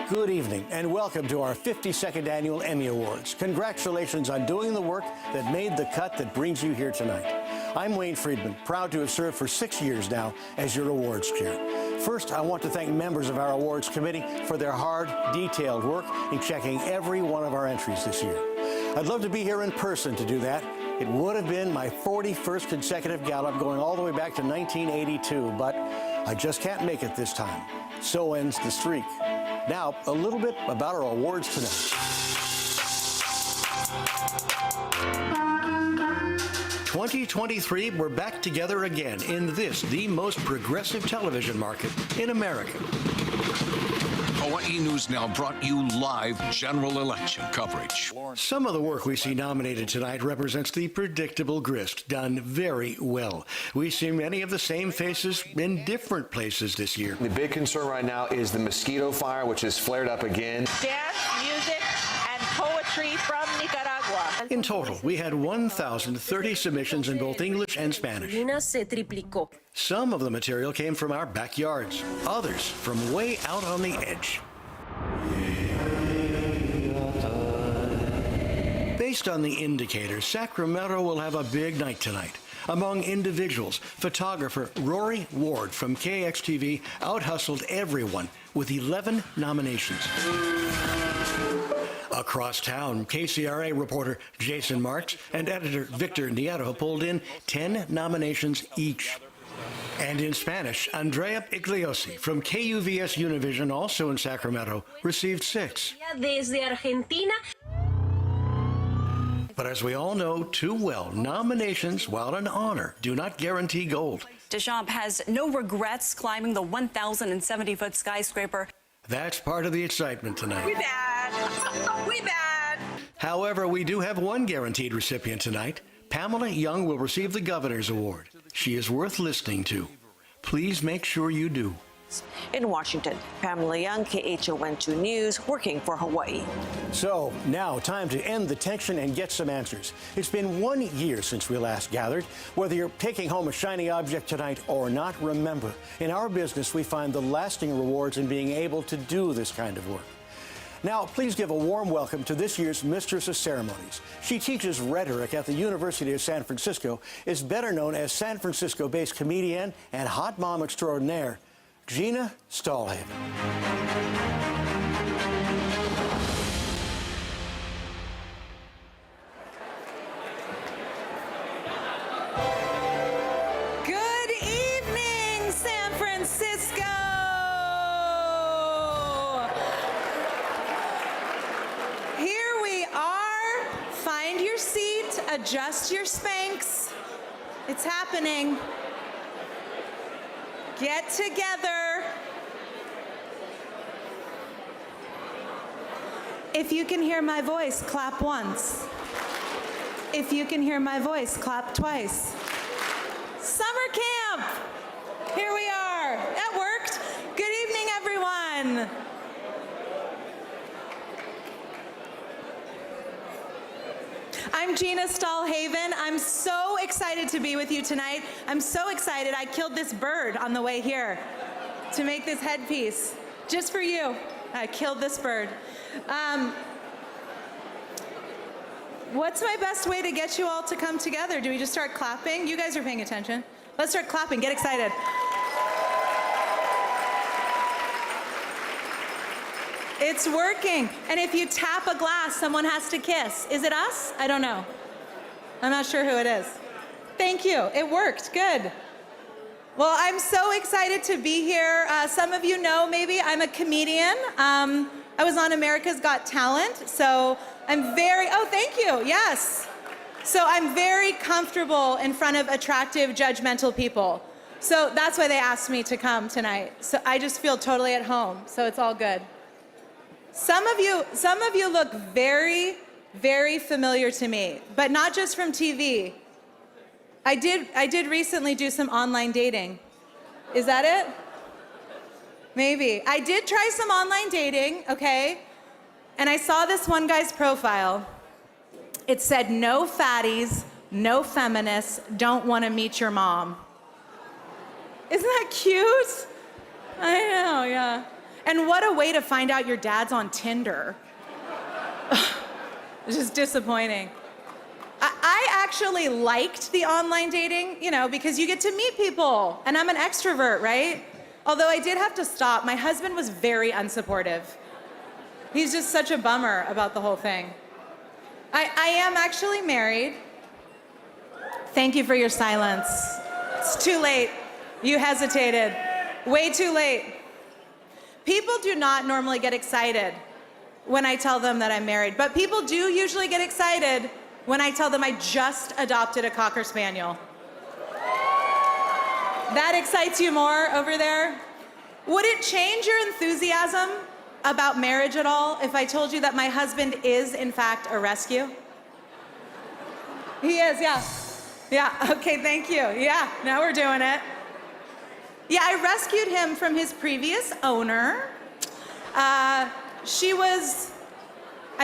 Good evening and welcome to our 52nd Annual Emmy Awards. Congratulations on doing the work that made the cut that brings you here tonight. I'm Wayne Friedman, proud to have served for 6 years now as your awards chair. First, I want to thank members of our awards committee for their hard, detailed work in checking every one of our entries this year. I'd love to be here in person to do that. It would have been my 41st consecutive gallop going all the way back to 1982, but I just can't make it this time. So ends the streak. Now, a little bit about our awards tonight. 2023, we're back together again in this, the most progressive television market in America. Hawaii News Now brought you live general election coverage. Some of the work we see nominated tonight represents the predictable grist done very well. We see many of the same faces in different places this year. The big concern right now is the mosquito fire, which has flared up again. Dance, music, and poetry from Nicaragua. In total, we had 1,030 submissions in both English and Spanish. Some of the material came from our backyards, others from way out on the edge. Based on the indicators, Sacramento will have a big night tonight. Among individuals, photographer Rory Ward from KXTV out-hustled everyone with 11 nominations. Across town, KCRA reporter Jason Marks and editor Victor Nieto pulled in 10 nominations each. And in Spanish, Andrea Igliosi from KUVS Univision, also in Sacramento, received 6. Desde Argentina. But as we all know too well, nominations, while an honor, do not guarantee gold. Deschamps has no regrets climbing the 1,070-foot skyscraper. That's part of the excitement tonight. We bad. We bad. However, we do have one guaranteed recipient tonight. Pamela Young will receive the Governor's Award. She is worth listening to. Please make sure you do. In Washington, Pamela Young, KHON2 News, working for Hawaii. So, now time to end the tension and get some answers. It's been 1 year since we last gathered. Whether you're taking home a shiny object tonight or not, remember, in our business, we find the lasting rewards in being able to do this kind of work. Now, please give a warm welcome to this year's Mistress of Ceremonies. She teaches rhetoric at the University of San Francisco, is better known as San Francisco-based comedian and hot mom extraordinaire, Gina Stahlhaven. Good evening, San Francisco. Here we are. Find your seat, adjust your Spanx. It's happening. Get together. If you can hear my voice, clap once. If you can hear my voice, clap twice. Summer camp. Here we are. That worked. Good evening, everyone. I'm Gina Stahlhaven. I'm so excited to be with you tonight. I'm so excited I killed this bird on the way here to make this headpiece. Just for you. I killed this bird. What's my best way to get you all to come together? Do we just start clapping? You guys are paying attention. Let's start clapping. Get excited. It's working. And if you tap a glass, someone has to kiss. Is it us? I don't know. I'm not sure who it is. Thank you. It worked. Good. Well, I'm so excited to be here. Some of you know maybe I'm a comedian. I was on America's Got Talent, so I'm thank you, yes. So I'm very comfortable in front of attractive, judgmental people. So that's why they asked me to come tonight. So I just feel totally at home, so it's all good. Some of you look very, very familiar to me, but not just from TV. I did recently do some online dating. Is that it? Maybe. I did try some online dating, okay? And I saw this one guy's profile. It said, no fatties, no feminists, don't want to meet your mom. Isn't that cute? I know, yeah. And what a way to find out your dad's on Tinder. It's just disappointing. I actually liked the online dating, because you get to meet people, and I'm an extrovert, right? Although I did have to stop. My husband was very unsupportive. He's just such a bummer about the whole thing. I am actually married. Thank you for your silence. It's too late. You hesitated. Way too late. People do not normally get excited when I tell them that I'm married, but people do usually get excited when I tell them I just adopted a Cocker Spaniel. That excites you more over there? Would it change your enthusiasm about marriage at all if I told you that my husband is, in fact, a rescue? He is, yeah. Yeah, okay, thank you. Yeah, now we're doing it. Yeah, I rescued him from his previous owner. I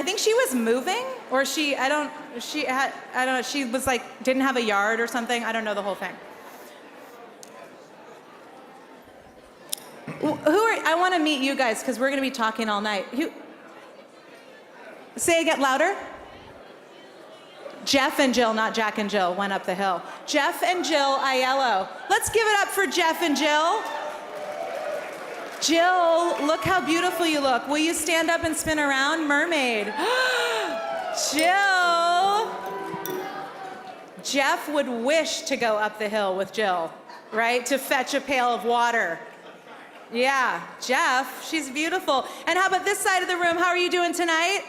think she was moving, or she was like, didn't have a yard or something. I don't know the whole thing. I want to meet you guys because we're going to be talking all night. Say it louder. Jeff and Jill, not Jack and Jill, went up the hill. Jeff and Jill Aiello. Let's give it up for Jeff and Jill. Jill, look how beautiful you look. Will you stand up and spin around? Mermaid. Jill. Jeff would wish to go up the hill with Jill, right? To fetch a pail of water. Yeah, Jeff, she's beautiful. And how about this side of the room? How are you doing tonight?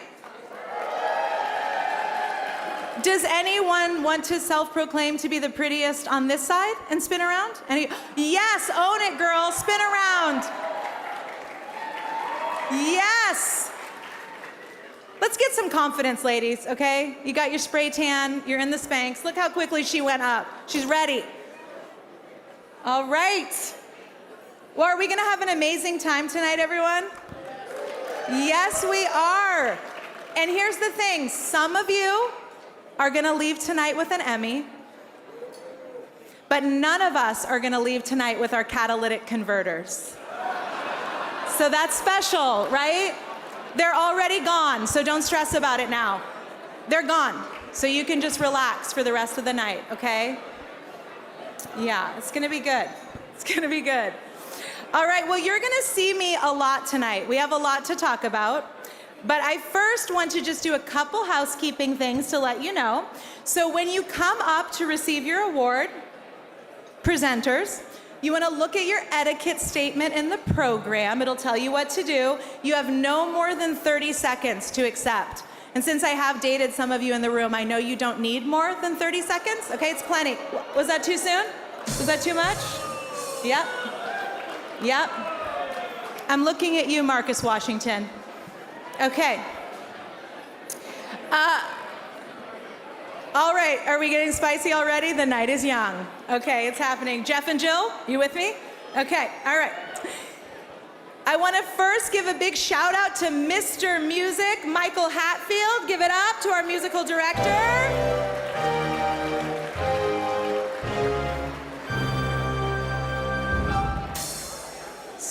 Does anyone want to self-proclaim to be the prettiest on this side and spin around? Yes, own it, girl. Spin around. Yes. Let's get some confidence, ladies, okay? You got your spray tan. You're in the Spanx. Look how quickly she went up. She's ready. All right. Well, are we going to have an amazing time tonight, everyone? Yes, we are. And here's the thing. Some of you are going to leave tonight with an Emmy, but none of us are going to leave tonight with our catalytic converters. So that's special, right? They're already gone, so don't stress about it now. They're gone, so you can just relax for the rest of the night, okay? Yeah, it's going to be good. It's going to be good. All right, well, you're going to see me a lot tonight. We have a lot to talk about. But I first want to just do a couple housekeeping things to let you know. So when you come up to receive your award, presenters, you want to look at your etiquette statement in the program. It'll tell you what to do. You have no more than 30 seconds to accept. And since I have dated some of you in the room, I know you don't need more than 30 seconds. Okay, it's plenty. Was that too soon? Was that too much? Yep. Yep. I'm looking at you, Marcus Washington. Okay. All right, are we getting spicy already? The night is young. Okay, it's happening. Jeff and Jill, you with me? Okay, all right. I want to first give a big shout out to Mr. Music, Michael Hatfield. Give it up to our musical director.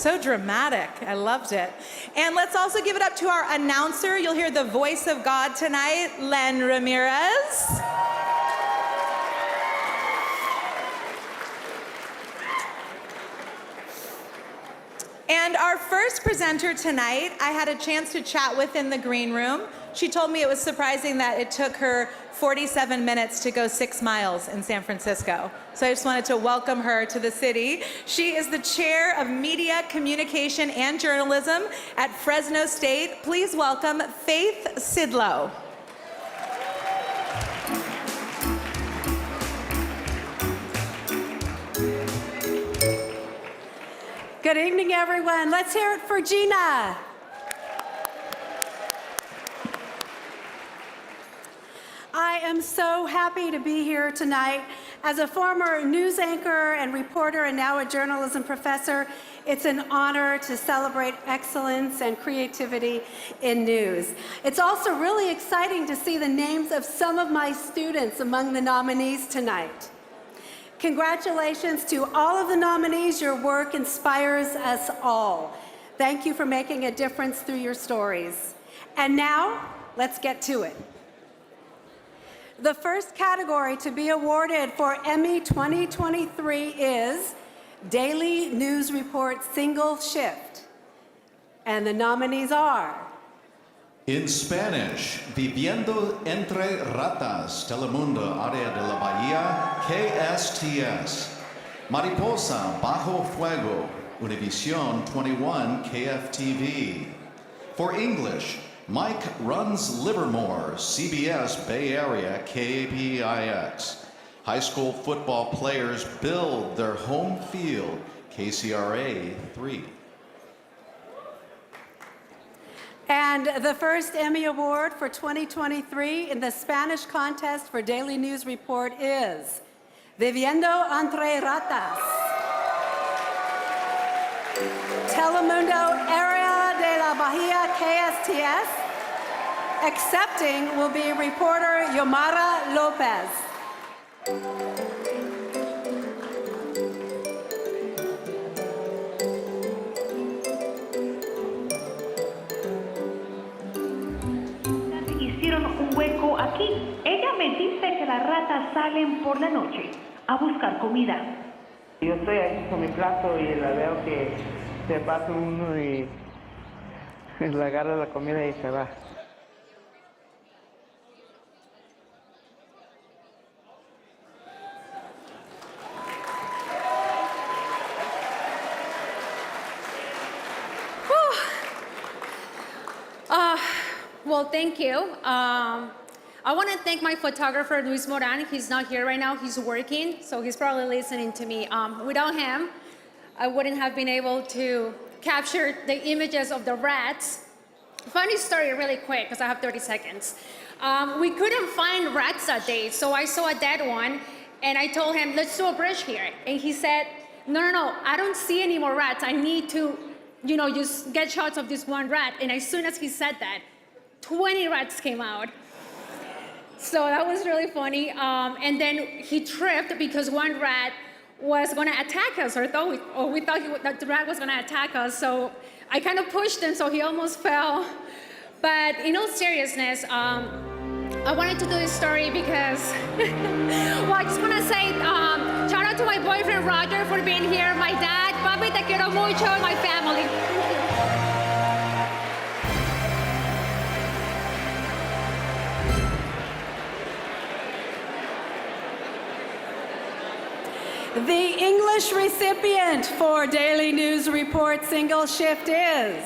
so dramatic. I loved it. And let's also give it up to our announcer. You'll hear the voice of God tonight, Len Ramirez. And our first presenter tonight, I had a chance to chat with in the green room. She told me it was surprising that it took her 47 minutes to go 6 miles in San Francisco. So I just wanted to welcome her to the city. She is the chair of Media, Communication, and Journalism at Fresno State. Please welcome Faith Sidlow. Good evening, everyone. Let's hear it for Gina. I am so happy to be here tonight. As a former news anchor and reporter and now a journalism professor, it's an honor to celebrate excellence and creativity in news. It's also really exciting to see the names of some of my students among the nominees tonight. Congratulations to all of the nominees. Your work inspires us all. Thank you for making a difference through your stories. And now, let's get to it. The first category to be awarded for Emmy 2023 is Daily News Report Single Shift. And the nominees are: in Spanish, Viviendo Entre Ratas, Telemundo, Área de la Bahía, KSTS. Mariposa, Bajo Fuego, Univision 21, KFTV. For English, Mike Runs Livermore, CBS Bay Area, KPIX. High school football players build their home field, KCRA 3. And the first Emmy Award for 2023 in the Spanish contest for Daily News Report is Viviendo Entre Ratas. Telemundo Área de la Bahía, KSTS. Accepting will be reporter Yomara Lopez. Hicieron un hueco aquí. Ella me dice que las ratas salen por la noche a buscar comida. Yo estoy aquí con mi plato y la veo que se pasa uno y le agarra la comida y se va. Well, thank you. I want to thank my photographer, Luis Moran. He's not here right now. He's working, so he's probably listening to me. Without him, I wouldn't have been able to capture the images of the rats. Funny story really quick, because I have 30 seconds. We couldn't find rats that day, so I saw a dead one, and I told him, let's do a bridge here. And he said, no, I don't see any more rats. I need to, just get shots of this one rat. And as soon as he said that, 20 rats came out. So that was really funny. And then he tripped because one rat was going to attack us, we thought that the rat was going to attack us. So I kind of pushed him, so he almost fell. But in all seriousness, I wanted to do this story because, well, I just want to say shout out to my boyfriend Roger for being here, my dad, papi te quiero mucho, and my family. The English recipient for Daily News Report Single Shift is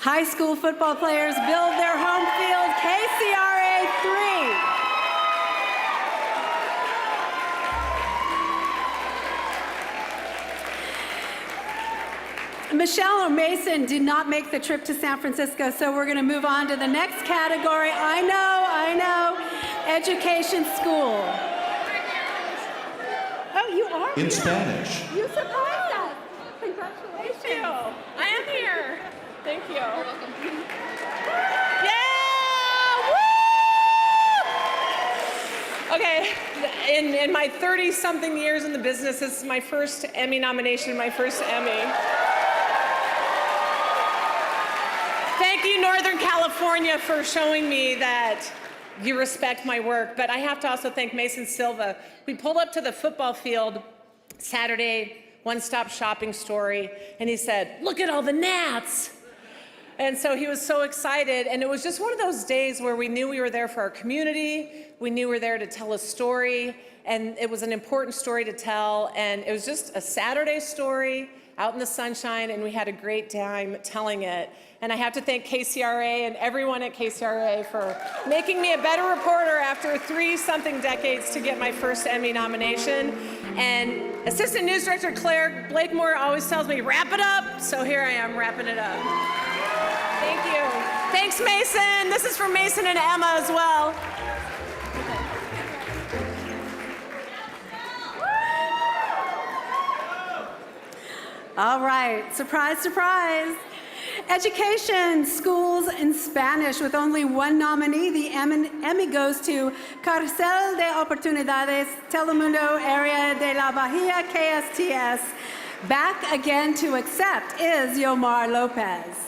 high school football players build their home field, KCRA 3. Michelle Mason did not make the trip to San Francisco, so we're going to move on to the next category. I know. Education school. Oh, you are in here. Spanish. You surprised us. Congratulations. Thank you. I am here. Thank you. You're welcome. Yeah! Woo! Okay, In my 30-something years in the business, this is my first Emmy nomination, my first Emmy. Thank you, Northern California, for showing me that you respect my work. But I have to also thank Mason Silva. We pulled up to the football field Saturday, one-stop shopping story, and he said, "Look at all the gnats." And so he was so excited, and it was just one of those days where we knew we were there for our community, we knew we were there to tell a story, and it was an important story to tell, and it was just a Saturday story out in the sunshine, and we had a great time telling it. And I have to thank KCRA and everyone at KCRA for making me a better reporter after 30-something decades to get my first Emmy nomination. And Assistant News Director Claire Blakemore always tells me, wrap it up, so here I am wrapping it up. Thank you. Thanks, Mason. This is from Mason and Emma as well. All right, surprise, surprise. Education, schools in Spanish with only one nominee. The Emmy goes to Carcel de Oportunidades, Telemundo Area de la Bahia, KSTS. Back again to accept is Yomar Lopez.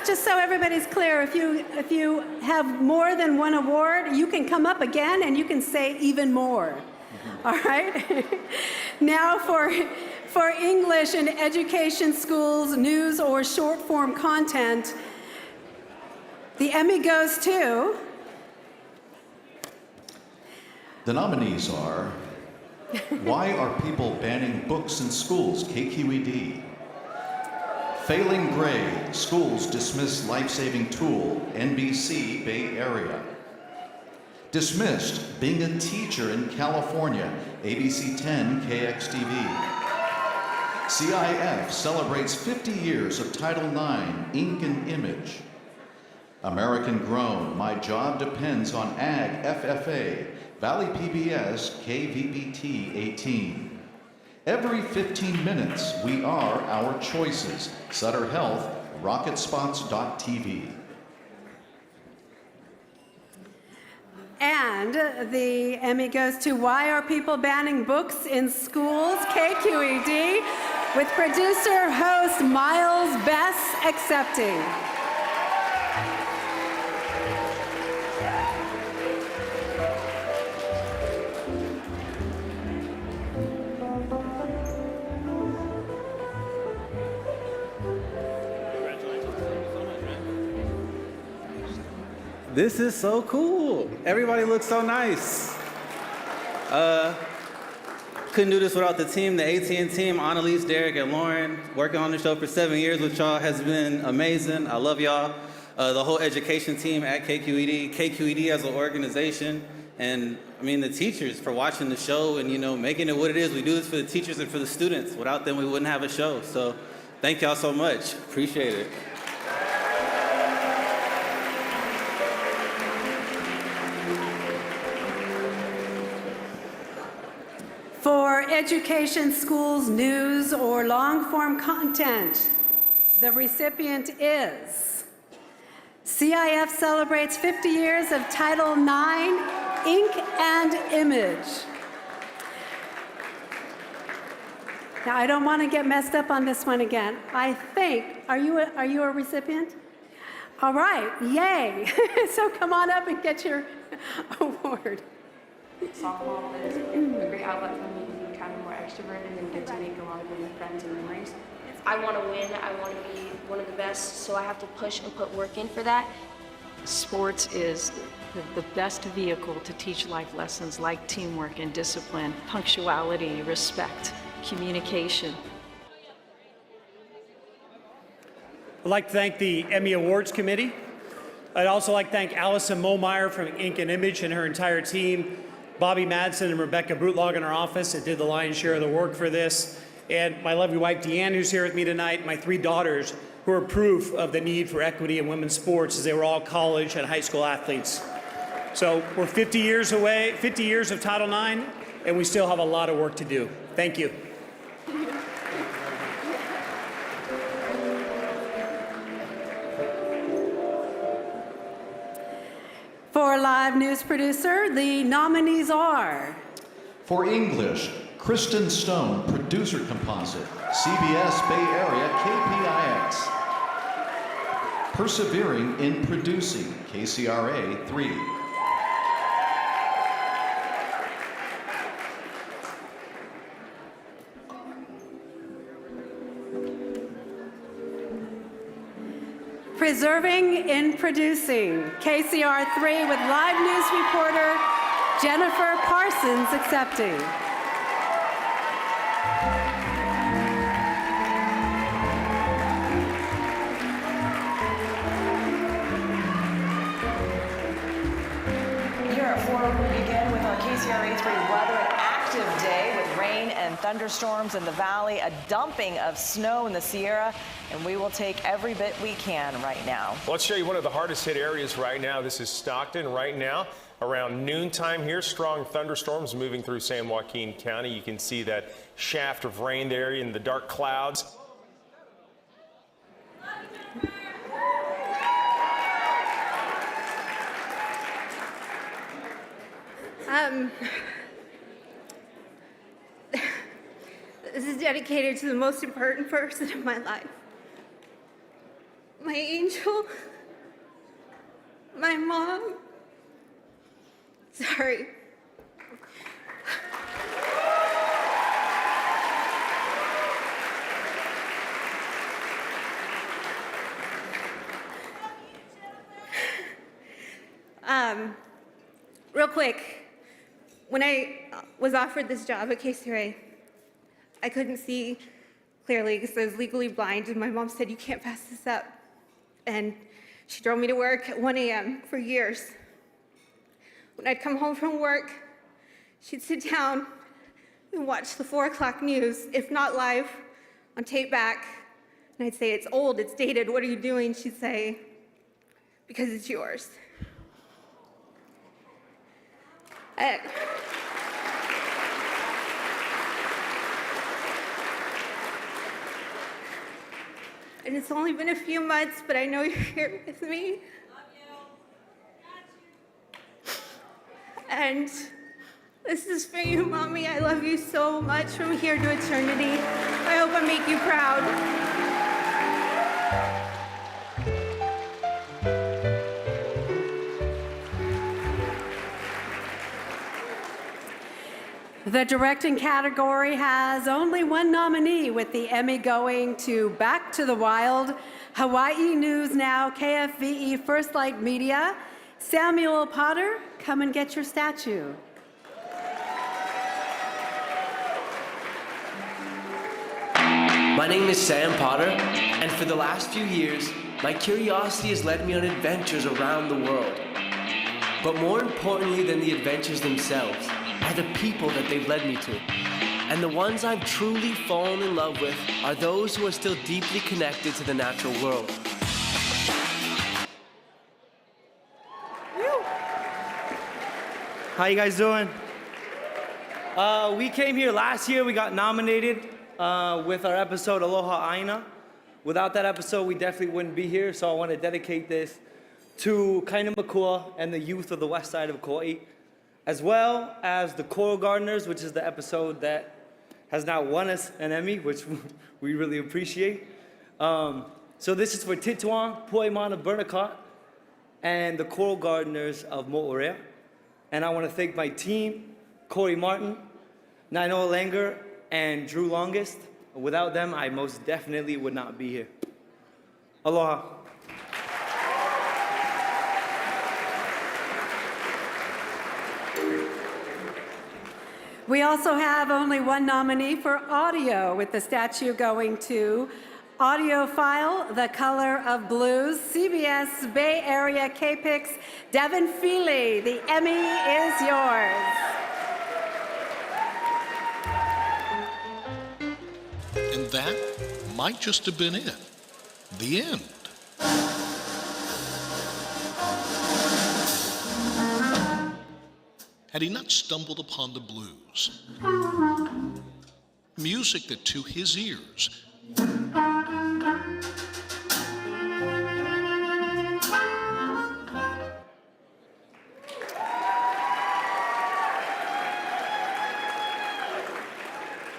Just so everybody's clear, if you have more than one award, you can come up again and you can say even more. All right? Now for English and education, schools, news, or short form content, the Emmy goes to... The nominees are Why Are People Banning Books in Schools? KQED. Failing Grade, Schools Dismiss Life-Saving Tool, NBC Bay Area. Dismissed, Being a Teacher in California, ABC 10 KXTV. CIF celebrates 50 years of Title IX, Ink and Image. American Grown, My Job Depends on Ag FFA, Valley PBS KVBT 18. Every 15 minutes, we are our choices. Sutter Health, rocketspots.tv. And the Emmy goes to Why Are People Banning Books in Schools? KQED, with producer, host Miles Bess accepting. This is so cool. Everybody looks so nice. Couldn't do this without the team, the ATN team, Annalise, Derek, and Lauren. Working on the show for 7 years with y'all has been amazing. I love y'all. The whole education team at KQED, KQED as an organization, and I mean the teachers for watching the show and making it what it is. We do this for the teachers and for the students. Without them, we wouldn't have a show. So thank y'all so much. Appreciate it. For education, schools, news, or long-form content, the recipient is CIF celebrates 50 years of Title IX, Ink and Image. Now, I don't want to get messed up on this one again. I think, are you a recipient? All right, yay. So come on up and get your award. Softball is a great outlet for me to be kind of more extroverted and get to make a lot of good friends and memories. I want to win. I want to be one of the best, so I have to push and put work in for that. Sports is the best vehicle to teach life lessons like teamwork and discipline, punctuality, respect, communication. I'd like to thank the Emmy Awards Committee. I'd also like to thank Allison Momeyer from Ink and Image and her entire team, Bobby Madsen and Rebecca Brutlog in our office that did the lion's share of the work for this, and my lovely wife Deanne, who's here with me tonight, my 3 daughters, who are proof of the need for equity in women's sports as they were all college and high school athletes. So we're 50 years away, 50 years of Title IX, and we still have a lot of work to do. Thank you. For live news producer, the nominees are... For English, Kristen Stone, producer composite, CBS Bay Area KPIX. Persevering in producing, KCRA 3. Preserving in producing, KCR 3 with live news reporter Jennifer Parsons accepting. Here at 4, we begin with our KCRA 3 weather. An active day with rain and thunderstorms in the valley, a dumping of snow in the Sierra, and we will take every bit we can right now. Let's show you one of the hardest hit areas right now. This is Stockton right now. Around noontime here, strong thunderstorms moving through San Joaquin County. You can see that shaft of rain there in the dark clouds. This is dedicated to the most important person in my life. My angel, my mom. Sorry. Real quick, when I was offered this job at KCRA, I couldn't see clearly because I was legally blind, and my mom said, "You can't pass this up." And she drove me to work at 1 a.m. for years. When I'd come home from work, she'd sit down and watch the 4 o'clock news, if not live, on tape back. And I'd say, "It's old, it's dated, what are you doing?" She'd say, "Because it's yours." And it's only been a few months, but I know you're here with me. And this is for you, Mommy. I love you so much from here to eternity. I hope I make you proud. The directing category has only one nominee, with the Emmy going to Back to the Wild, Hawaii News Now, KFVE First Light Media. Samuel Potter, come and get your statue. My name is Sam Potter, and for the last few years, my curiosity has led me on adventures around the world. But more importantly than the adventures themselves are the people that they've led me to. And the ones I've truly fallen in love with are those who are still deeply connected to the natural world. How you guys doing? We came here last year. We got nominated with our episode Aloha Aina. Without that episode, we definitely wouldn't be here. So I want to dedicate this to Kaina Makua and the youth of the west side of Kauai, as well as the Coral Gardeners, which is the episode that has now won us an Emmy, which we really appreciate. So this is for Tituan, Pu'emana Burnacott, and the Coral Gardeners of Mo'orea. And I want to thank my team, Corey Martin, Nainoa Langer, and Drew Longest. Without them, I most definitely would not be here. Aloha. We also have only one nominee for audio, with the statue going to Audiophile, The Color of Blues, CBS Bay Area K-Pix, Devin Feely, the Emmy is yours. And that might just have been it. The end. Had he not stumbled upon the blues, music that to his ears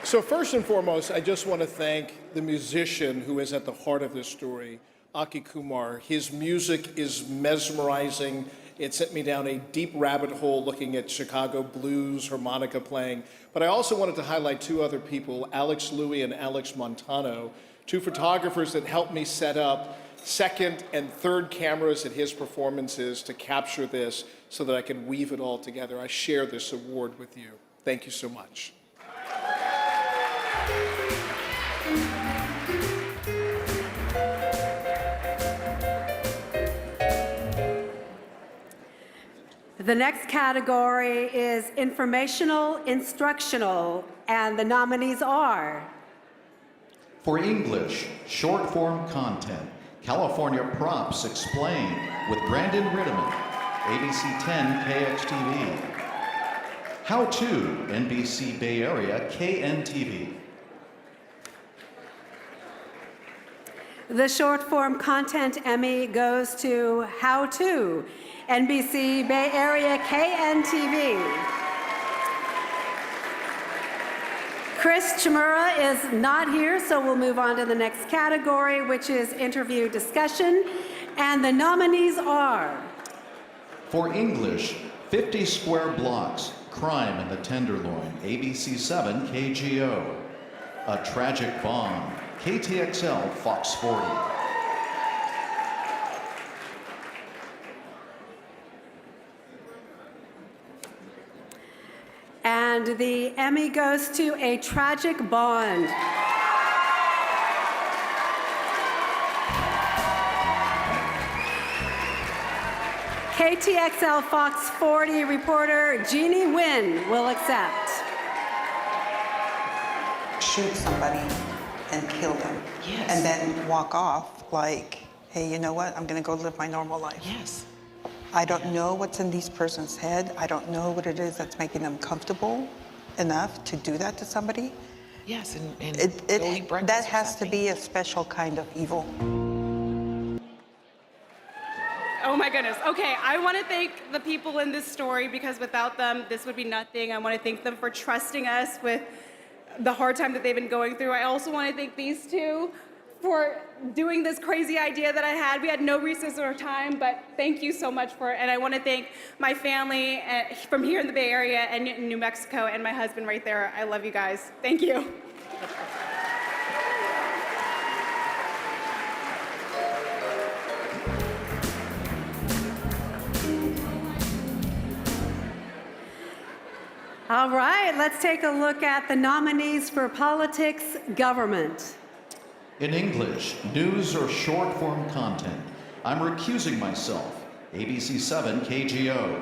So first and foremost, I just want to thank the musician who is at the heart of this story, Aki Kumar. His music is mesmerizing. It sent me down a deep rabbit hole looking at Chicago blues, harmonica playing. But I also wanted to highlight two other people, Alex Louie and Alex Montano, two photographers that helped me set up second and third cameras at his performances to capture this so that I could weave it all together. I share this award with you. Thank you so much. The next category is informational, instructional, and the nominees are For English, short form content, California Props Explained with Brandon Rittiman, ABC 10 KXTV. How To, NBC Bay Area KNTV. the short form content Emmy goes to How To, NBC Bay Area KNTV. Chris Chimura is not here, so we'll move on to the next category, which is interview discussion. And the nominees are For English, 50 Square Blocks, Crime in the Tenderloin, ABC 7 KGO. A Tragic Bond, KTXL Fox 40. And the Emmy goes to A Tragic Bond. KTXL Fox 40 reporter Jeannie Nguyen will accept. Shoot somebody and kill them. Yes. And then walk off like, hey, you know what? I'm going to go live my normal life. Yes. I don't know what's in these person's head. I don't know what it is that's making them comfortable enough to do that to somebody. Yes, and go eat breakfast that has to be a special kind of evil. Oh my goodness. Okay, I want to thank the people in this story because without them, this would be nothing. I want to thank them for trusting us with the hard time that they've been going through. I also want to thank these two for doing this crazy idea that I had. We had no resources or time, but thank you so much for it. And I want to thank my family from here in the Bay Area and in New Mexico and my husband right there. I love you guys. Thank you. All right, let's take a look at the nominees for politics, government. In English, news or short form content, I'm recusing myself, ABC 7 KGO.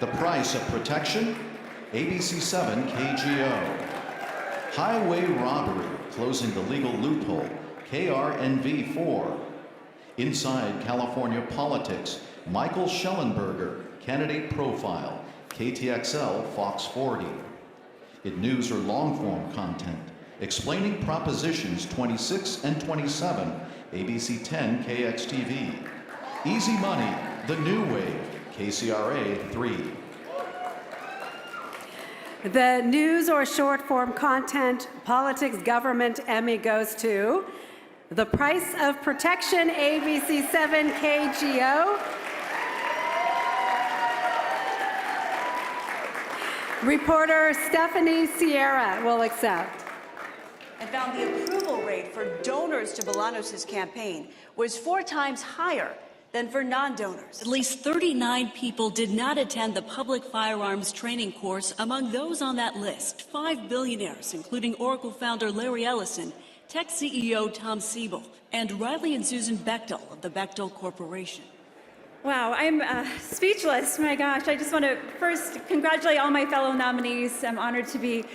The Price of Protection, ABC 7 KGO. Highway Robbery, Closing the Legal Loophole, KRNV 4. Inside California Politics, Michael Schellenberger, Candidate Profile, KTXL Fox 40. In news or long-form content, Explaining Propositions 26 and 27, ABC 10 KXTV. Easy Money, The New Wave, KCRA 3. The news or short form content, politics, government Emmy goes to The Price of Protection, ABC 7 KGO. Reporter Stephanie Sierra will accept. And found the approval rate for donors to Bolanos' campaign was 4 times higher than for non-donors. At least 39 people did not attend the public firearms training course. Among those on that list, 5 billionaires, including Oracle founder Larry Ellison, Tech CEO Tom Siebel, and Riley and Susan Bechtel of the Bechtel Corporation. Wow, I'm speechless. My gosh, I just want to first congratulate all my fellow nominees. I'm honored to be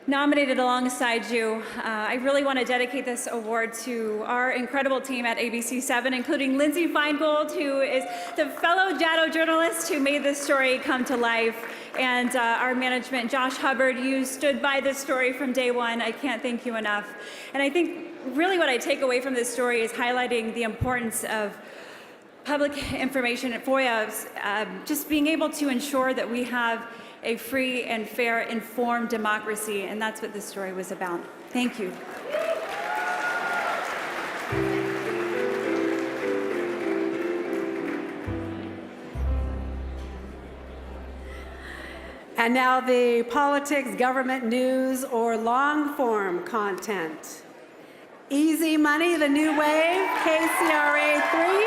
nominated alongside you. I really want to dedicate this award to our incredible team at ABC7, including Lindsay Feingold, who is the fellow Jaddo journalist who made this story come to life, and our management, Josh Hubbard. You stood by this story from day one. I can't thank you enough. And I think really what I take away from this story is highlighting the importance of public information at FOIAs, just being able to ensure that we have a free and fair, informed democracy, and that's what this story was about. Thank you. And now the politics, government news, or long-form content. Easy Money, The New Wave, KCRA 3.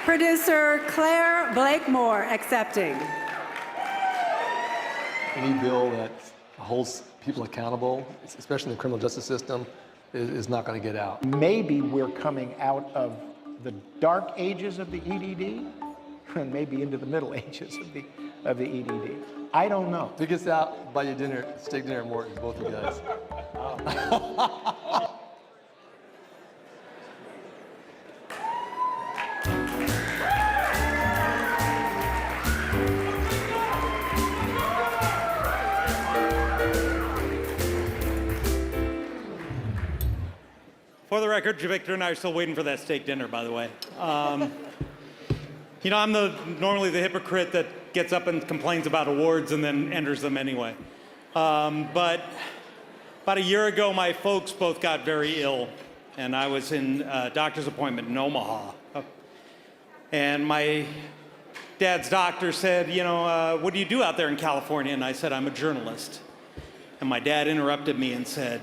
Producer Claire Blakemore accepting. Any bill that holds people accountable, especially in the criminal justice system, is not going to get out. Maybe we're coming out of the dark ages of the EDD and maybe into the middle ages of the EDD. I don't know. If it gets out, buy you dinner, steak dinner at Morton's, both of you guys. For the record, Victor and I are still waiting for that steak dinner, by the way. You know, I'm normally the hypocrite that gets up and complains about awards and then enters them anyway. But about a year ago, my folks both got very ill, and I was in a doctor's appointment in Omaha. And my dad's doctor said, you know, what do you do out there in California? And I said, I'm a journalist. And my dad interrupted me and said,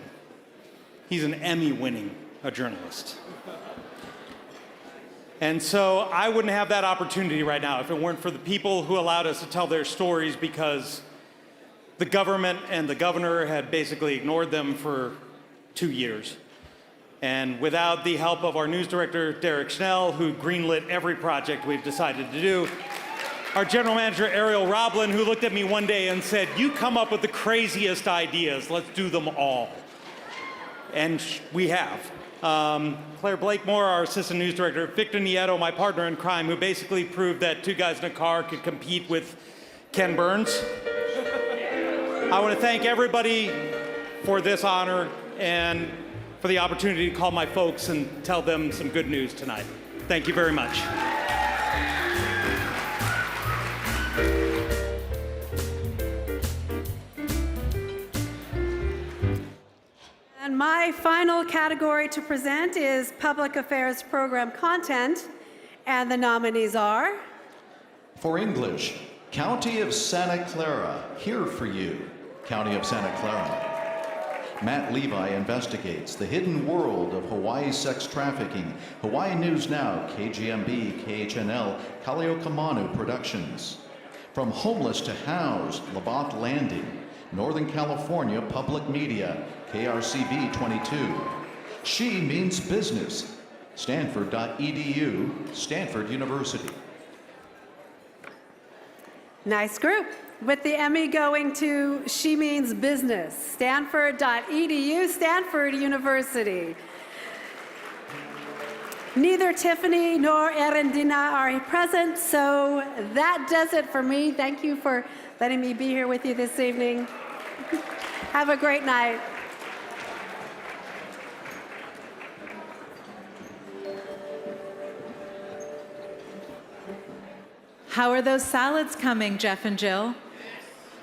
he's an Emmy-winning journalist. And so I wouldn't have that opportunity right now if it weren't for the people who allowed us to tell their stories, because the government and the governor had basically ignored them for 2 years. And without the help of our news director, Derek Schnell, who greenlit every project we've decided to do, our general manager, Ariel Roblin, who looked at me one day and said, you come up with the craziest ideas, let's do them all. And we have. Claire Blakemore, our assistant news director, Victor Nieto, my partner in crime, who basically proved that two guys in a car could compete with Ken Burns. I want to thank everybody for this honor and for the opportunity to call my folks and tell them some good news tonight. Thank you very much. And my final category to present is Public Affairs Program Content, and the nominees are... For English, County of Santa Clara, here for you, County of Santa Clara. Matt Levi investigates the hidden world of Hawaii sex trafficking. Hawaii News Now, KGMB, KHNL, Kaliokamanu Productions. From Homeless to Housed, Labatt Landing, Northern California Public Media, KRCB 22. She Means Business, Stanford.edu, Stanford University. Nice group. With the Emmy going to She Means Business, Stanford.edu, Stanford University. Neither Tiffany nor Erendina are present, so that does it for me. Thank you for letting me be here with you this evening. Have a great night. How are those salads coming, Jeff and Jill?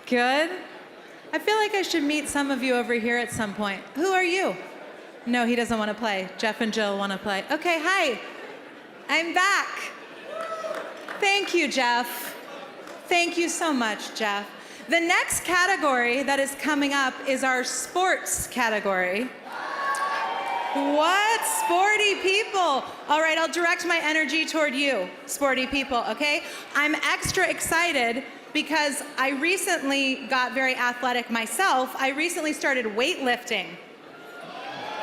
Good? I feel like I should meet some of you over here at some point. Who are you? No, he doesn't want to play. Jeff and Jill want to play. Okay, hi. I'm back. Thank you, Jeff. Thank you so much, Jeff. The next category that is coming up is our sports category. What? Sporty people. All right, I'll direct my energy toward you, sporty people, okay? I'm extra excited because I recently got very athletic myself. I recently started weightlifting,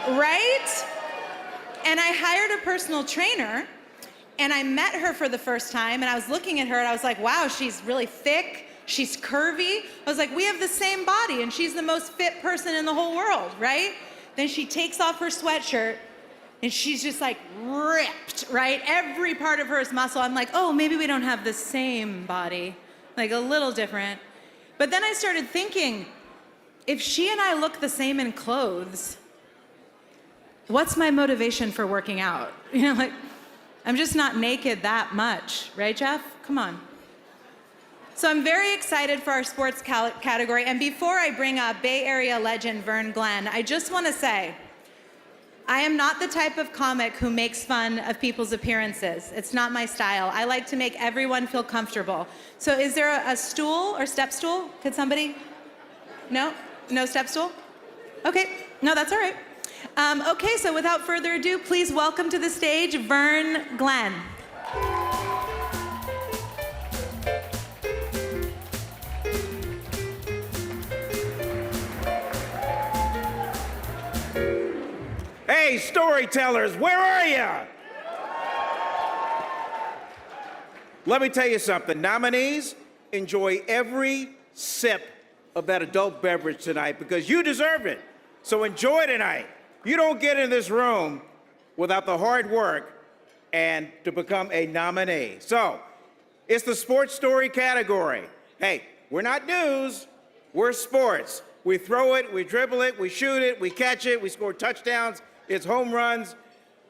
right? And I hired a personal trainer, and I met her for the first time, and I was looking at her, and I was like, wow, she's really thick, she's curvy. I was like, we have the same body, and she's the most fit person in the whole world, right? Then she takes off her sweatshirt, and she's just like ripped, right? Every part of her is muscle. I'm like, oh, maybe we don't have the same body, like a little different. But then I started thinking, if she and I look the same in clothes, what's my motivation for working out? You know, like, I'm just not naked that much, right, Jeff? Come on. So I'm very excited for our sports category. And before I bring up Bay Area legend Vern Glenn, I just want to say, I am not the type of comic who makes fun of people's appearances. It's not my style. I like to make everyone feel comfortable. So is there a stool or step stool? Could somebody? No? No step stool? Okay. No, that's all right. Okay, so without further ado, please welcome to the stage Vern Glenn. Hey, storytellers, where are you? Let me tell you something. Nominees, enjoy every sip of that adult beverage tonight because you deserve it. So enjoy tonight. You don't get in this room without the hard work and to become a nominee. So it's the sports story category. Hey, we're not news, we're sports. We throw it, we dribble it, we shoot it, we catch it, we score touchdowns, it's home runs.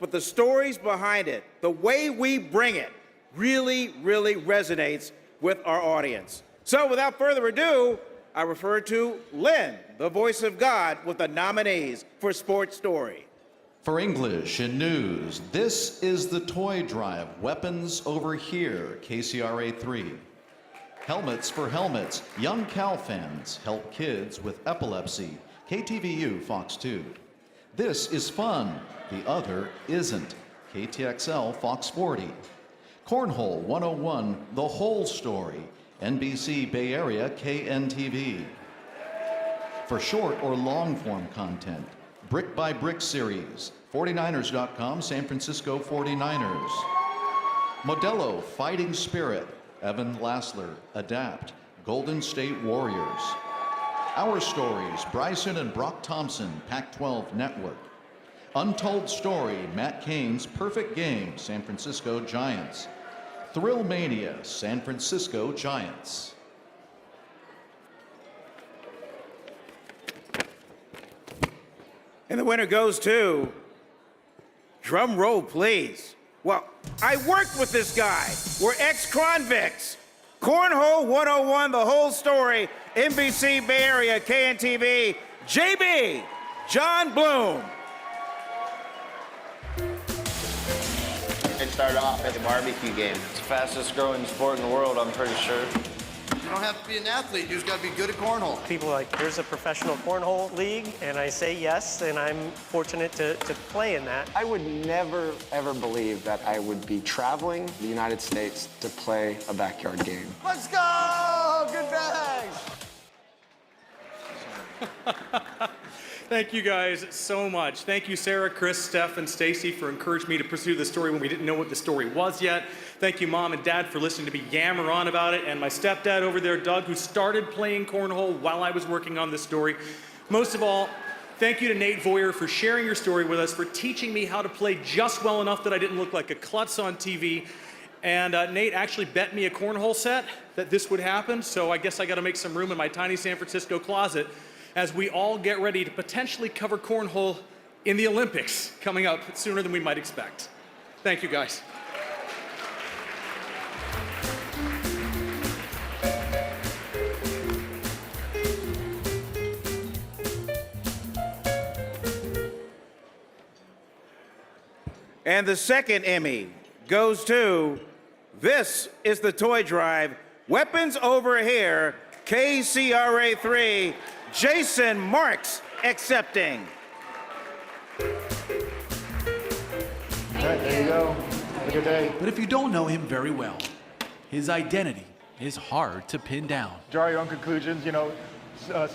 But the stories behind it, the way we bring it, really, really resonates with our audience. So without further ado, I refer to Lynn, the voice of God, with the nominees for Sports Story. For English and news, this is the Toy Drive. Weapons over here, KCRA 3. Helmets for helmets. Young Cal fans help kids with epilepsy. KTVU Fox 2. This is fun. The other isn't. KTXL Fox 40. Cornhole 101, The Whole Story. NBC Bay Area KNTV. For short or long form content, Brick by Brick series, 49ers.com, San Francisco 49ers. Modelo Fighting Spirit, Evan Lassler, Adapt, Golden State Warriors. Our Stories, Bryson and Brock Thompson, Pac-12 Network. Untold Story, Matt Cain's Perfect Game, San Francisco Giants. Thrill Mania, San Francisco Giants. And the winner goes to, drum roll please. Well, I worked with this guy. We're ex-convicts. Cornhole 101, The Whole Story, NBC Bay Area, KNTV, JB, John Bloom. It started off as a barbecue game. It's the fastest growing sport in the world, I'm pretty sure. You don't have to be an athlete, you just got to be good at cornhole. People are like, there's a professional cornhole league, and I say yes, and I'm fortunate to play in that. I would never, ever believe that I would be traveling the United States to play a backyard game. Let's go! Good bags! Thank you guys so much. Thank you, Sarah, Chris, Steph, and Stacy for encouraging me to pursue the story when we didn't know what the story was yet. Thank you, Mom and Dad, for listening to me yammer on about it, and my stepdad over there, Doug, who started playing cornhole while I was working on this story. Most of all, thank you to Nate Voyer for sharing your story with us, for teaching me how to play just well enough that I didn't look like a klutz on TV. And Nate actually bet me a cornhole set that this would happen, so I guess I got to make some room in my tiny San Francisco closet as we all get ready to potentially cover cornhole in the Olympics coming up sooner than we might expect. Thank you, guys. And the second Emmy goes to, this is the Toy Drive, Weapons Over Here, KCRA 3, Jason Marks accepting. All right, there you go. Have a good day. But if you don't know him very well, his identity is hard to pin down. Draw your own conclusions,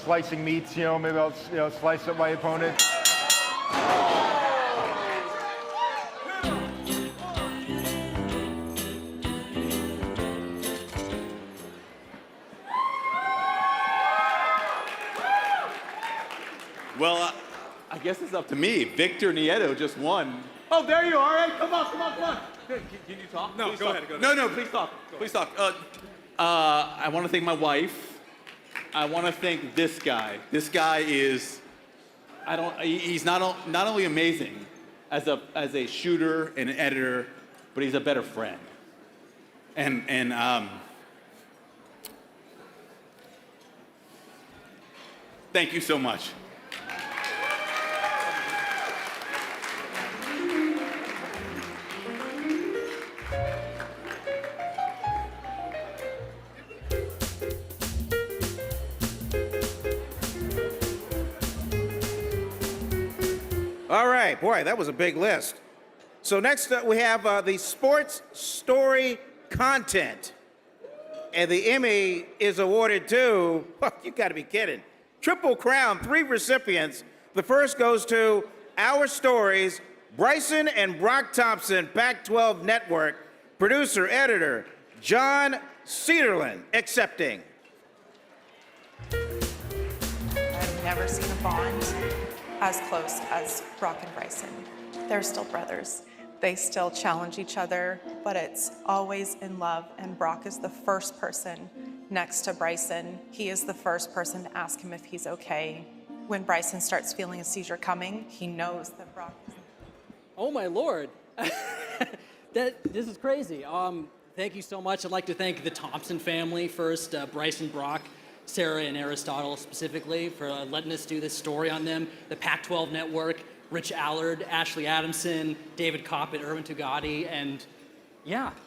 slicing meats, maybe I'll slice up my opponent. Well, I guess it's up to me. Victor Nieto just won. Oh, there you are. Hey, come on. Can you talk? No, please go talk. ahead. No, please talk. Please talk. I want to thank my wife. I want to thank this guy. This guy is, he's not only amazing as a shooter and an editor, but he's a better friend. And thank you so much. All right, boy, that was a big list. So next up we have the sports story content. And the Emmy is awarded to, you gotta be kidding, Triple Crown, 3 recipients. The first goes to Our Stories, Bryson and Brock Thompson, Pac-12 Network, producer, editor, John Cederland, accepting. I've never seen a bond as close as Brock and Bryson. They're still brothers. They still challenge each other, but it's always in love, and Brock is the first person next to Bryson. He is the first person to ask him if he's okay. When Bryson starts feeling a seizure coming, he knows that Brock is. Oh my Lord. This is crazy. Thank you so much. I'd like to thank the Thompson family first, Bryson, Brock, Sarah, and Aristotle specifically for letting us do this story on them. The Pac-12 Network, Rich Allard, Ashley Adamson, David Coppett, Erwin Tugati, and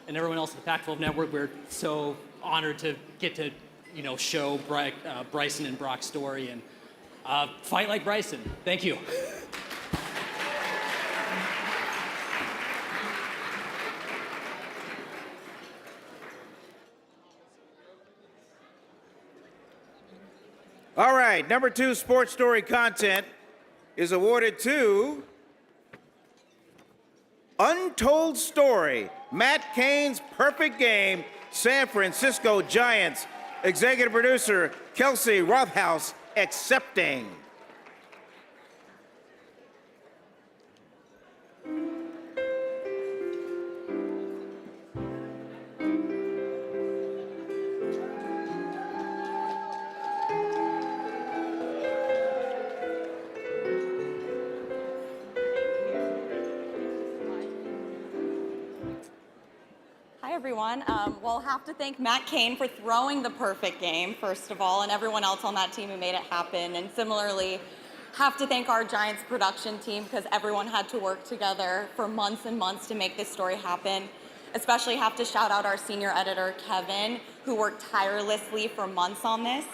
everyone else at the Pac-12 Network. We're so honored to get to, show Bryson and Brock's story and fight like Bryson. Thank you. All right, number 2 sports story content is awarded to Untold Story, Matt Cain's Perfect Game, San Francisco Giants. Executive producer Kelsey Rothaus, accepting. Hi, everyone. We'll have to thank Matt Cain for throwing the perfect game, first of all, and everyone else on that team who made it happen. And similarly, have to thank our Giants production team because everyone had to work together for months and months to make this story happen. Especially have to shout out our senior editor, Kevin, who worked tirelessly for months on this.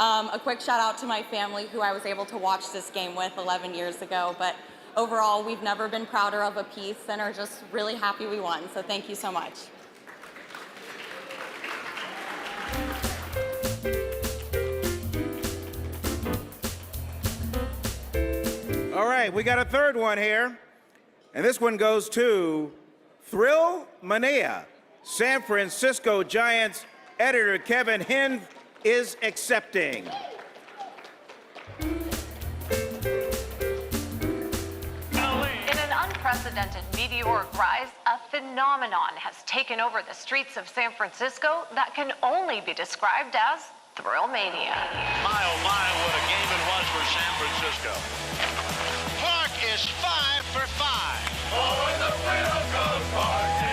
A quick shout out to my family who I was able to watch this game with 11 years ago. But overall, we've never been prouder of a piece and are just really happy we won. So thank you so much. All right, we got a third one here. And this one goes to Thrill Mania. San Francisco Giants editor Kevin Hinn is accepting. In an unprecedented meteoric rise, a phenomenon has taken over the streets of San Francisco that can only be described as Thrill Mania. My, oh my, what a game it was for San Francisco. Clark is 5 for 5. Oh, and the freedom goes party.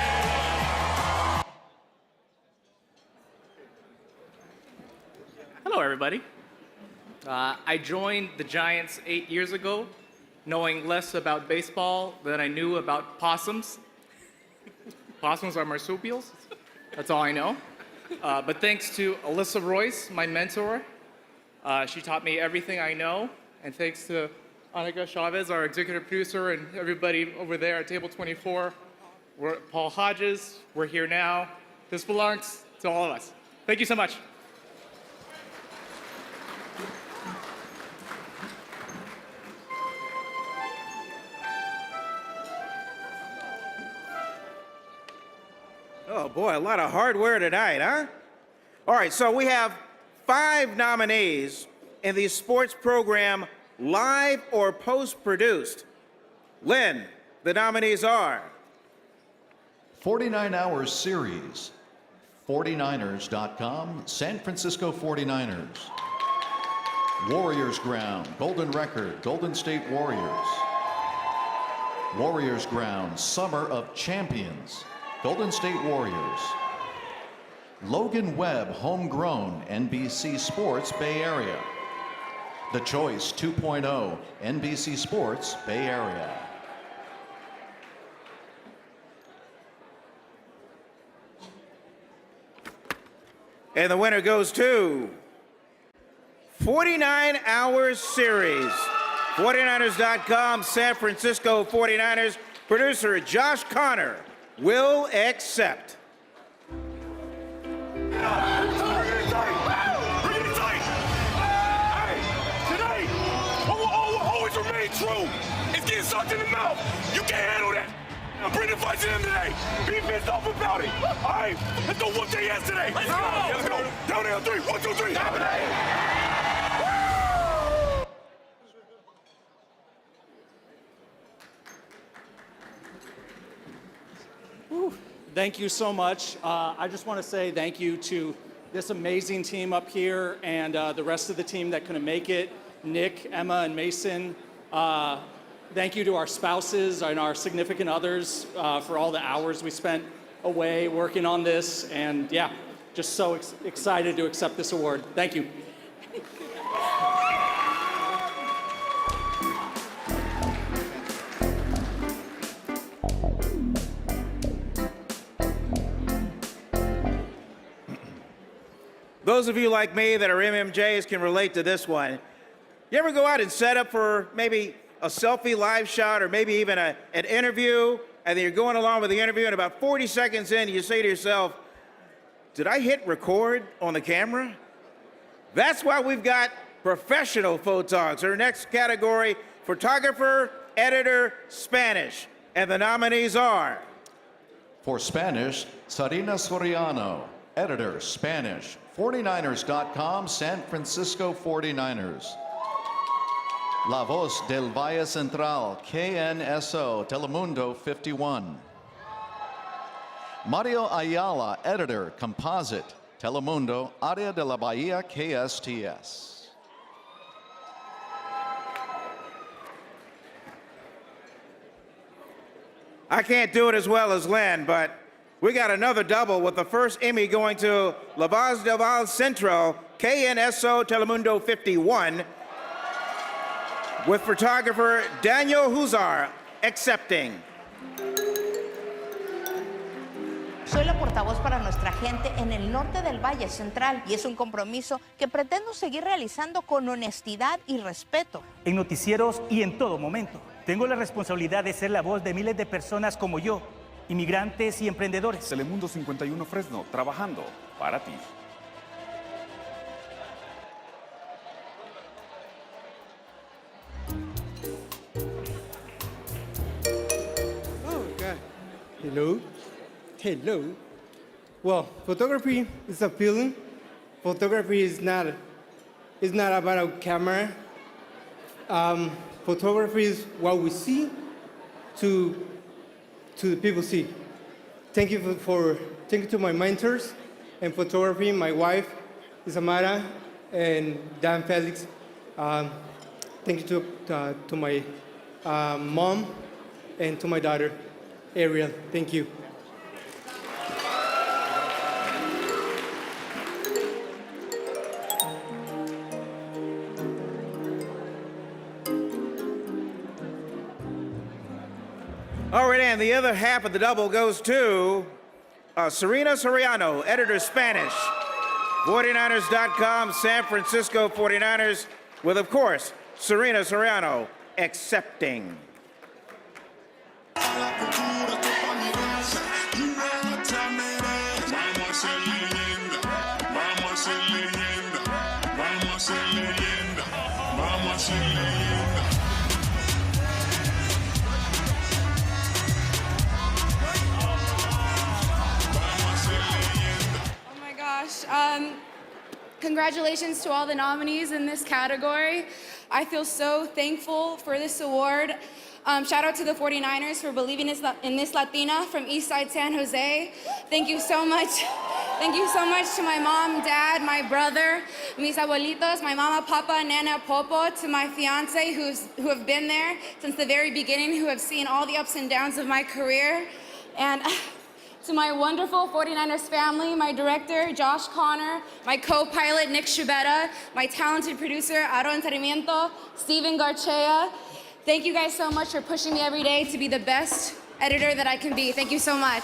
Hello, everybody. I joined the Giants 8 years ago, knowing less about baseball than I knew about possums. Possums are marsupials. That's all I know. But thanks to Alyssa Royce, my mentor, she taught me everything I know. And thanks to Annika Chavez, our executive producer, and everybody over there at table 24, Paul Hodges, we're here now. This belongs to all of us. Thank you so much. Oh boy, a lot of hardware tonight, huh? All right, so we have 5 nominees in the sports program live or post-produced. Lynn, the nominees are 49-hour series, 49ers.com, San Francisco 49ers. Warriors Ground, Golden Record, Golden State Warriors. Warriors Ground, Summer of Champions, Golden State Warriors. Logan Webb, Homegrown, NBC Sports, Bay Area. The Choice 2.0, NBC Sports, Bay Area. And the winner goes to 49-hour series. 49ers.com, San Francisco 49ers. Producer Josh Connor will accept. Today, what will always remain true is getting sucked in the mouth. You can't handle that. Bring the fight to them today. Be pissed off about it. All right, let's go whoop their ass today. Let's go. Yeah, let's go. Down there on 3. 1, 2, 3. Thank you so much. I just want to say thank you to this amazing team up here and the rest of the team that couldn't make it, Nick, Emma, and Mason. Thank you to our spouses and our significant others for all the hours we spent away working on this. And yeah, just so excited to accept this award. Thank you. Those of you like me that are MMJs can relate to this one. You ever go out and set up for maybe a selfie live shot or maybe even an interview, and then you're going along with the interview, and about 40 seconds in, you say to yourself, did I hit record on the camera? That's why we've got professional photogs. Our next category, photographer, editor, Spanish. And the nominees are... For Spanish, Sarina Soriano. Editor, Spanish, 49ers.com, San Francisco 49ers. La Voz del Valle Central, KNSO, Telemundo 51. Mario Ayala, editor, composite, Telemundo, Área de la Bahía, KSTS. I can't do it as well as Len, but we got another double with the first Emmy going to La Voz del Valle Central, KNSO, Telemundo 51, with photographer Daniel Huzar accepting. Soy la portavoz para nuestra gente en el norte del Valle Central y es un compromiso que pretendo seguir realizando con honestidad y respeto. En noticieros y en todo momento. Tengo la responsabilidad de ser la voz de miles de personas como yo, inmigrantes y emprendedores. Telemundo 51 Fresno, trabajando para ti. Oh, God. Hello? Hello? Well, photography is a feeling. Photography is not about a camera. Photography is what we see to the people see. Thank you thank you to my mentors in photography, my wife, Isamara, and Dan Felix. Thank you to my mom and to my daughter, Ariel. Thank you. All right, and the other half of the double goes to Sarina Soriano, editor Spanish, 49ers.com, San Francisco 49ers, with, of course, Sarina Soriano accepting. Oh my gosh. Congratulations to all the nominees in this category. I feel so thankful for this award. Shout out to the 49ers for believing in this Latina from Eastside San Jose. Thank you so much. Thank you so much to my mom, dad, my brother, mis abuelitos, my mama, papa, nana, popo, to my fiance who have been there since the very beginning, who have seen all the ups and downs of my career. And to my wonderful 49ers family, my director, Josh Connor, my co-pilot, Nick Shubetta, my talented producer, Aaron Sarmiento, Steven Garchea. Thank you guys so much for pushing me every day to be the best editor that I can be. Thank you so much.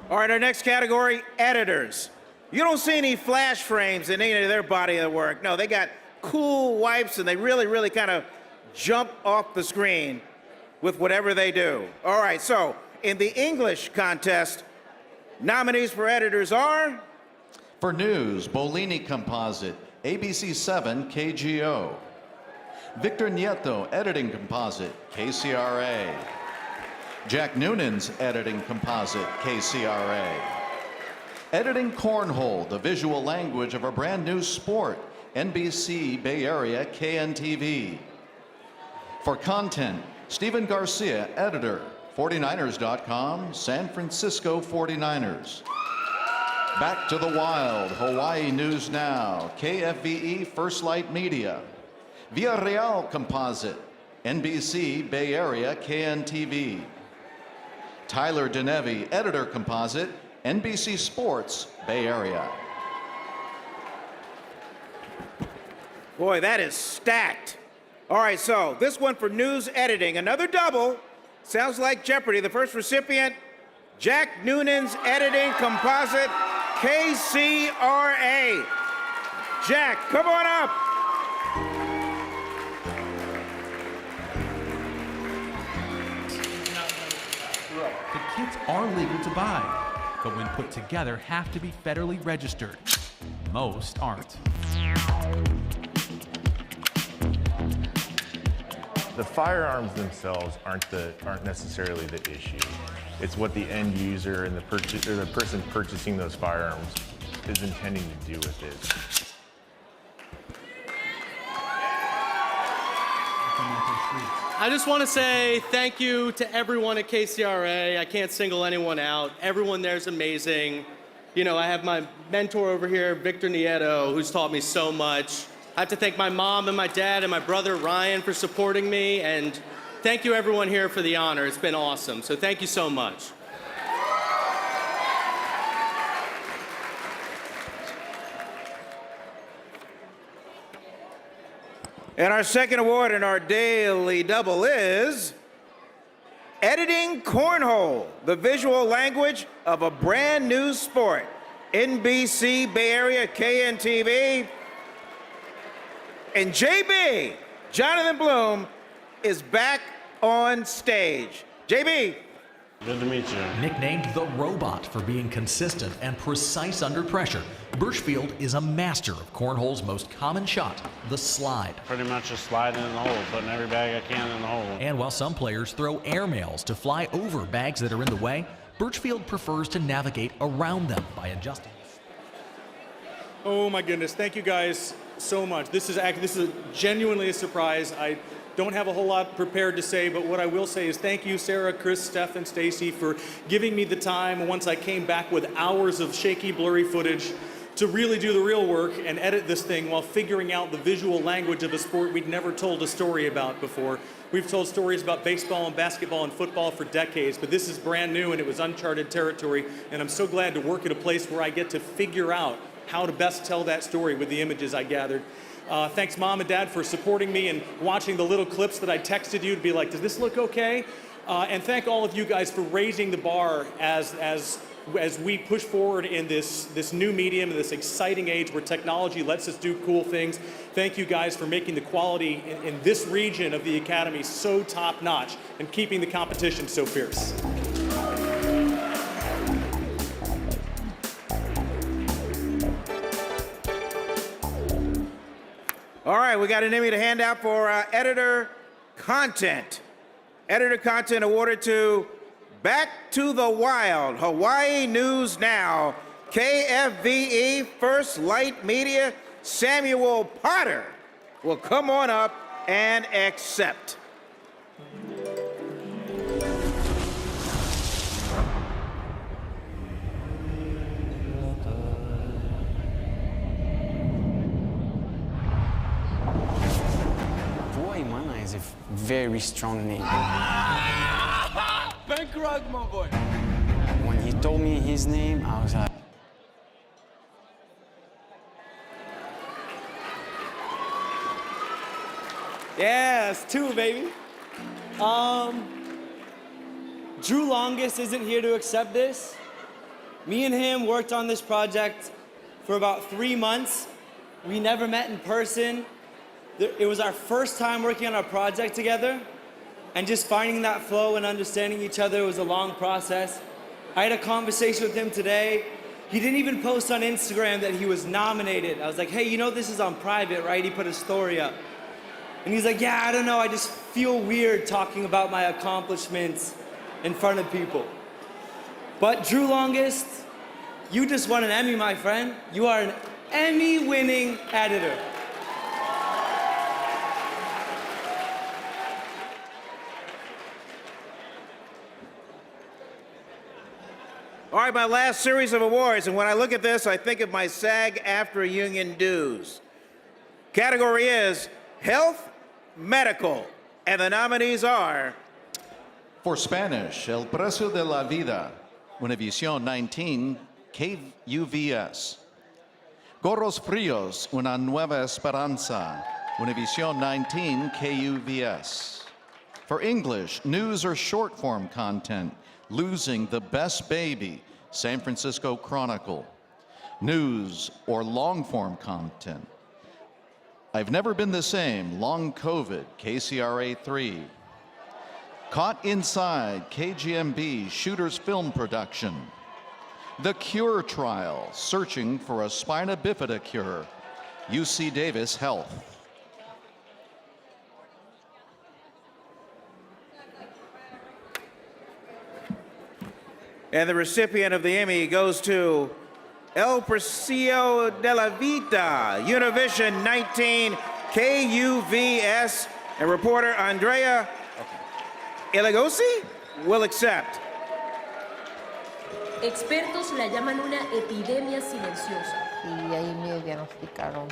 All right, our next category, editors. You don't see any flash frames in any of their body of work. No, they got cool wipes and they really kind of jump off the screen with whatever they do. All right, so in the English contest, nominees for editors are? For news, Bolini Composite, ABC7 KGO. Victor Nieto, Editing Composite, KCRA. Jack Noonan's Editing Composite, KCRA. Editing Cornhole, the visual language of a brand new sport, NBC Bay Area KNTV. For content, Stephen Garcia, Editor, 49ers.com, San Francisco 49ers. Back to the Wild, Hawaii News Now, KFVE First Light Media. Villarreal Composite, NBC Bay Area KNTV. Tyler Denevi, Editor Composite, NBC Sports Bay Area. Boy, that is stacked. All right, so this one for news editing, another double. Sounds like Jeopardy. The first recipient, Jack Noonan's Editing Composite, KCRA. Jack, come on up. The kits are legal to buy, but when put together have to be federally registered. Most aren't. The firearms themselves aren't necessarily the issue. It's what the end user and the person purchasing those firearms is intending to do with it. I just want to say thank you to everyone at KCRA. I can't single anyone out. Everyone there is amazing. You know, I have my mentor over here, Victor Nieto, who's taught me so much. I have to thank my mom and my dad and my brother Ryan for supporting me, and thank you everyone here for the honor. It's been awesome, so thank you so much. And our second award in our daily double is Editing Cornhole, the visual language of a brand new sport. NBC Bay Area KNTV. And JB, Jonathan Bloom, is back on stage. JB. Good to meet you. Nicknamed the Robot for being consistent and precise under pressure, Birchfield is a master of cornhole's most common shot, the slide. Pretty much just sliding in the hole, putting every bag I can in the hole. And while some players throw airmails to fly over bags that are in the way, Birchfield prefers to navigate around them by adjusting. Oh my goodness, thank you guys so much. This is genuinely a surprise. I don't have a whole lot prepared to say, but what I will say is thank you, Sarah, Chris, Steph, and Stacy, for giving me the time once I came back with hours of shaky, blurry footage to really do the real work and edit this thing while figuring out the visual language of a sport we'd never told a story about before. We've told stories about baseball and basketball and football for decades, but this is brand new and it was uncharted territory, and I'm so glad to work at a place where I get to figure out how to best tell that story with the images I gathered. Thanks, Mom and Dad, for supporting me and watching the little clips that I texted you to be like, does this look okay? And thank all of you guys for raising the bar as we push forward in this new medium, in this exciting age where technology lets us do cool things. Thank you guys for making the quality in this region of the Academy so top-notch and keeping the competition so fierce. All right, we got an Emmy to hand out for editor content. Editor content awarded to Back to the Wild, Hawaii News Now, KFVE First Light Media. Samuel Potter will come on up and accept. Mana is a very strong name. Bankrupt, my boy. When he told me his name, I was like, Yeah, it's 2, baby. Drew Longest isn't here to accept this. Me and him worked on this project for about 3 months. We never met in person. It was our first time working on our project together, and just finding that flow and understanding each other was a long process. I had a conversation with him today. He didn't even post on Instagram that he was nominated. I was like, hey, you know this is on private, right? He put a story up. And he's like, yeah, I don't know, I just feel weird talking about my accomplishments in front of people. But Drew Longest, you just won an Emmy, my friend. You are an Emmy-winning editor. All right, my last series of awards, and when I look at this, I think of my SAG-AFTRA union dues. Category is Health, Medical, and the nominees are... For Spanish, El Precio de la Vida, Univision 19, KUVS. Gorros Fríos, Una Nueva Esperanza, Univision 19, KUVS. For English, news or short form content, Losing the Best Baby, San Francisco Chronicle. News or long form content, I've Never Been the Same, Long COVID, KCRA 3. Caught Inside, KGMB, Shooters Film Production. The Cure Trial, Searching for a Spina Bifida Cure, UC Davis Health. And the recipient of the Emmy goes to El Precio de la Vida, Univision 19, KUVS, and reporter Andrea Elegosi will accept. Expertos la llaman una epidemia silenciosa. Y ahí me diagnosticaron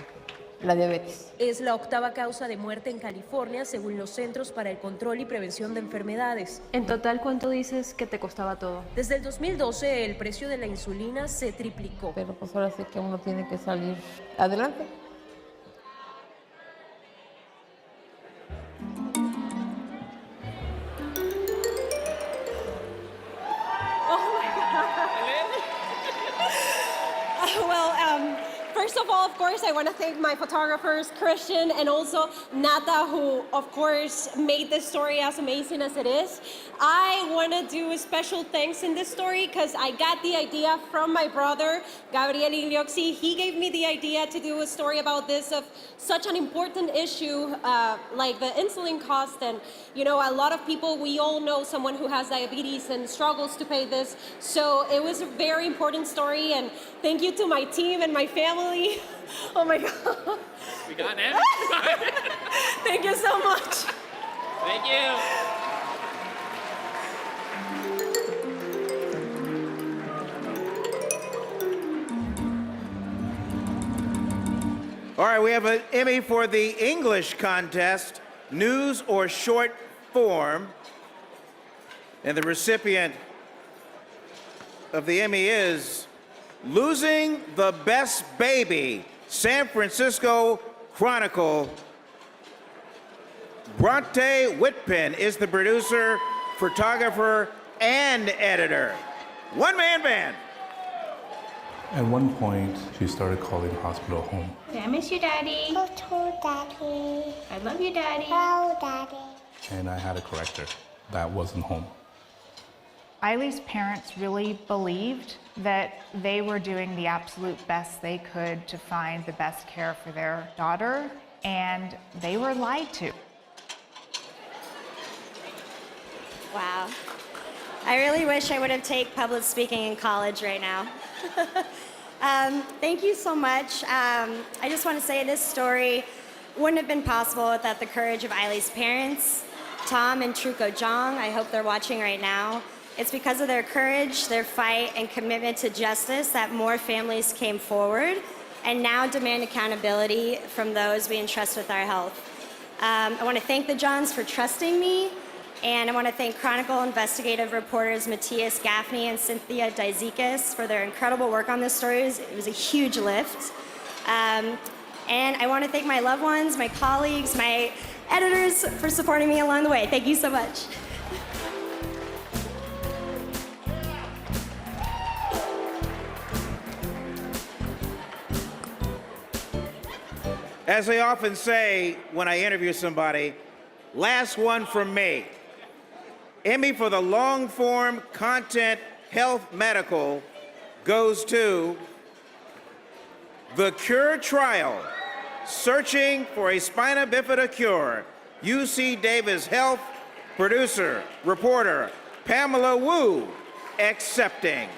la diabetes. Es la 8ª causa de muerte en California, según los Centros para el Control y Prevención de Enfermedades. En total, ¿cuánto dices que te costaba todo? Desde el 2012, el precio de la insulina se triplicó. Pero pues ahora sí que uno tiene que salir adelante. First of all, of course, I want to thank my photographers, Christian and also Nata, who, of course, made this story as amazing as it is. I want to do a special thanks in this story because I got the idea from my brother, Gabriel Iglioxi. He gave me the idea to do a story about this, of such an important issue like the insulin cost. And, you know, a lot of people, we all know someone who has diabetes and struggles to pay this. So it was a very important story. And thank you to my team and my family. Oh my God. We got it. Thank you so much. Thank you. All right, we have an Emmy for the English contest, news or short form. And the recipient of the Emmy is Losing the Best Baby, San Francisco Chronicle. Bronte Whitpin is the producer, photographer, and editor. One-man band. At one point, she started calling the hospital home. I miss you, Daddy. Oh, Daddy. I love you, Daddy. Oh, Daddy. And I had to correct her. That wasn't home. Eileen's parents really believed that they were doing the absolute best they could to find the best care for their daughter. and they were lied to. Wow. I really wish I would have taken public speaking in college right now. Thank you so much. I just want to say this story wouldn't have been possible without the courage of Eileen's parents, Tom and Truco Jong. I hope they're watching right now. It's because of their courage, their fight, and commitment to justice that more families came forward and now demand accountability from those we entrust with our health. I want to thank the Johns for trusting me, and I want to thank Chronicle investigative reporters Matthias Gaffney and Cynthia Dizikis for their incredible work on this story. It was a huge lift. And I want to thank my loved ones, my colleagues, my editors for supporting me along the way. Thank you so much. As I often say when I interview somebody, last one from me. Emmy for the long-form content health medical goes to The Cure Trial, Searching for a Spina Bifida Cure, UC Davis Health, producer, reporter, Pamela Wu, accepting.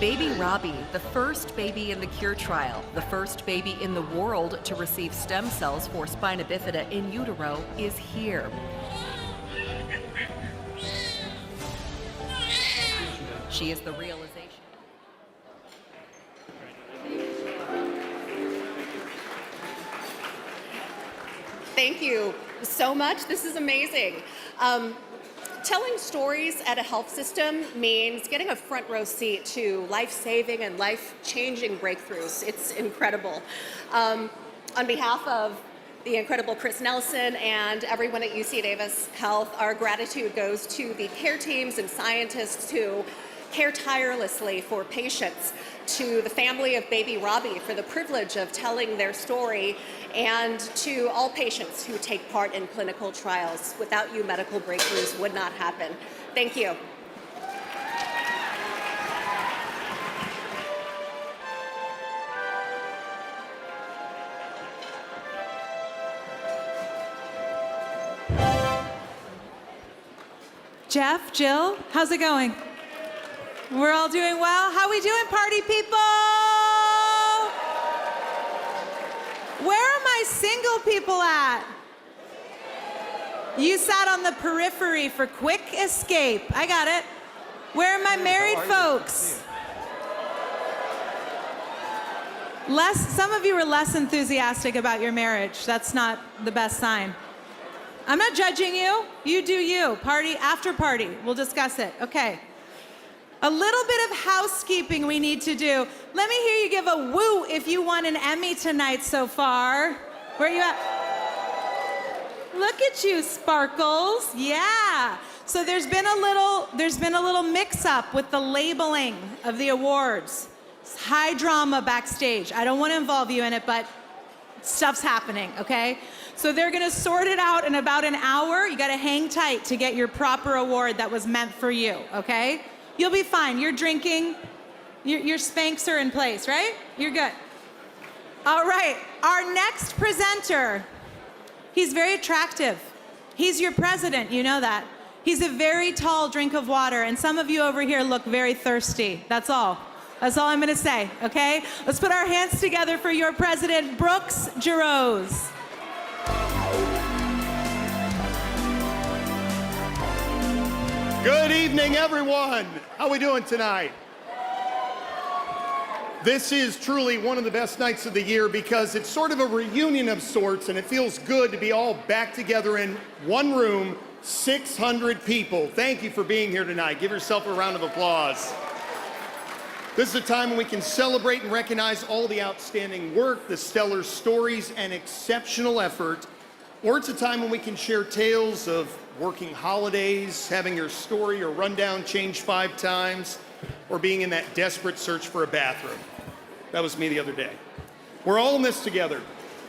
Baby Robbie, the first baby in the Cure trial, the first baby in the world to receive stem cells for spina bifida in utero, is here. She is the realization. Thank you so much. This is amazing. Telling stories at a health system means getting a front row seat to life-saving and life-changing breakthroughs. It's incredible. On behalf of the incredible Chris Nelson and everyone at UC Davis Health, our gratitude goes to the care teams and scientists who care tirelessly for patients, to the family of baby Robbie for the privilege of telling their story, and to all patients who take part in clinical trials. Without you, medical breakthroughs would not happen. Thank you. Jeff, Jill, how's it going? We're all doing well. How we doing, party people? Where are my single people at? You sat on the periphery for quick escape. I got it. Where are my married folks? Some of you were less enthusiastic about your marriage. That's not the best sign. I'm not judging you. You do you. Party after party. We'll discuss it. Okay. A little bit of housekeeping we need to do. Let me hear you give a woo if you won an Emmy tonight so far. Where are you at? Look at you, Sparkles. Yeah. So there's been a little mix-up with the labeling of the awards. It's high drama backstage. I don't want to involve you in it, but stuff's happening, okay? So they're gonna sort it out in about an hour. You gotta hang tight to get your proper award that was meant for you, okay? You'll be fine. You're drinking. Your Spanx are in place, right? You're good. All right. Our next presenter, he's very attractive. He's your president. You know that. He's a very tall drink of water, and some of you over here look very thirsty. That's all. That's all I'm going to say, okay? Let's put our hands together for your president, Brooks Giroux. Good evening, everyone. How are we doing tonight? This is truly one of the best nights of the year because it's sort of a reunion of sorts, and it feels good to be all back together in one room, 600 people. Thank you for being here tonight. Give yourself a round of applause. This is a time when we can celebrate and recognize all the outstanding work, the stellar stories, and exceptional effort. Or it's a time when we can share tales of working holidays, having your story or rundown changed 5 times, or being in that desperate search for a bathroom. That was me the other day. We're all in this together.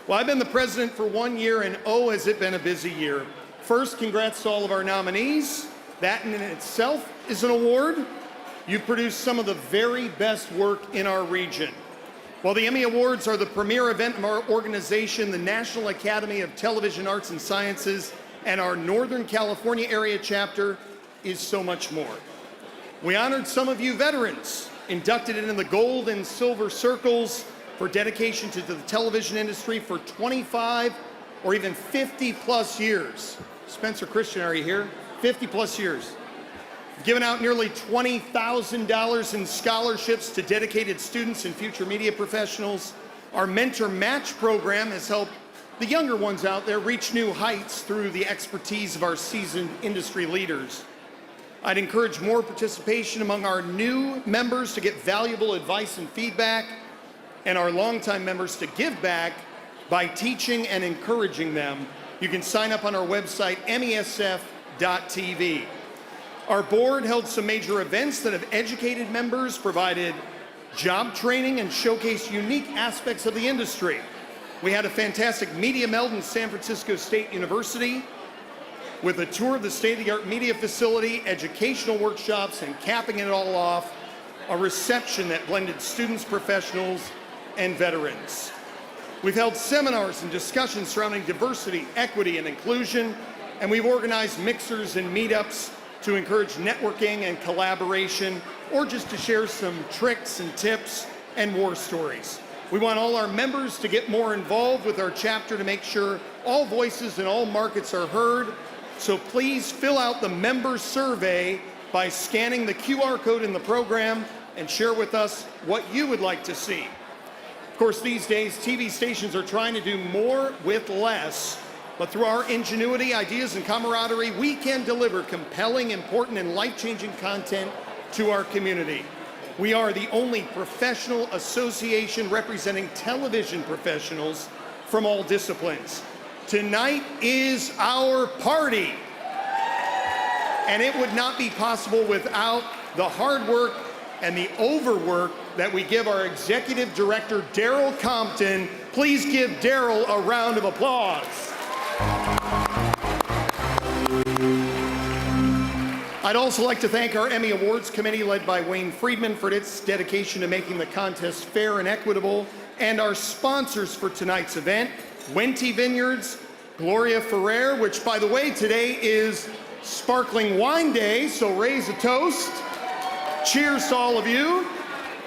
Well, I've been the president for 1 year, and oh, has it been a busy year. First, congrats to all of our nominees. That in itself is an award. You've produced some of the very best work in our region. While the Emmy Awards are the premier event of our organization, the National Academy of Television Arts and Sciences and our Northern California area chapter is so much more. We honored some of you veterans, inducted into the gold and silver circles for dedication to the television industry for 25 or even 50 plus years. Spencer Christian, are you here? 50 plus years. Given out nearly $20,000 in scholarships to dedicated students and future media professionals. Our Mentor Match program has helped the younger ones out there reach new heights through the expertise of our seasoned industry leaders. I'd encourage more participation among our new members to get valuable advice and feedback, and our longtime members to give back by teaching and encouraging them. You can sign up on our website, mesf.tv. Our board held some major events that have educated members, provided job training, and showcased unique aspects of the industry. We had a fantastic media meld in San Francisco State University with a tour of the state-of-the-art media facility, educational workshops, and capping it all off, a reception that blended students, professionals, and veterans. We've held seminars and discussions surrounding diversity, equity, and inclusion, and we've organized mixers and meetups to encourage networking and collaboration, or just to share some tricks and tips and war stories. We want all our members to get more involved with our chapter to make sure all voices in all markets are heard. So please fill out the member survey by scanning the QR code in the program and share with us what you would like to see. Of course, these days, TV stations are trying to do more with less. But through our ingenuity, ideas, and camaraderie, we can deliver compelling, important, and life-changing content to our community. We are the only professional association representing television professionals from all disciplines. Tonight is our party. And it would not be possible without the hard work and the overwork that we give our executive director, Daryl Compton. Please give Daryl a round of applause. I'd also like to thank our Emmy Awards Committee led by Wayne Friedman for its dedication to making the contest fair and equitable, and our sponsors for tonight's event, Wente Vineyards, Gloria Ferrer, which by the way, today is Sparkling Wine Day, so raise a toast. Cheers to all of you,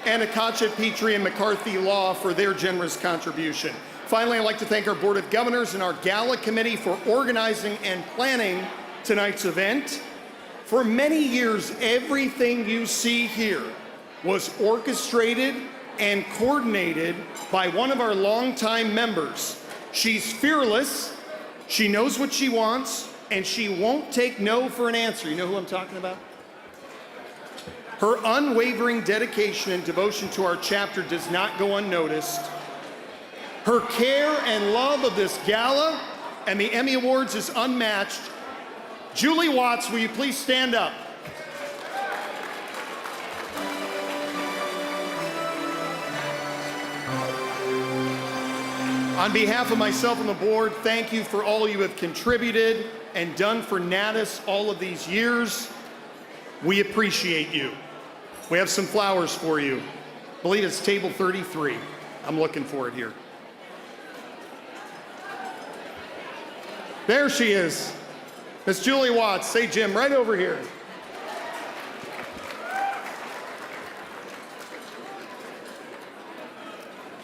and Akacha Petrie and McCarthy Law for their generous contribution. Finally, I'd like to thank our Board of Governors and our Gala Committee for organizing and planning tonight's event. For many years, everything you see here was orchestrated and coordinated by one of our longtime members. She's fearless, she knows what she wants, and she won't take no for an answer. You know who I'm talking about? Her unwavering dedication and devotion to our chapter does not go unnoticed. Her care and love of this gala and the Emmy Awards is unmatched. Julie Watts, will you please stand up? On behalf of myself and the board, thank you for all you have contributed and done for Natus all of these years. We appreciate you. We have some flowers for you. I believe it's table 33. I'm looking for it here. There she is. Miss Julie Watts. Say, Jim, right over here.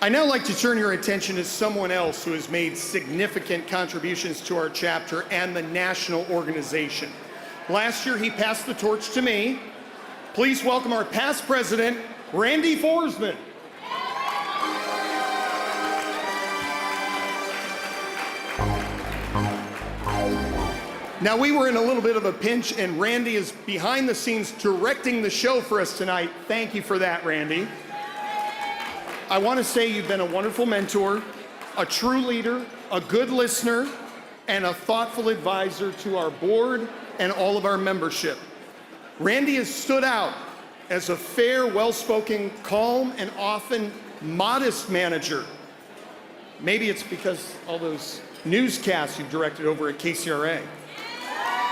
I'd now like to turn your attention to someone else who has made significant contributions to our chapter and the national organization. Last year, he passed the torch to me. Please welcome our past president, Randy Forsman. Now, we were in a little bit of a pinch, and Randy is behind the scenes directing the show for us tonight. Thank you for that, Randy. I want to say you've been a wonderful mentor, a true leader, a good listener, and a thoughtful advisor to our board and all of our membership. Randy has stood out as a fair, well-spoken, calm, and often modest manager. Maybe it's because all those newscasts you've directed over at KCRA.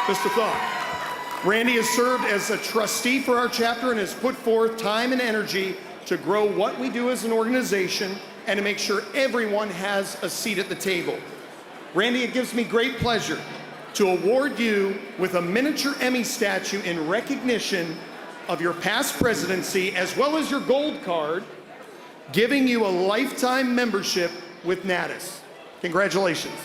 Just a thought. Randy has served as a trustee for our chapter and has put forth time and energy to grow what we do as an organization and to make sure everyone has a seat at the table. Randy, it gives me great pleasure to award you with a miniature Emmy statue in recognition of your past presidency, as well as your gold card, giving you a lifetime membership with Natus. Congratulations.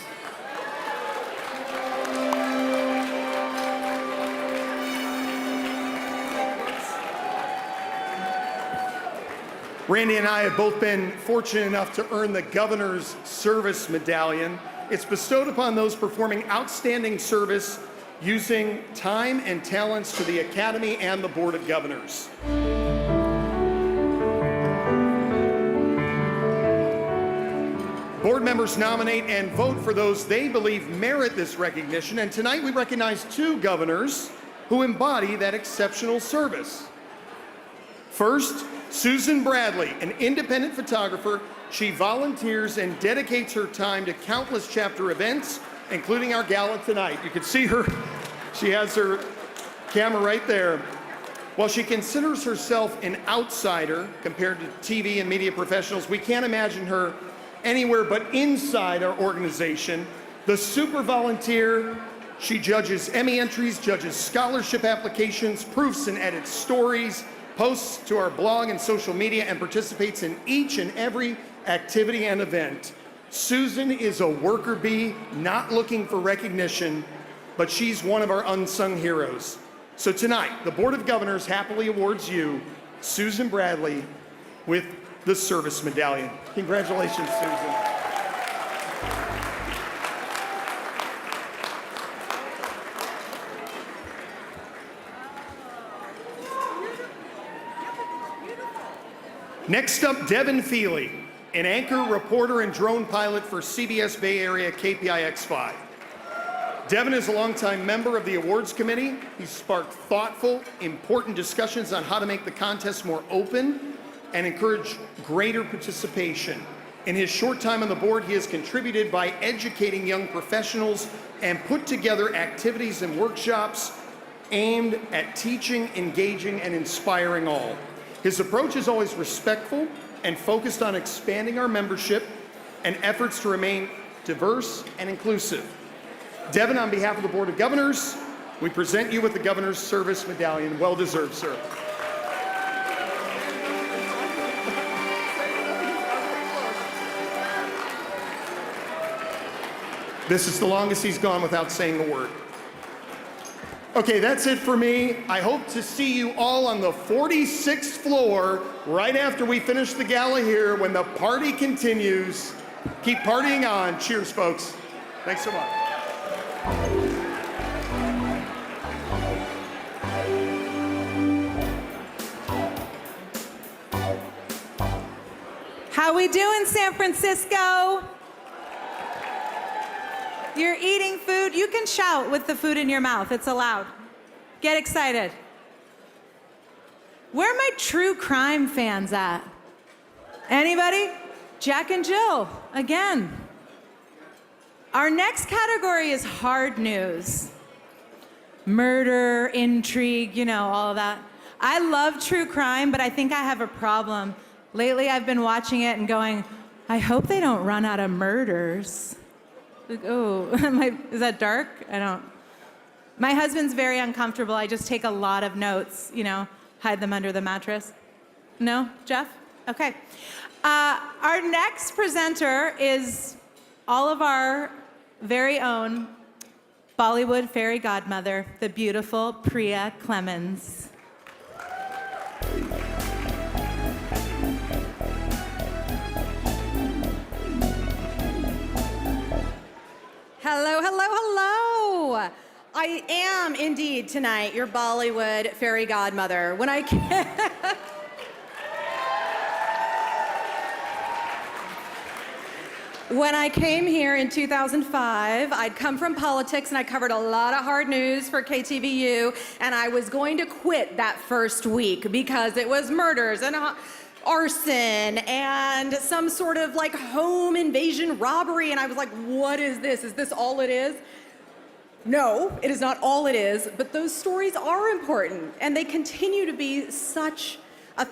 Randy and I have both been fortunate enough to earn the Governor's Service Medallion. It's bestowed upon those performing outstanding service using time and talents to the Academy and the Board of Governors. Board members nominate and vote for those they believe merit this recognition, and tonight we recognize two governors who embody that exceptional service. First, Susan Bradley, an independent photographer. She volunteers and dedicates her time to countless chapter events, including our gala tonight. You can see her, she has her camera right there. While she considers herself an outsider compared to TV and media professionals, we can't imagine her anywhere but inside our organization. The super volunteer, she judges Emmy entries, judges scholarship applications, proofs and edits stories, posts to our blog and social media, and participates in each and every activity and event. Susan is a worker bee, not looking for recognition, but she's one of our unsung heroes. So tonight, the Board of Governors happily awards you, Susan Bradley, with the Service Medallion. Congratulations, Susan. Next up, Devin Feely, an anchor, reporter, and drone pilot for CBS Bay Area KPIX5. Devin is a longtime member of the awards committee. He's sparked thoughtful, important discussions on how to make the contest more open and encourage greater participation. In his short time on the board, he has contributed by educating young professionals and put together activities and workshops aimed at teaching, engaging, and inspiring all. His approach is always respectful and focused on expanding our membership and efforts to remain diverse and inclusive. Devin, on behalf of the Board of Governors, we present you with the Governor's Service Medallion. Well deserved, sir. This is the longest he's gone without saying a word. Okay, that's it for me. I hope to see you all on the 46th floor right after we finish the gala here when the party continues. Keep partying on. Cheers, folks. Thanks so much. How we doing, San Francisco? You're eating food. You can shout with the food in your mouth. It's allowed. Get excited. Where are my true crime fans at? Anybody? Jack and Jill, again. Our next category is hard news. Murder, intrigue, you know, all of that. I love true crime, but I think I have a problem. Lately, I've been watching it and going, I hope they don't run out of murders. Like, oh, is that dark? I don't. My husband's very uncomfortable. I just take a lot of notes, you know, hide them under the mattress. No, Jeff? Okay. Our next presenter is all of our very own Bollywood fairy godmother, the beautiful Priya Clemens. Hello, hello, hello. I am indeed tonight your Bollywood fairy godmother. When I came here in 2005, I'd come from politics and I covered a lot of hard news for KTVU, and I was going to quit that first week because it was murders and arson and some sort of like home invasion robbery, and I was like, what is this? Is this all it is? No, it is not all it is, but those stories are important, and they continue to be such a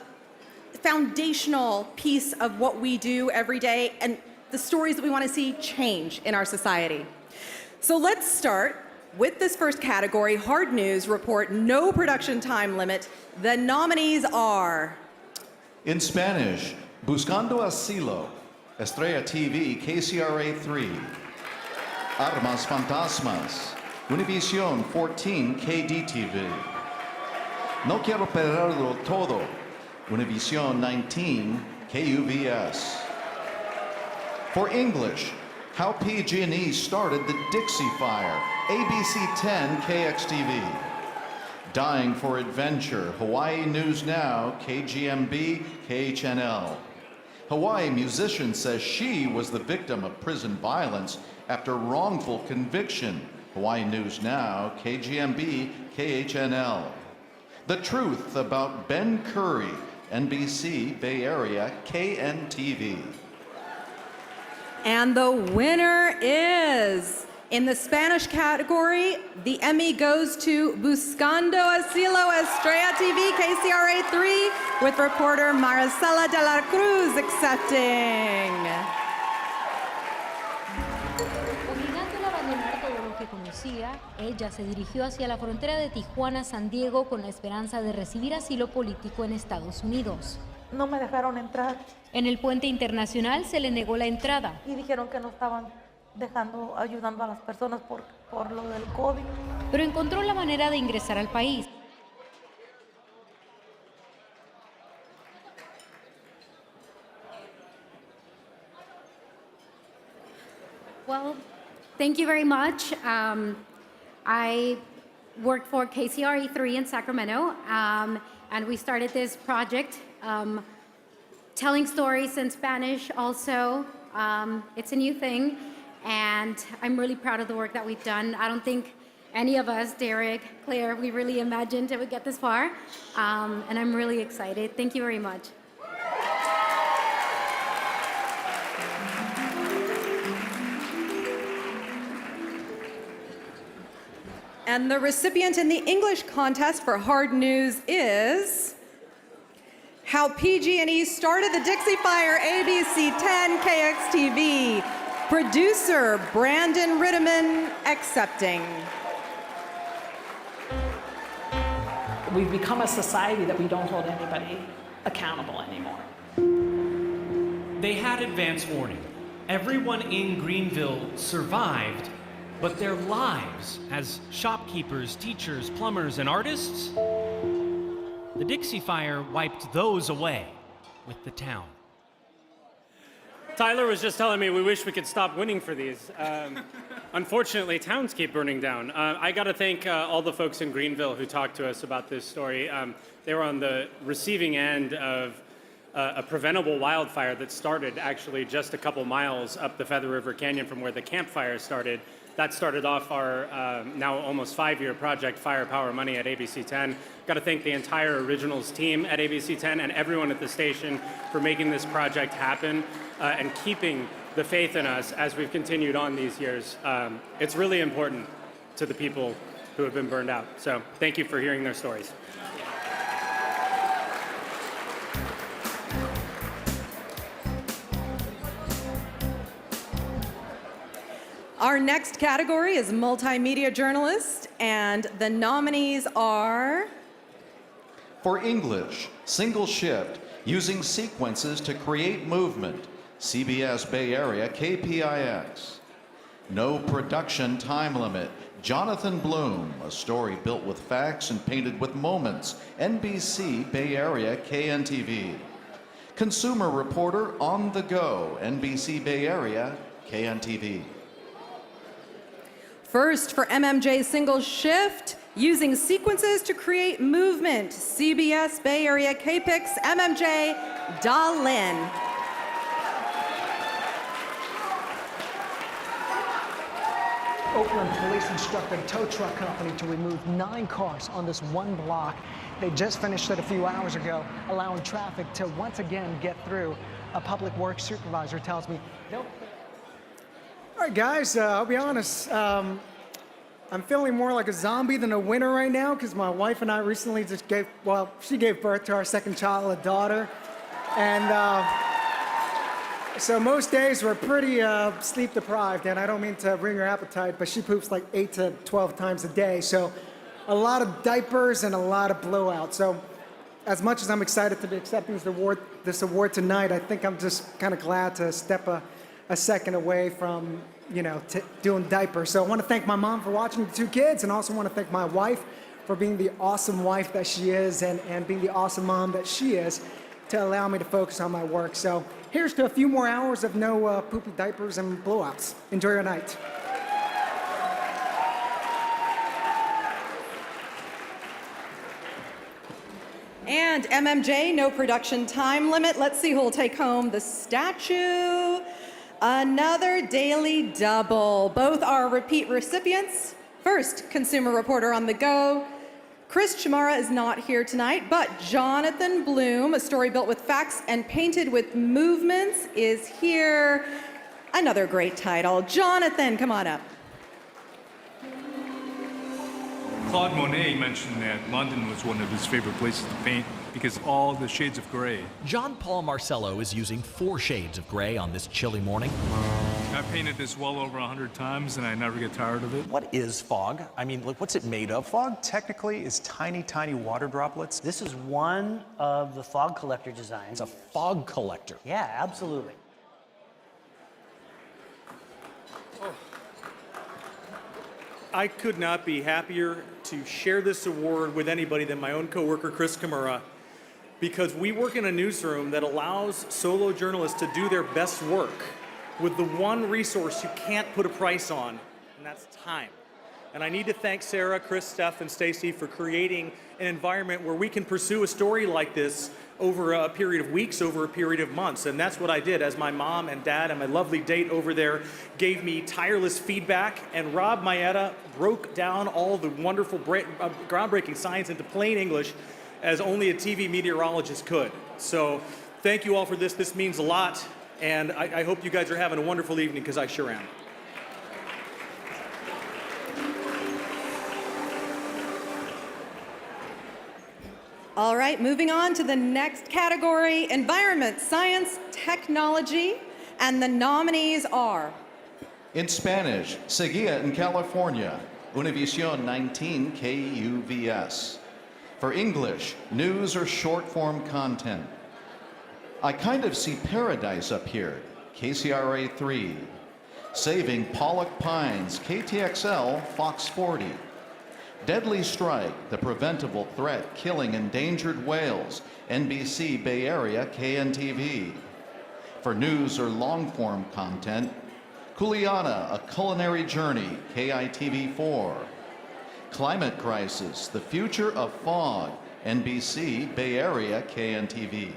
foundational piece of what we do every day and the stories that we want to see change in our society. So let's start with this first category, hard news report, no production time limit. The nominees are... In Spanish, Buscando Asilo, Estrella TV, KCRA 3. Armas Fantasmas, Univision 14, KDTV. No Quiero Perderlo Todo, Univision 19, KUVS. For English, How PG&E Started the Dixie Fire, ABC 10, KXTV. Dying for Adventure, Hawaii News Now, KGMB, KHNL. Hawaii musician says she was the victim of prison violence after wrongful conviction, Hawaii News Now, KGMB, KHNL. The Truth About Ben Curry, NBC, Bay Area, KNTV. And the winner is, in the Spanish category, the Emmy goes to Buscando Asilo, Estrella TV, KCRA 3, with reporter Maricela de la Cruz accepting. Obligándola a abandonar todo lo que conocía, ella se dirigió hacia la frontera de Tijuana-San Diego con la esperanza de recibir asilo político en Estados Unidos. No me dejaron entrar. En el puente internacional se le negó la entrada. Y dijeron que no estaban ayudando a las personas por lo del COVID. Pero encontró la manera de ingresar al país. Well, thank you very much. I work for KCRA 3 in Sacramento, and we started this project telling stories in Spanish also. It's a new thing, and I'm really proud of the work that we've done. I don't think any of us, Derek, Claire, we really imagined it would get this far, and I'm really excited. Thank you very much. And the recipient in the English contest for hard news is How PG&E Started the Dixie Fire, ABC 10, KXTV. Producer Brandon Ritteman accepting. We've become a society that we don't hold anybody accountable anymore. They had advance warning. Everyone in Greenville survived, but their lives as shopkeepers, teachers, plumbers, and artists, the Dixie Fire wiped those away with the town. Tyler was just telling me we wish we could stop winning for these. Unfortunately, towns keep burning down. I got to thank all the folks in Greenville who talked to us about this story. They were on the receiving end of a preventable wildfire that started actually just a couple miles up the Feather River Canyon from where the campfire started. That started off our now almost 5-year project, Fire Power Money at ABC 10. Got to thank the entire Originals team at ABC 10 and everyone at the station for making this project happen and keeping the faith in us as we've continued on these years. It's really important to the people who have been burned out. So thank you for hearing their stories. Our next category is multimedia journalist, and the nominees are... For English, Single Shift, Using Sequences to Create Movement, CBS Bay Area, KPIX. No Production Time Limit, Jonathan Bloom, a story built with facts and painted with moments, NBC Bay Area, KNTV. Consumer Reporter On the Go, NBC Bay Area, KNTV. First, for MMJ Single Shift, Using Sequences to Create Movement, CBS Bay Area, KPIX, MMJ, Dalin. Oakland police instructed a tow truck company to remove 9 cars on this one block. They just finished it a few hours ago, allowing traffic to once again get through. A public works supervisor tells me they'll... All right, guys, I'll be honest. I'm feeling more like a zombie than a winner right now because my wife and I recently she gave birth to our second child, a daughter. And so most days we're pretty sleep deprived, and I don't mean to ruin your appetite, but she poops like 8 to 12 times a day. So a lot of diapers and a lot of blowouts. So as much as I'm excited to be accepting this award tonight, I think I'm just kind of glad to step a second away from, doing diapers. So I want to thank my mom for watching the 2 kids, and also want to thank my wife for being the awesome wife that she is and being the awesome mom that she is to allow me to focus on my work. So here's to a few more hours of no poopy diapers and blowouts. Enjoy your night. And MMJ, no production time limit. Let's see who will take home the statue. Another daily double. Both are repeat recipients. First, consumer reporter on the go. Chris Chamara is not here tonight, but Jonathan Bloom, a story built with facts and painted with movements, is here. Another great title. Jonathan, come on up. Claude Monet mentioned that London was one of his favorite places to paint because of all the shades of gray. John Paul Marcello is using 4 shades of gray on this chilly morning. I've painted this well over 100 times and I never get tired of it. What is fog? I mean, what's it made of? Fog technically is tiny, tiny water droplets. This is one of the fog collector designs. It's a fog collector. Yeah, absolutely. I could not be happier to share this award with anybody than my own coworker, Chris Chamara, because we work in a newsroom that allows solo journalists to do their best work with the one resource you can't put a price on, and that's time. And I need to thank Sarah, Chris, Steph, and Stacy for creating an environment where we can pursue a story like this over a period of weeks, over a period of months. And that's what I did as my mom and dad and my lovely date over there gave me tireless feedback. And Rob Maeda broke down all the wonderful groundbreaking science into plain English as only a TV meteorologist could. So thank you all for this. This means a lot. And I hope you guys are having a wonderful evening, because I sure am. All right, moving on to the next category, environment, science, technology, and the nominees are... In Spanish, Seguía en California, Univision 19 KUVS. For English, news or short-form content. I kind of see paradise up here, KCRA 3. Saving Pollock Pines, KTXL, Fox 40. Deadly Strike, the preventable threat killing endangered whales, NBC Bay Area, KNTV. For news or long-form content, Culiana, a culinary journey, KITV4. Climate Crisis, the future of fog, NBC Bay Area, KNTV.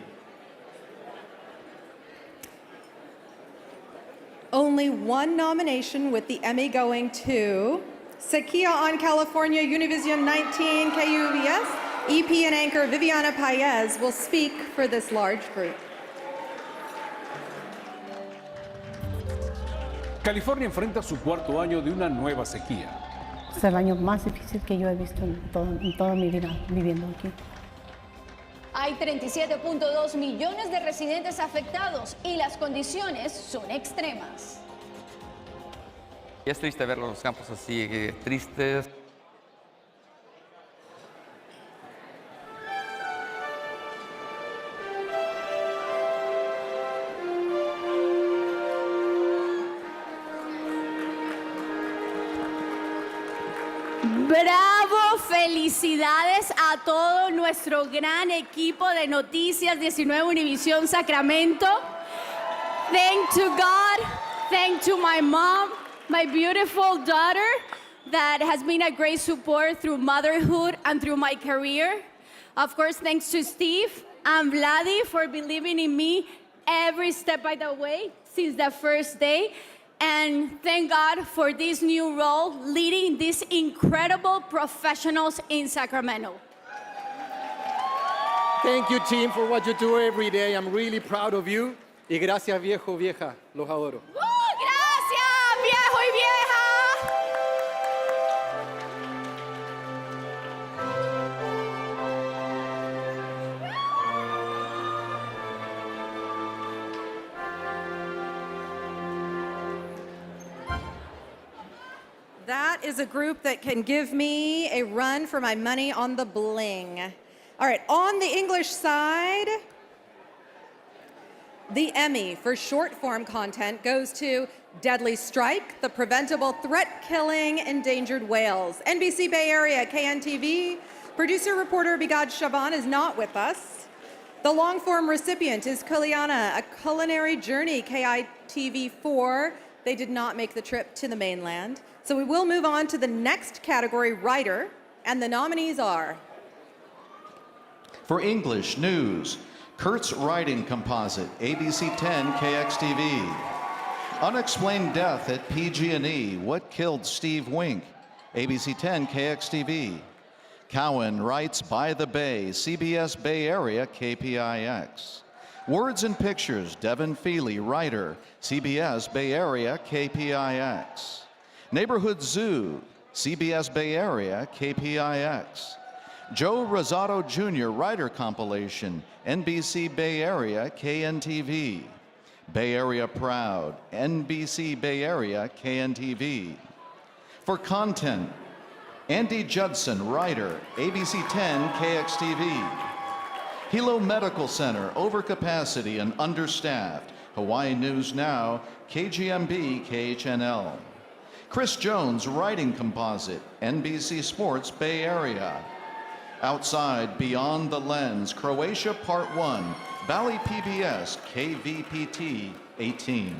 Only one nomination, with the Emmy going to Sequia on California, Univision 19 KUVS. EP and anchor Viviana Paez will speak for this large group. California enfrenta su 4º año de una nueva sequía. Es el año más difícil que yo he visto en toda mi vida viviendo aquí. Hay 37.2 millones de residentes afectados y las condiciones son extremas. Y es triste ver los campos así, tristes. ¡Bravo! Felicidades a todo nuestro gran equipo de Noticias 19 Univisión Sacramento. Thank to God, thank to my mom, my beautiful daughter that has been a great support through motherhood and through my career. Of course, thanks to Steve and Vladi for believing in me every step of the way since the first day. And thank God for this new role, leading these incredible professionals in Sacramento. Thank you, team, for what you do every day. I'm really proud of you. Y gracias, viejo, vieja. Los adoro. ¡Gracias, viejo y vieja! that is a group that can give me a run for my money on the bling. All right, on the English side, the Emmy for short form content goes to Deadly Strike, the preventable threat killing endangered whales. NBC Bay Area, KNTV. Producer reporter Bigad Shaban is not with us. The long form recipient is Kuliana, A Culinary Journey, KITV4. They did not make the trip to the mainland. So we will move on to the next category, writer, and the nominees are. For English News, Kurt's Writing Composite, ABC 10 KXTV. Unexplained Death at PG&E, What Killed Steve Wink, ABC 10 KXTV. Cowan writes By the Bay, CBS Bay Area KPIX. Words and Pictures, Devin Feely, writer, CBS Bay Area KPIX. Neighborhood Zoo, CBS Bay Area KPIX. Joe Rosado Jr. Writer Compilation, NBC Bay Area KNTV. Bay Area Proud, NBC Bay Area KNTV. For Content, Andy Judson, writer, ABC 10 KXTV. Hilo Medical Center, overcapacity and understaffed, Hawaii News Now, KGMB KHNL. Chris Jones, writing composite, NBC Sports Bay Area. Outside, Beyond the Lens, Croatia Part 1, Valley PBS, KVPT 18.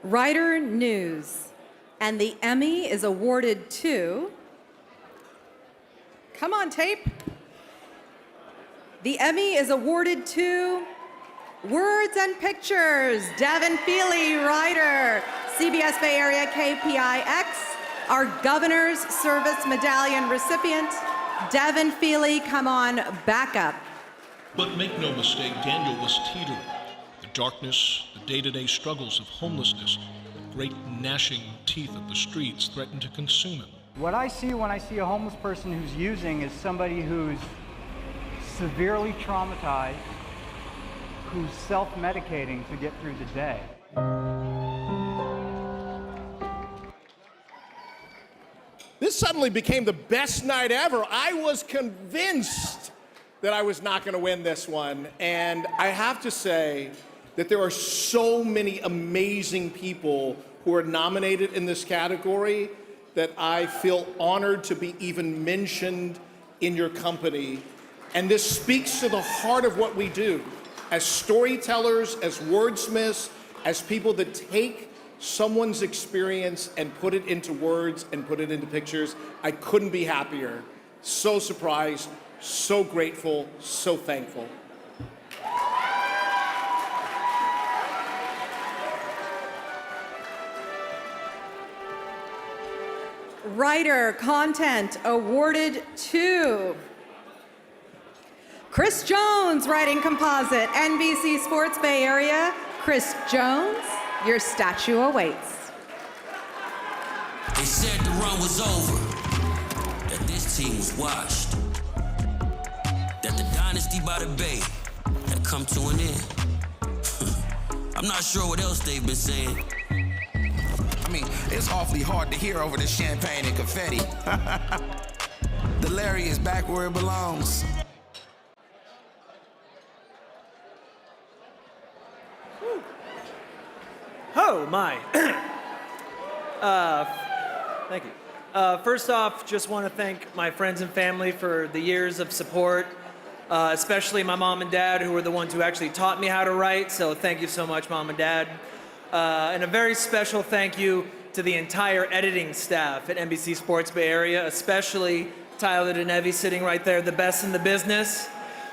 Writer News. And the Emmy is awarded to, come on tape. The Emmy is awarded to Words and Pictures, Devin Feely, writer, CBS Bay Area KPIX, our Governor's Service Medallion recipient, Devin Feely, come on back up. But make no mistake, Daniel was teetering. The darkness, the day-to-day struggles of homelessness, the great gnashing teeth of the streets threatened to consume him. What I see when I see a homeless person who's using is somebody who's severely traumatized, who's self-medicating to get through the day. This suddenly became the best night ever. I was convinced that I was not going to win this one. And I have to say that there are so many amazing people who are nominated in this category that I feel honored to be even mentioned in your company. And this speaks to the heart of what we do. As storytellers, as wordsmiths, as people that take someone's experience and put it into words and put it into pictures, I couldn't be happier. So surprised, so grateful, so thankful. Writer Content awarded to Chris Jones, writing composite, NBC Sports Bay Area. Chris Jones, your statue awaits. They said the run was over, that this team was washed, that the dynasty by the Bay had come to an end. I'm not sure what else they've been saying. I mean, it's awfully hard to hear over the champagne and confetti. The Larry is back where it belongs. Oh, my. Thank you. First off, just want to thank my friends and family for the years of support, especially my mom and dad, who were the ones who actually taught me how to write, so thank you so much, Mom and Dad. And a very special thank you to the entire editing staff at NBC Sports Bay Area, especially Tyler DeNevy sitting right there, the best in the business,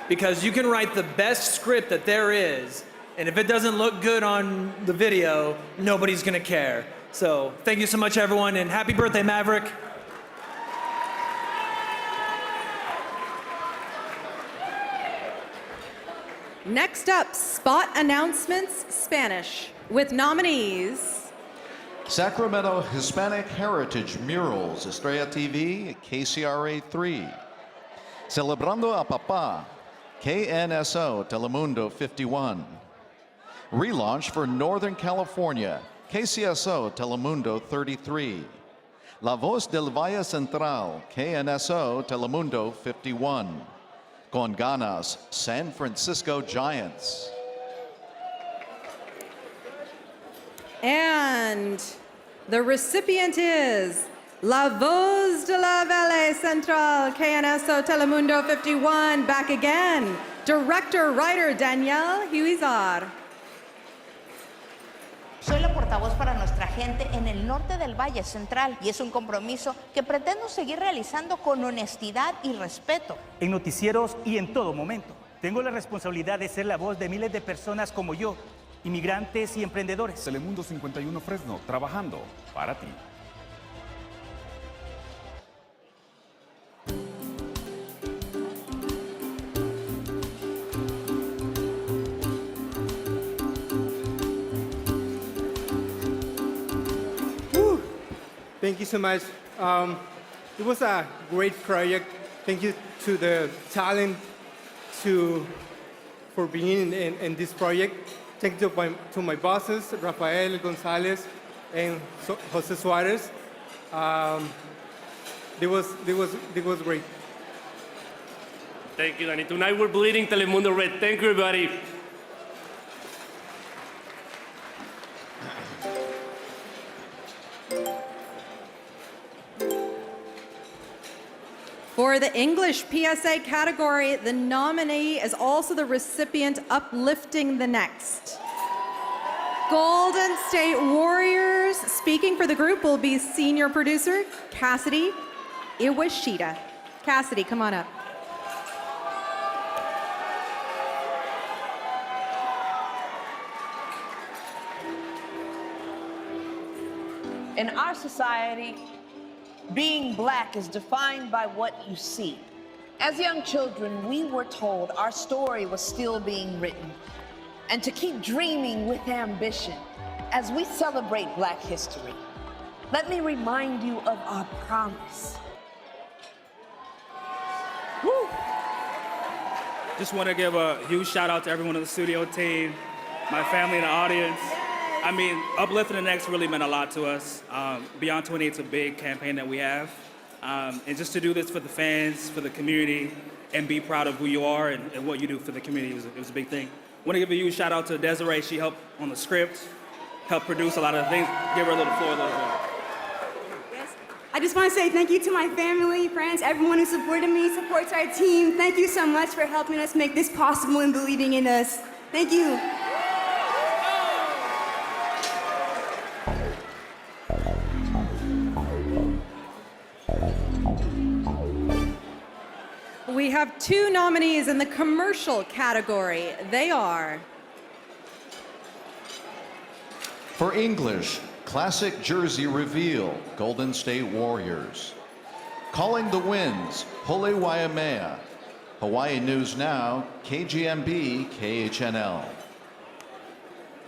because you can write the best script that there is, and if it doesn't look good on the video, nobody's gonna care. So thank you so much, everyone, and happy birthday, Maverick. Next up, Spot Announcements Spanish, with nominees. Sacramento Hispanic Heritage Murals, Estrella TV, KCRA 3. Celebrando a Papá, KNSO, Telemundo 51. Relaunch for Northern California, KCSO Telemundo 33. La Voz del Valle Central, KNSO Telemundo 51. Con ganas, San Francisco Giants. And the recipient is La Voz de la Valle Central, KNSO Telemundo 51. Back again, director-writer Danielle Huizar. Soy la portavoz para nuestra gente en el norte del Valle Central y es un compromiso que pretendo seguir realizando con honestidad y respeto. En noticieros y en todo momento. Tengo la responsabilidad de ser la voz de miles de personas como yo, inmigrantes y emprendedores. Telemundo 51 Fresno, trabajando para ti. Thank you so much. It was a great project. Thank you to the talent for being in this project. Thank you to my bosses, Rafael Gonzalez and Jose Suarez. It was great. Thank you, Danny. Tonight we're bleeding Telemundo red. Thank you, everybody. For the English PSA category, the nominee is also the recipient uplifting the next. Golden State Warriors. Speaking for the group will be senior producer Cassidy Iwashita. Cassidy, come on up. In our society, being black is defined by what you see. As young children, we were told our story was still being written, and to keep dreaming with ambition as we celebrate Black history. Let me remind you of our promise. Woo! Just want to give a huge shout out to everyone on the studio team, my family in the audience. I mean, Uplifting the Next really meant a lot to us. Beyond 28 is a big campaign that we have. And just to do this for the fans, for the community, and be proud of who you are and what you do for the community, it was a big thing. I want to give a huge shout out to Desiree. She helped on the script, helped produce a lot of things. Give her a little floor, a little bit. Yes. I just want to say thank you to my family, friends, everyone who supported me, supports our team. Thank you so much for helping us make this possible and believing in us. Thank you. We have two nominees in the commercial category. They are For English, Classic Jersey Reveal, Golden State Warriors. Calling the Winds, Hole Waimea. Hawaii News Now, KGMB, KHNL.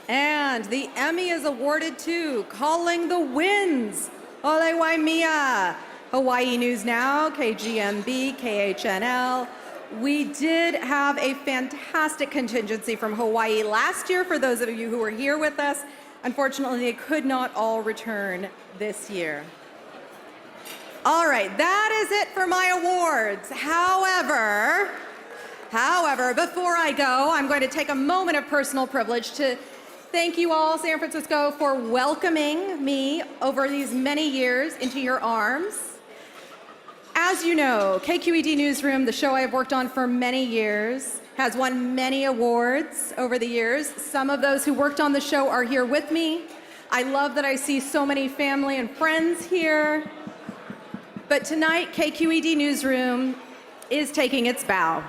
And the Emmy is awarded to Calling the Winds, Ole Waimea. Hawaii News Now, KGMB, KHNL. We did have a fantastic contingency from Hawaii last year for those of you who were here with us. Unfortunately, they could not all return this year. All right, that is it for my awards. However, before I go, I'm going to take a moment of personal privilege to thank you all, San Francisco, for welcoming me over these many years into your arms. As you know, KQED Newsroom, the show I've worked on for many years, has won many awards over the years. Some of those who worked on the show are here with me. I love that I see so many family and friends here. But tonight, KQED Newsroom is taking its bow.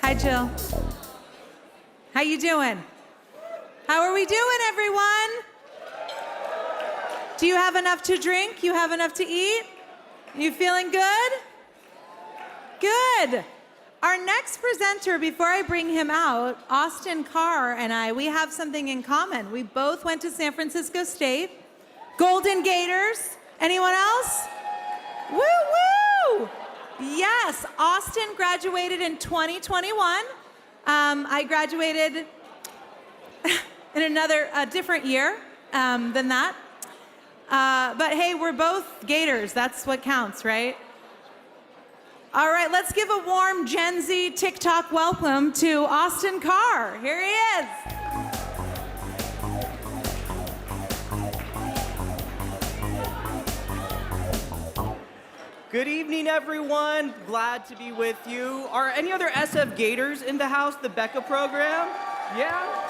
Hi, Jill. How you doing? How are we doing, everyone? Do you have enough to drink? You have enough to eat? You feeling good? Good. Our next presenter, before I bring him out, Austin Carr and I, we have something in common. We both went to San Francisco State. Golden Gators. Anyone else? Woo woo! Yes, Austin graduated in 2021. I graduated in a different year than that. But hey, we're both Gators. That's what counts, right? All right, let's give a warm Gen Z TikTok welcome to Austin Carr. Here he is. Good evening, everyone. Glad to be with you. Are any other SF Gators in the house, the Becca program? Yeah?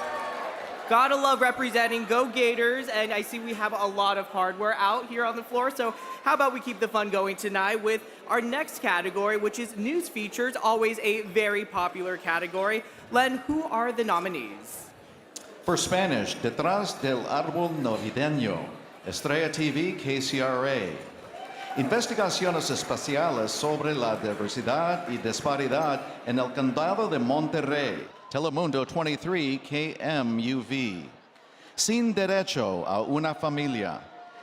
Gotta love representing. Go Gators. And I see we have a lot of hardware out here on the floor. So how about we keep the fun going tonight with our next category, which is news features, always a very popular category. Len, who are the nominees? For Spanish, Detrás del Árbol Navideño, Estrella TV, KCRA. Investigaciones espaciales sobre la diversidad y disparidad en el Condado de Monterrey, Telemundo 23, KMUV. Sin Derecho a una Familia,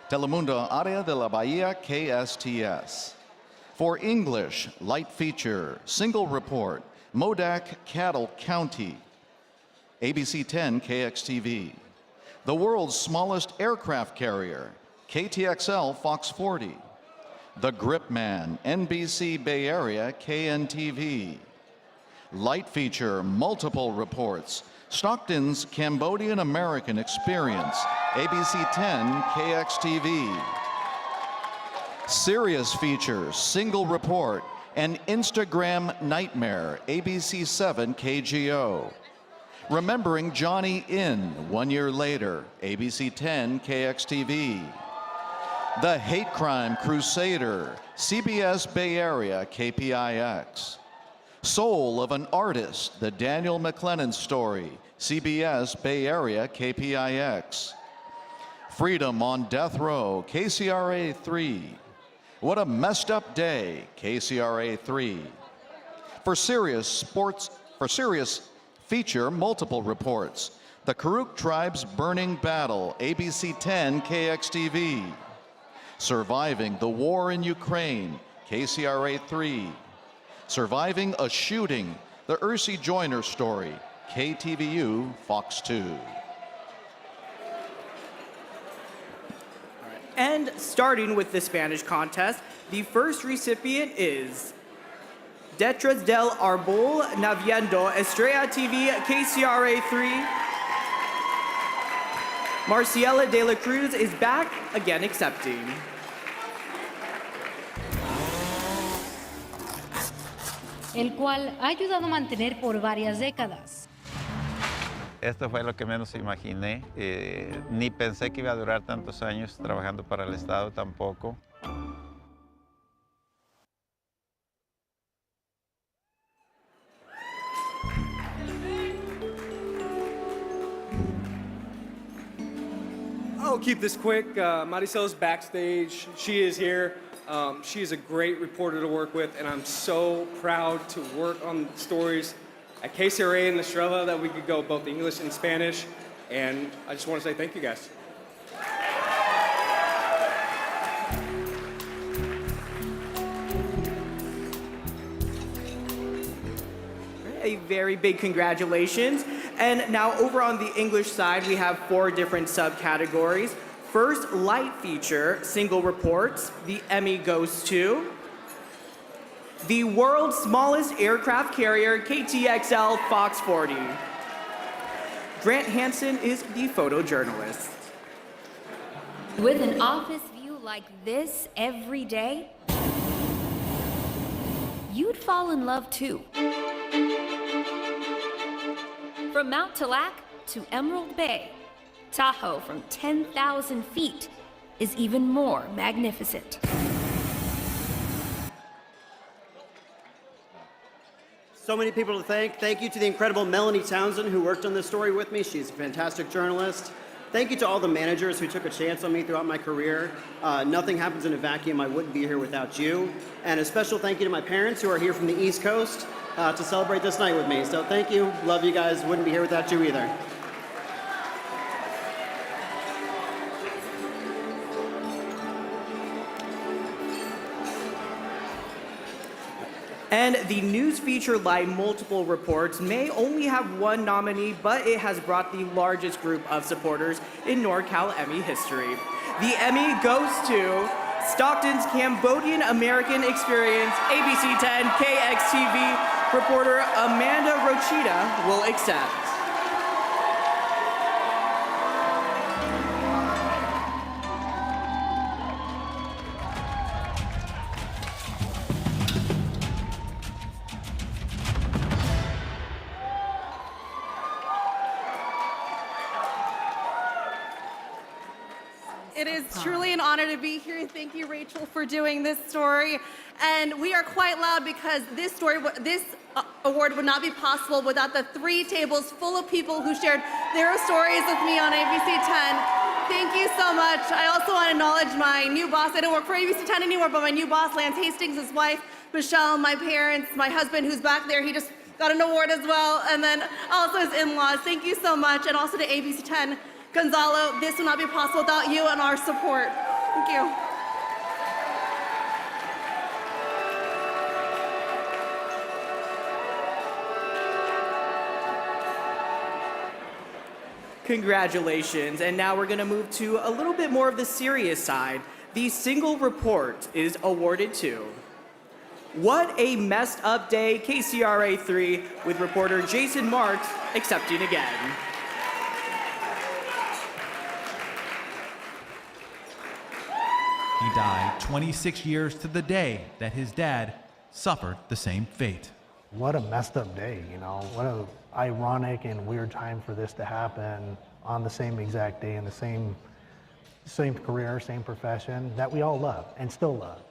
Telemundo Área de la Bahía, KSTS. For English, Light Feature, Single Report, Modak, Cattle County, ABC 10, KXTV. The World's Smallest Aircraft Carrier, KTXL, Fox 40. The Grip Man, NBC Bay Area, KNTV. Light Feature, Multiple Reports, Stockton's Cambodian American Experience, ABC 10, KXTV. Serious Feature, Single Report, and Instagram Nightmare, ABC 7, KGO. Remembering Johnny In, 1 year later, ABC 10, KXTV. The Hate Crime Crusader, CBS Bay Area, KPIX. Soul of an Artist, the Daniel McLennan Story, CBS Bay Area, KPIX. Freedom on Death Row, KCRA 3. What a Messed Up Day, KCRA 3. For serious feature, Multiple Reports. The Karuk Tribe's Burning Battle, ABC 10, KXTV. Surviving the War in Ukraine, KCRA 3. Surviving a Shooting, the Ursi Joyner Story, KTVU, Fox 2. And starting with the Spanish contest, the first recipient is Detrás del Árbol Navideño, Estrella TV, KCRA 3. Marciela de la Cruz is back, again accepting. El cual ha ayudado a mantener por varias décadas. Esto fue lo que menos imaginé. Ni pensé que iba a durar tantos años trabajando para el Estado tampoco. I'll keep this quick. Maricel's backstage. She is here. She is a great reporter to work with, and I'm so proud to work on stories at KCRA and Estrella that we could go both English and Spanish. And I just want to say thank you guys. A very big congratulations. And now over on the English side, we have 4 different subcategories. First, light feature, single reports. The Emmy goes to the world's smallest aircraft carrier, KTXL Fox 40. Grant Hansen is the photojournalist. With an office view like this every day, you'd fall in love too. From Mount Talac to Emerald Bay, Tahoe from 10,000 feet is even more magnificent. So many people to thank. Thank you to the incredible Melanie Townsend who worked on this story with me. She's a fantastic journalist. Thank you to all the managers who took a chance on me throughout my career. Nothing happens in a vacuum. I wouldn't be here without you. And a special thank you to my parents who are here from the East Coast to celebrate this night with me. So thank you. Love you guys. Wouldn't be here without you either. And the news feature like Multiple Reports may only have one nominee, but it has brought the largest group of supporters in NorCal Emmy history. The Emmy goes to Stockton's Cambodian American Experience. ABC 10 KXTV reporter Amanda Rochita will accept. It is truly an honor to be here. Thank you, Rachel, for doing this story. And we are quite loud because this award would not be possible without the 3 tables full of people who shared their stories with me on ABC 10. Thank you so much. I also want to acknowledge my new boss. I don't work for ABC 10 anymore, but my new boss, Lance Hastings, his wife, Michelle, my parents, my husband, who's back there. He just got an award as well. And then also his in-laws. Thank you so much. And also to ABC 10. Gonzalo, this would not be possible without you and our support. Thank you. Congratulations. And now we're going to move to a little bit more of the serious side. The single report is awarded to What a Messed Up Day, KCRA 3, with reporter Jason Marks accepting again. He died 26 years to the day that his dad suffered the same fate. What a messed up day, you know? What a ironic and weird time for this to happen on the same exact day in the same career, same profession that we all love and still love.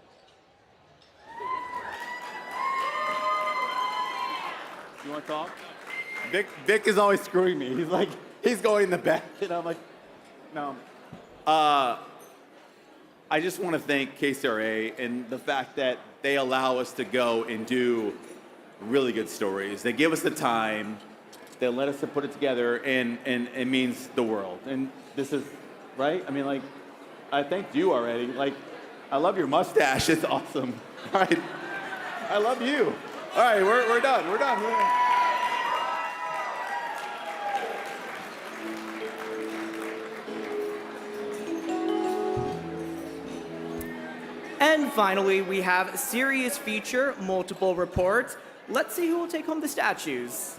You want to talk? Vic is always screwing me. He's like, he's going in the back, and I'm like, no. I just want to thank KCRA and the fact that they allow us to go and do really good stories. They give us the time. They let us to put it together, and it means the world. And this is, right? I mean, like, I thanked you already. Like, I love your mustache. It's awesome. All right. I love you. All right, we're done. We're done. And finally, we have serious feature, Multiple Reports. Let's see who will take home the statues.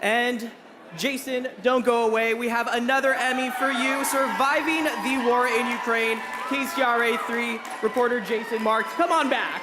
And Jason, don't go away. We have another Emmy for you, Surviving the War in Ukraine, KCRA 3 reporter Jason Marks. Come on back.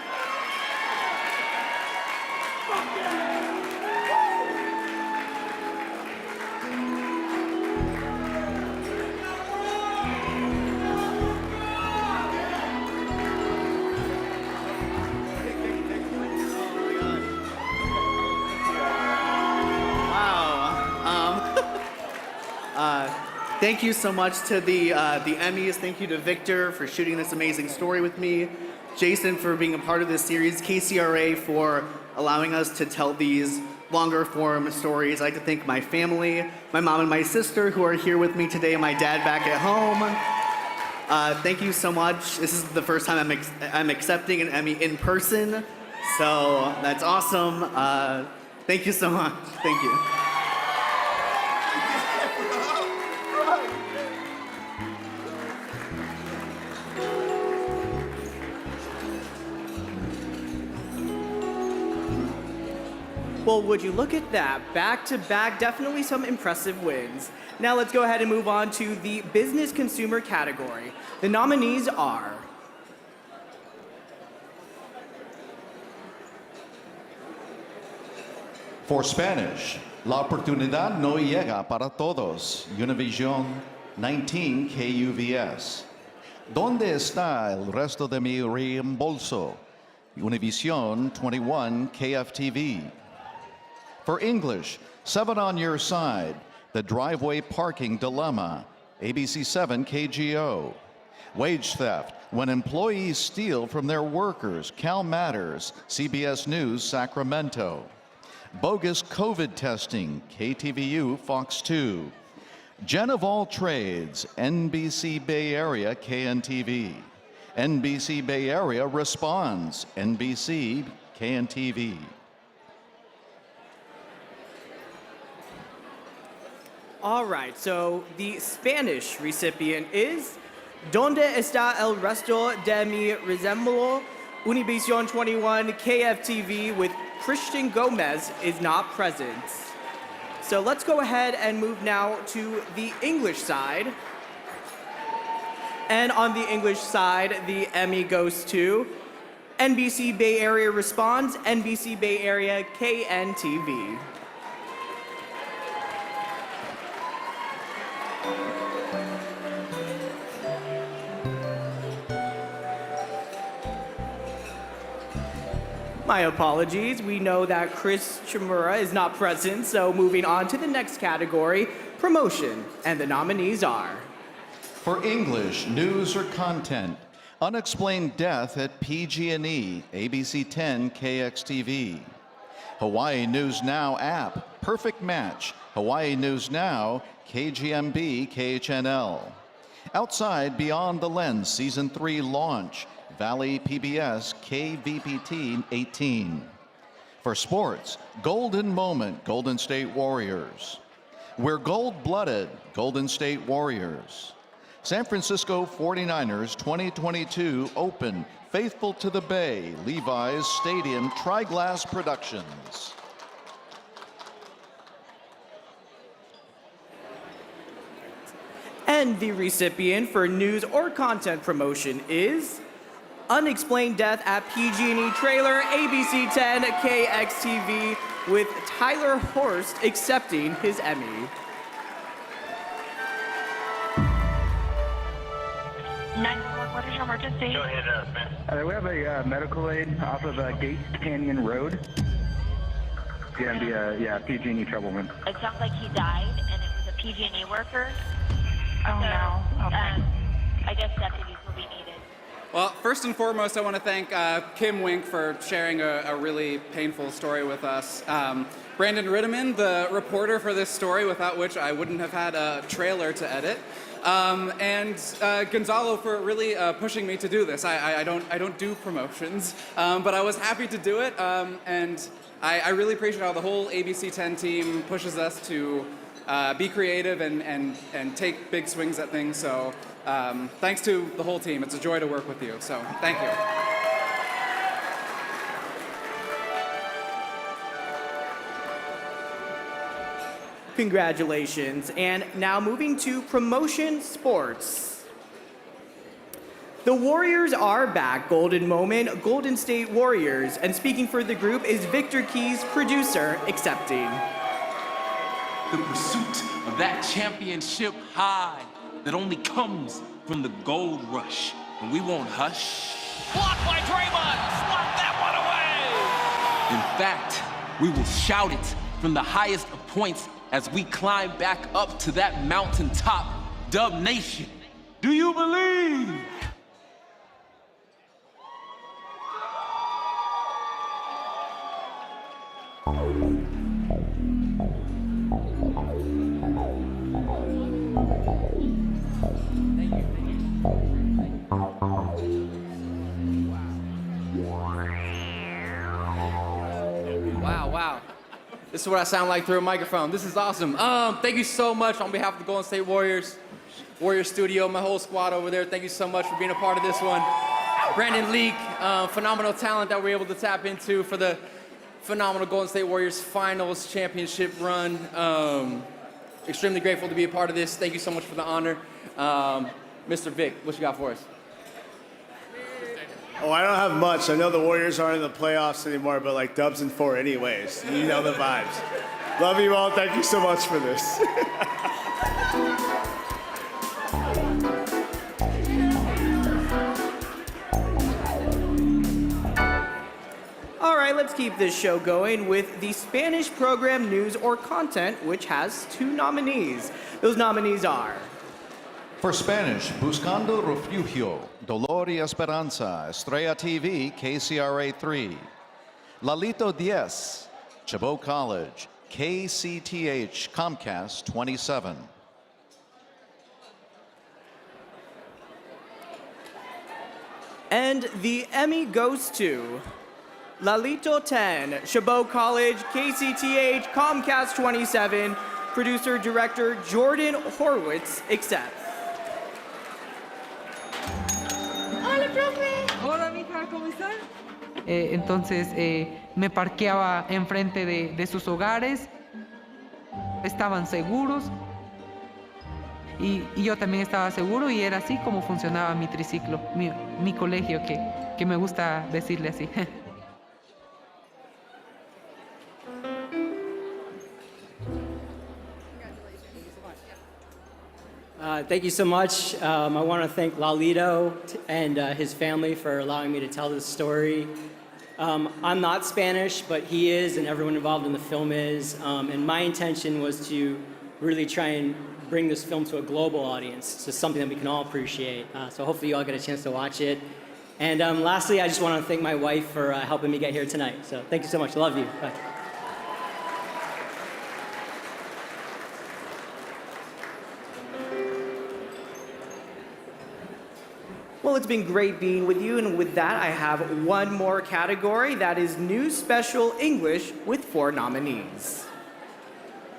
Thank you so much to the Emmys. Thank you to Victor for shooting this amazing story with me. Jason for being a part of this series. KCRA for allowing us to tell these longer form stories. I'd like to thank my family, my mom and my sister who are here with me today, and my dad back at home. Thank you so much. This is the first time I'm accepting an Emmy in person, so that's awesome. Thank you so much. Thank you. Well, would you look at that? Back-to-back, definitely some impressive wins. Now let's go ahead and move on to the business consumer category. The nominees are For Spanish, la oportunidad no llega para todos. Univision 19 KUVS. ¿Dónde está el resto de mi reembolso? Univision 21 KFTV. For English, 7 on Your Side, The Driveway Parking Dilemma, ABC 7 KGO. Wage theft, when employees steal from their workers, Cal Matters, CBS News, Sacramento. Bogus COVID testing, KTVU, Fox 2. Gen of all trades, NBC Bay Area, KNTV. NBC Bay Area responds, NBC, KNTV. All right, so the Spanish recipient is ¿Dónde está el resto de mi resembló? Univision 21 KFTV with Christian Gomez is not present. So let's go ahead and move now to the English side. And on the English side, the Emmy goes to NBC Bay Area Responds, NBC Bay Area KNTV. My apologies. We know that Chris Chimura is not present, so moving on to the next category, promotion. And the nominees are... For English, news or content, unexplained death at PG&E, ABC 10 KXTV. Hawaii News Now app, perfect match, Hawaii News Now, KGMB KHNL. Outside Beyond the Lens Season 3 launch, Valley PBS KVPT 18. For sports, Golden Moment, Golden State Warriors. We're gold-blooded, Golden State Warriors. San Francisco 49ers 2022 Open, Faithful to the Bay, Levi's Stadium, Triglass Productions. And the recipient for news or content promotion is Unexplained Death at PG&E Trailer, ABC 10 KXTV, with Tyler Horst accepting his Emmy. What is your emergency? Go ahead, we have a medical aid off of Gates Canyon Road. It's gonna be a PG&E troubleman. It sounds like he died, and it was a PG&E worker. Oh, no. Okay. I guess deputies will be needed. Well, first and foremost, I want to thank Kim Wink for sharing a really painful story with us. Brandon Ritteman, the reporter for this story, without which I wouldn't have had a trailer to edit. And Gonzalo for really pushing me to do this. I don't do promotions, but I was happy to do it. And I really appreciate how the whole ABC 10 team pushes us to be creative and take big swings at things. So thanks to the whole team. It's a joy to work with you. So thank you. Congratulations. And now moving to promotion sports. The Warriors are back. Golden Moment, Golden State Warriors. And speaking for the group is Victor Keys, producer, accepting. The pursuit of that championship high that only comes from the gold rush. And we won't hush. Blocked by Draymond. Slap that one away. In fact, we will shout it from the highest of points as we climb back up to that mountaintop. Dub Nation, do you believe? Wow. This is what I sound like through a microphone. This is awesome. Thank you so much on behalf of the Golden State Warriors, Warrior Studio, my whole squad over there. Thank you so much for being a part of this one. Brandon Leak, phenomenal talent that we're able to tap into for the phenomenal Golden State Warriors finals championship run. Extremely grateful to be a part of this. Thank you so much for the honor. Mr. Vic, what you got for us? Oh, I don't have much. I know the Warriors aren't in the playoffs anymore, but like Dubs in 4 anyways. You know the vibes. Love you all. Thank you so much for this. All right, let's keep this show going with the Spanish program News or Content, which has 2 nominees. Those nominees are For Spanish, Buscando Refugio, Dolor y Esperanza, Estrella TV, KCRA 3. Lalito 10, Chabot College, KCTH, Comcast 27. And the Emmy goes to Lalito 10, Chabot College, KCTH, Comcast 27, producer director Jordan Horwitz accepts. Hola, profe. Hola, mija, ¿cómo están? Entonces me parqueaba enfrente de sus hogares, estaban seguros y yo también estaba seguro y era así como funcionaba mi triciclo, mi colegio, que me gusta decirle así. Thank you so much. I want to thank Lalito and his family for allowing me to tell this story. I'm not Spanish, but he is, and everyone involved in the film is. And my intention was to really try and bring this film to a global audience, to something that we can all appreciate. So hopefully you all get a chance to watch it. And lastly, I just want to thank my wife for helping me get here tonight. So thank you so much. I love you. Bye. Well, it's been great being with you, and with that, I have one more category. That is New Special English with 4 nominees.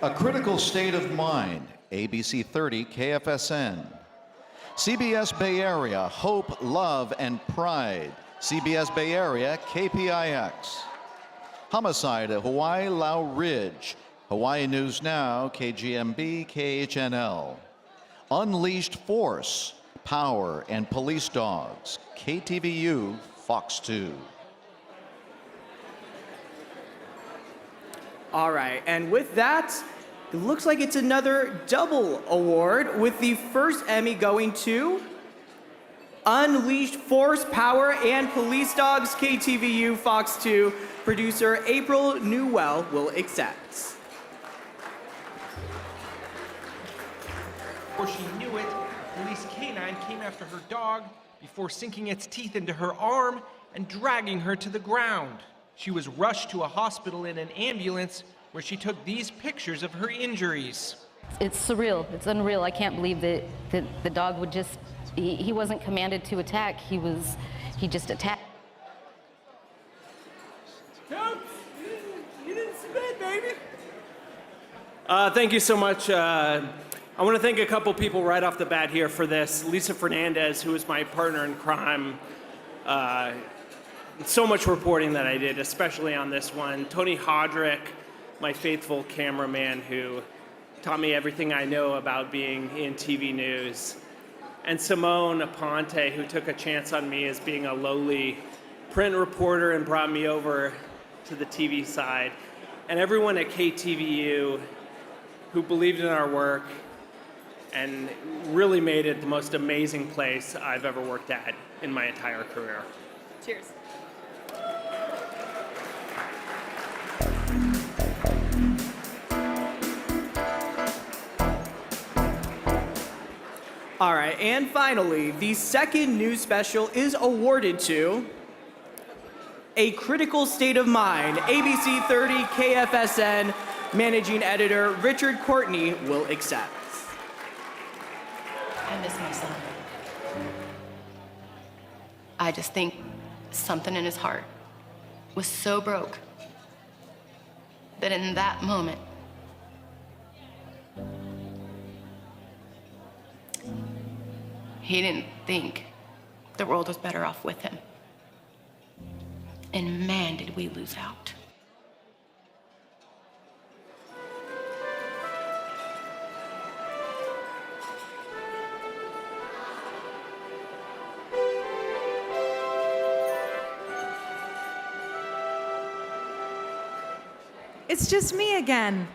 A Critical State of Mind, ABC 30 KFSN. CBS Bay Area, Hope, Love, and Pride, CBS Bay Area, KPIX. Homicide at Hawaii Lau Ridge, Hawaii News Now, KGMB, KHNL. Unleashed Force, Power, and Police Dogs, KTVU, Fox 2. All right, and with that, it looks like it's another double award, with the first Emmy going to Unleashed Force, Power, and Police Dogs, KTVU, Fox 2. Producer April Newell will accept. Before she knew it, a police canine came after her dog before sinking its teeth into her arm and dragging her to the ground. She was rushed to a hospital in an ambulance where she took these pictures of her injuries. It's surreal. It's unreal. I can't believe that the dog would just, he wasn't commanded to attack. He just attacked. No, you didn't submit, baby. Thank you so much. I want to thank a couple people right off the bat here for this. Lisa Fernandez, who is my partner in crime. So much reporting that I did, especially on this one. Tony Hodrick, my faithful cameraman who taught me everything I know about being in TV news. And Simone Aponte, who took a chance on me as being a lowly print reporter and brought me over to the TV side. And everyone at KTVU who believed in our work and really made it the most amazing place I've ever worked at in my entire career. Cheers. All right, and finally, the second news special is awarded to A Critical State of Mind, ABC 30 KFSN. Managing editor Richard Courtney will accept. I miss my son. I just think something in his heart was so broke that in that moment, he didn't think the world was better off with him. And man, did we lose out. It's just me again.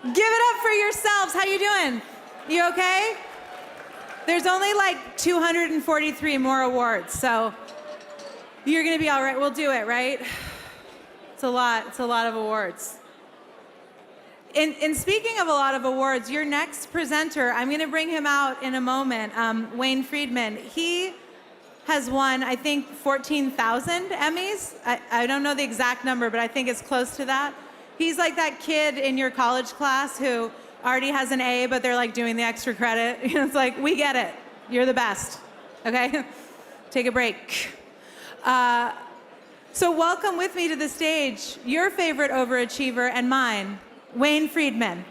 Give it up for yourselves. How you doing? You okay? There's only like 243 more awards, so you're gonna be all right. We'll do it, right? It's a lot of awards. In speaking of a lot of awards, your next presenter, I'm going to bring him out in a moment, Wayne Friedman. He has won, I think, 14,000 Emmys. I don't know the exact number, but I think it's close to that. He's like that kid in your college class who already has an A, but they're like doing the extra credit. It's like, we get it. You're the best. Okay? Take a break. So welcome with me to the stage, your favorite overachiever and mine, Wayne Friedman.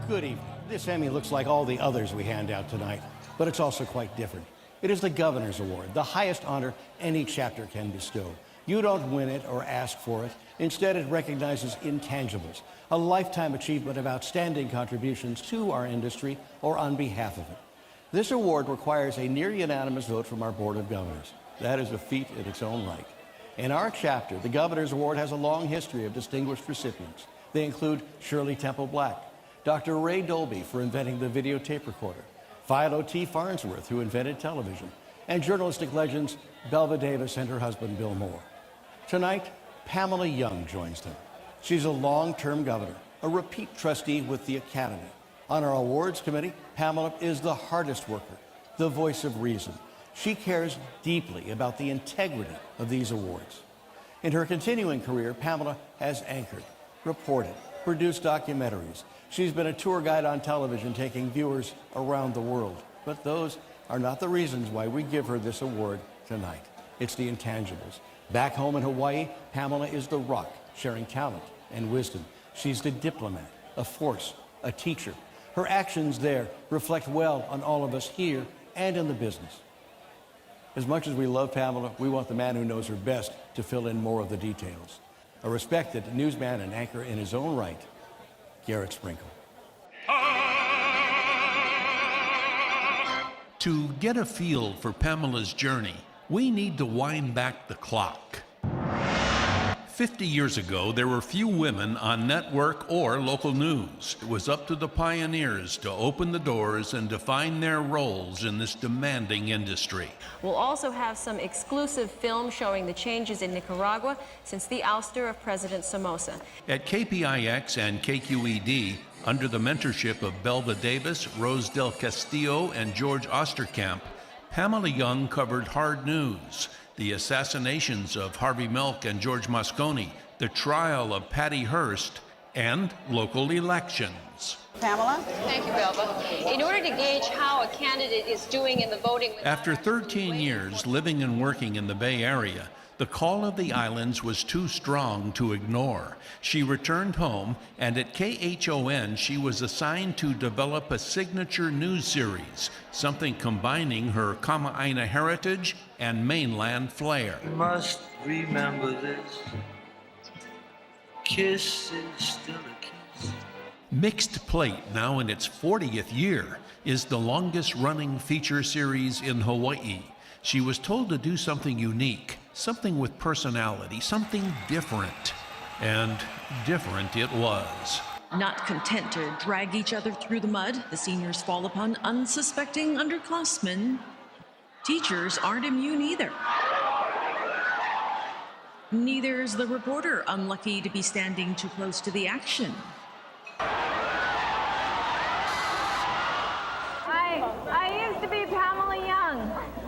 Good evening. This Emmy looks like all the others we hand out tonight, but it's also quite different. It is the Governor's Award, the highest honor any chapter can bestow. You don't win it or ask for it. Instead, it recognizes intangibles, a lifetime achievement of outstanding contributions to our industry or on behalf of it. This award requires a near unanimous vote from our Board of Governors. That is a feat in its own right. In our chapter, the Governor's Award has a long history of distinguished recipients. They include Shirley Temple Black, Dr. Ray Dolby for inventing the videotape recorder, Philo T. Farnsworth, who invented television, and journalistic legends Belva Davis and her husband, Bill Moore. Tonight, Pamela Young joins them. She's a long-term governor, a repeat trustee with the Academy. On our awards committee, Pamela is the hardest worker, the voice of reason. She cares deeply about the integrity of these awards. In her continuing career, Pamela has anchored, reported, produced documentaries. She's been a tour guide on television, taking viewers around the world. But those are not the reasons why we give her this award tonight. It's the intangibles. Back home in Hawaii, Pamela is the rock, sharing talent and wisdom. She's the diplomat, a force, a teacher. Her actions there reflect well on all of us here and in the business. As much as we love Pamela, we want the man who knows her best to fill in more of the details. A respected newsman and anchor in his own right, Garrett Sprinkle. To get a feel for Pamela's journey, we need to wind back the clock. 50 years ago, there were few women on network or local news. It was up to the pioneers to open the doors and define their roles in this demanding industry. We'll also have some exclusive film showing the changes in Nicaragua since the ouster of President Somoza. At KPIX and KQED, under the mentorship of Belva Davis, Rose Del Castillo, and George Osterkamp, Pamela Young covered hard news, the assassinations of Harvey Milk and George Moscone, the trial of Patty Hearst, and local elections. Pamela? Thank you, Belva. In order to gauge how a candidate is doing in the voting... After 13 years living and working in the Bay Area, the call of the islands was too strong to ignore. She returned home, and at KHON, she was assigned to develop a signature news series, something combining her Kama'aina heritage and mainland flair. You must remember this. Kiss is still a kiss. Mixed Plate, now in its 40th year, is the longest-running feature series in Hawaii. She was told to do something unique, something with personality, something different. And different it was. Not content to drag each other through the mud, the seniors fall upon unsuspecting underclassmen. Teachers aren't immune either. Neither is the reporter, unlucky to be standing too close to the action. I used to be Pamela Young.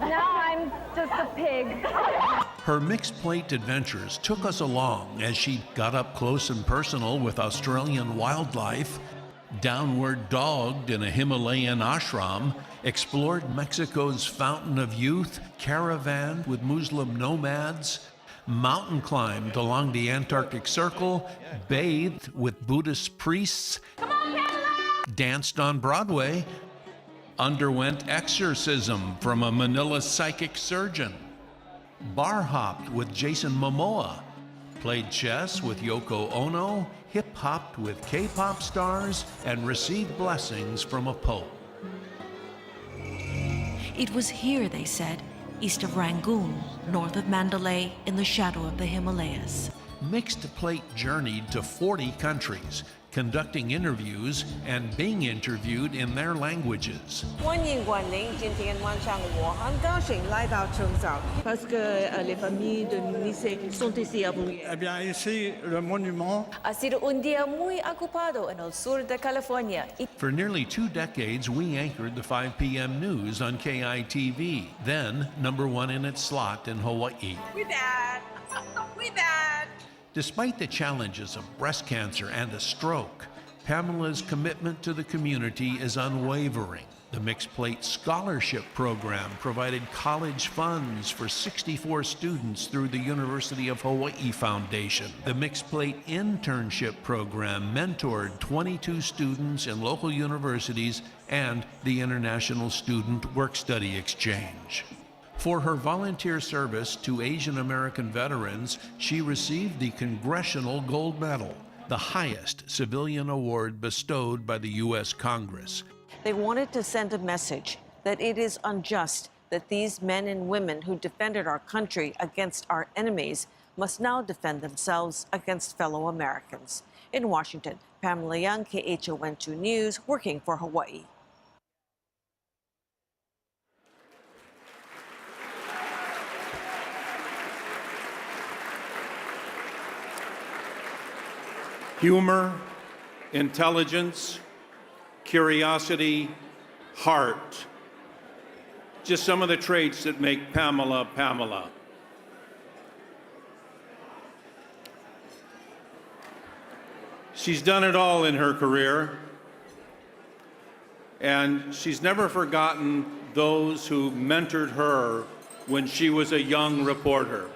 Now I'm just a pig. Her Mixed Plate adventures took us along as she got up close and personal with Australian wildlife, downward dogged in a Himalayan ashram, explored Mexico's Fountain of Youth, caravanned with Muslim nomads, mountain climbed along the Antarctic Circle, bathed with Buddhist priests, danced on Broadway, underwent exorcism from a Manila psychic surgeon, bar hopped with Jason Momoa, played chess with Yoko Ono, hip hopped with K-pop stars, and received blessings from a pope. It was here, they said, east of Rangoon, north of Mandalay, in the shadow of the Himalayas. Mixed Plate journeyed to 40 countries, conducting interviews and being interviewed in their languages. 欢迎光临今天晚上，我很高兴来到青岛，parce que les familles de Nice sont ici à Bruyères. Eh bien, ici, le monument. Ha sido un día muy ocupado en el sur de California. For nearly 2 decades, we anchored the 5 p.m. news on KITV, then #1 in its slot in Hawaii. We bad. We bad. Despite the challenges of breast cancer and a stroke, Pamela's commitment to the community is unwavering. The Mixed Plate Scholarship Program provided college funds for 64 students through the University of Hawaii Foundation. The Mixed Plate Internship Program mentored 22 students in local universities and the International Student Work-Study Exchange. For her volunteer service to Asian American veterans, she received the Congressional Gold Medal, the highest civilian award bestowed by the U.S. Congress. They wanted to send a message that it is unjust that these men and women who defended our country against our enemies must now defend themselves against fellow Americans. In Washington, Pamela Young, KHON2 News, working for Hawaii. Humor, intelligence, curiosity, heart. Just some of the traits that make Pamela, Pamela. She's done it all in her career, and she's never forgotten those who mentored her when she was a young reporter.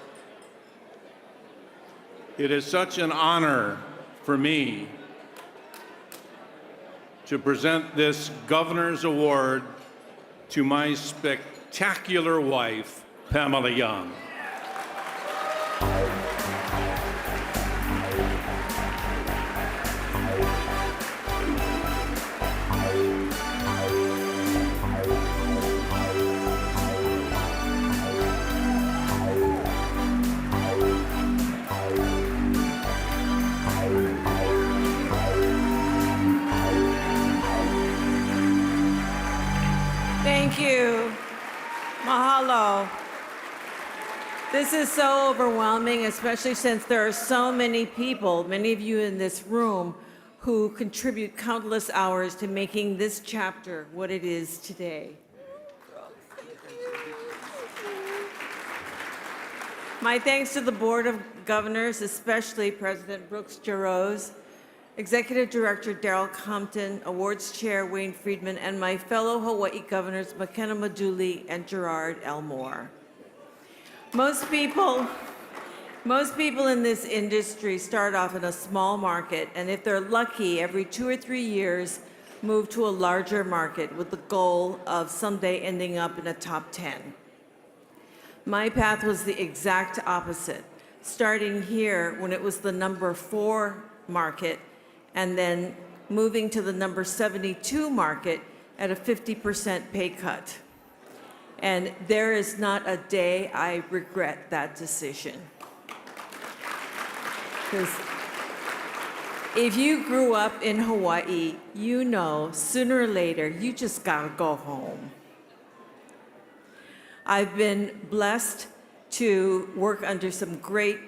It is such an honor for me to present this Governor's Award to my spectacular wife, Pamela Young. Thank you. Mahalo. This is so overwhelming, especially since there are so many people, many of you in this room, who contribute countless hours to making this chapter what it is today. My thanks to the Board of Governors, especially President Brooks Jarosz, Executive Director Darrell Compton, Awards Chair Wayne Friedman, and my fellow Hawaii Governors McKenna Maduli and Gerard Elmore. Most people in this industry start off in a small market, and if they're lucky, every 2 or 3 years, move to a larger market with the goal of someday ending up in a top 10. My path was the exact opposite, starting here when it was the number 4 market, and then moving to the number 72 market at a 50% pay cut. And there is not a day I regret that decision. Because if you grew up in Hawaii, you know sooner or later you just gotta go home. I've been blessed to work under some great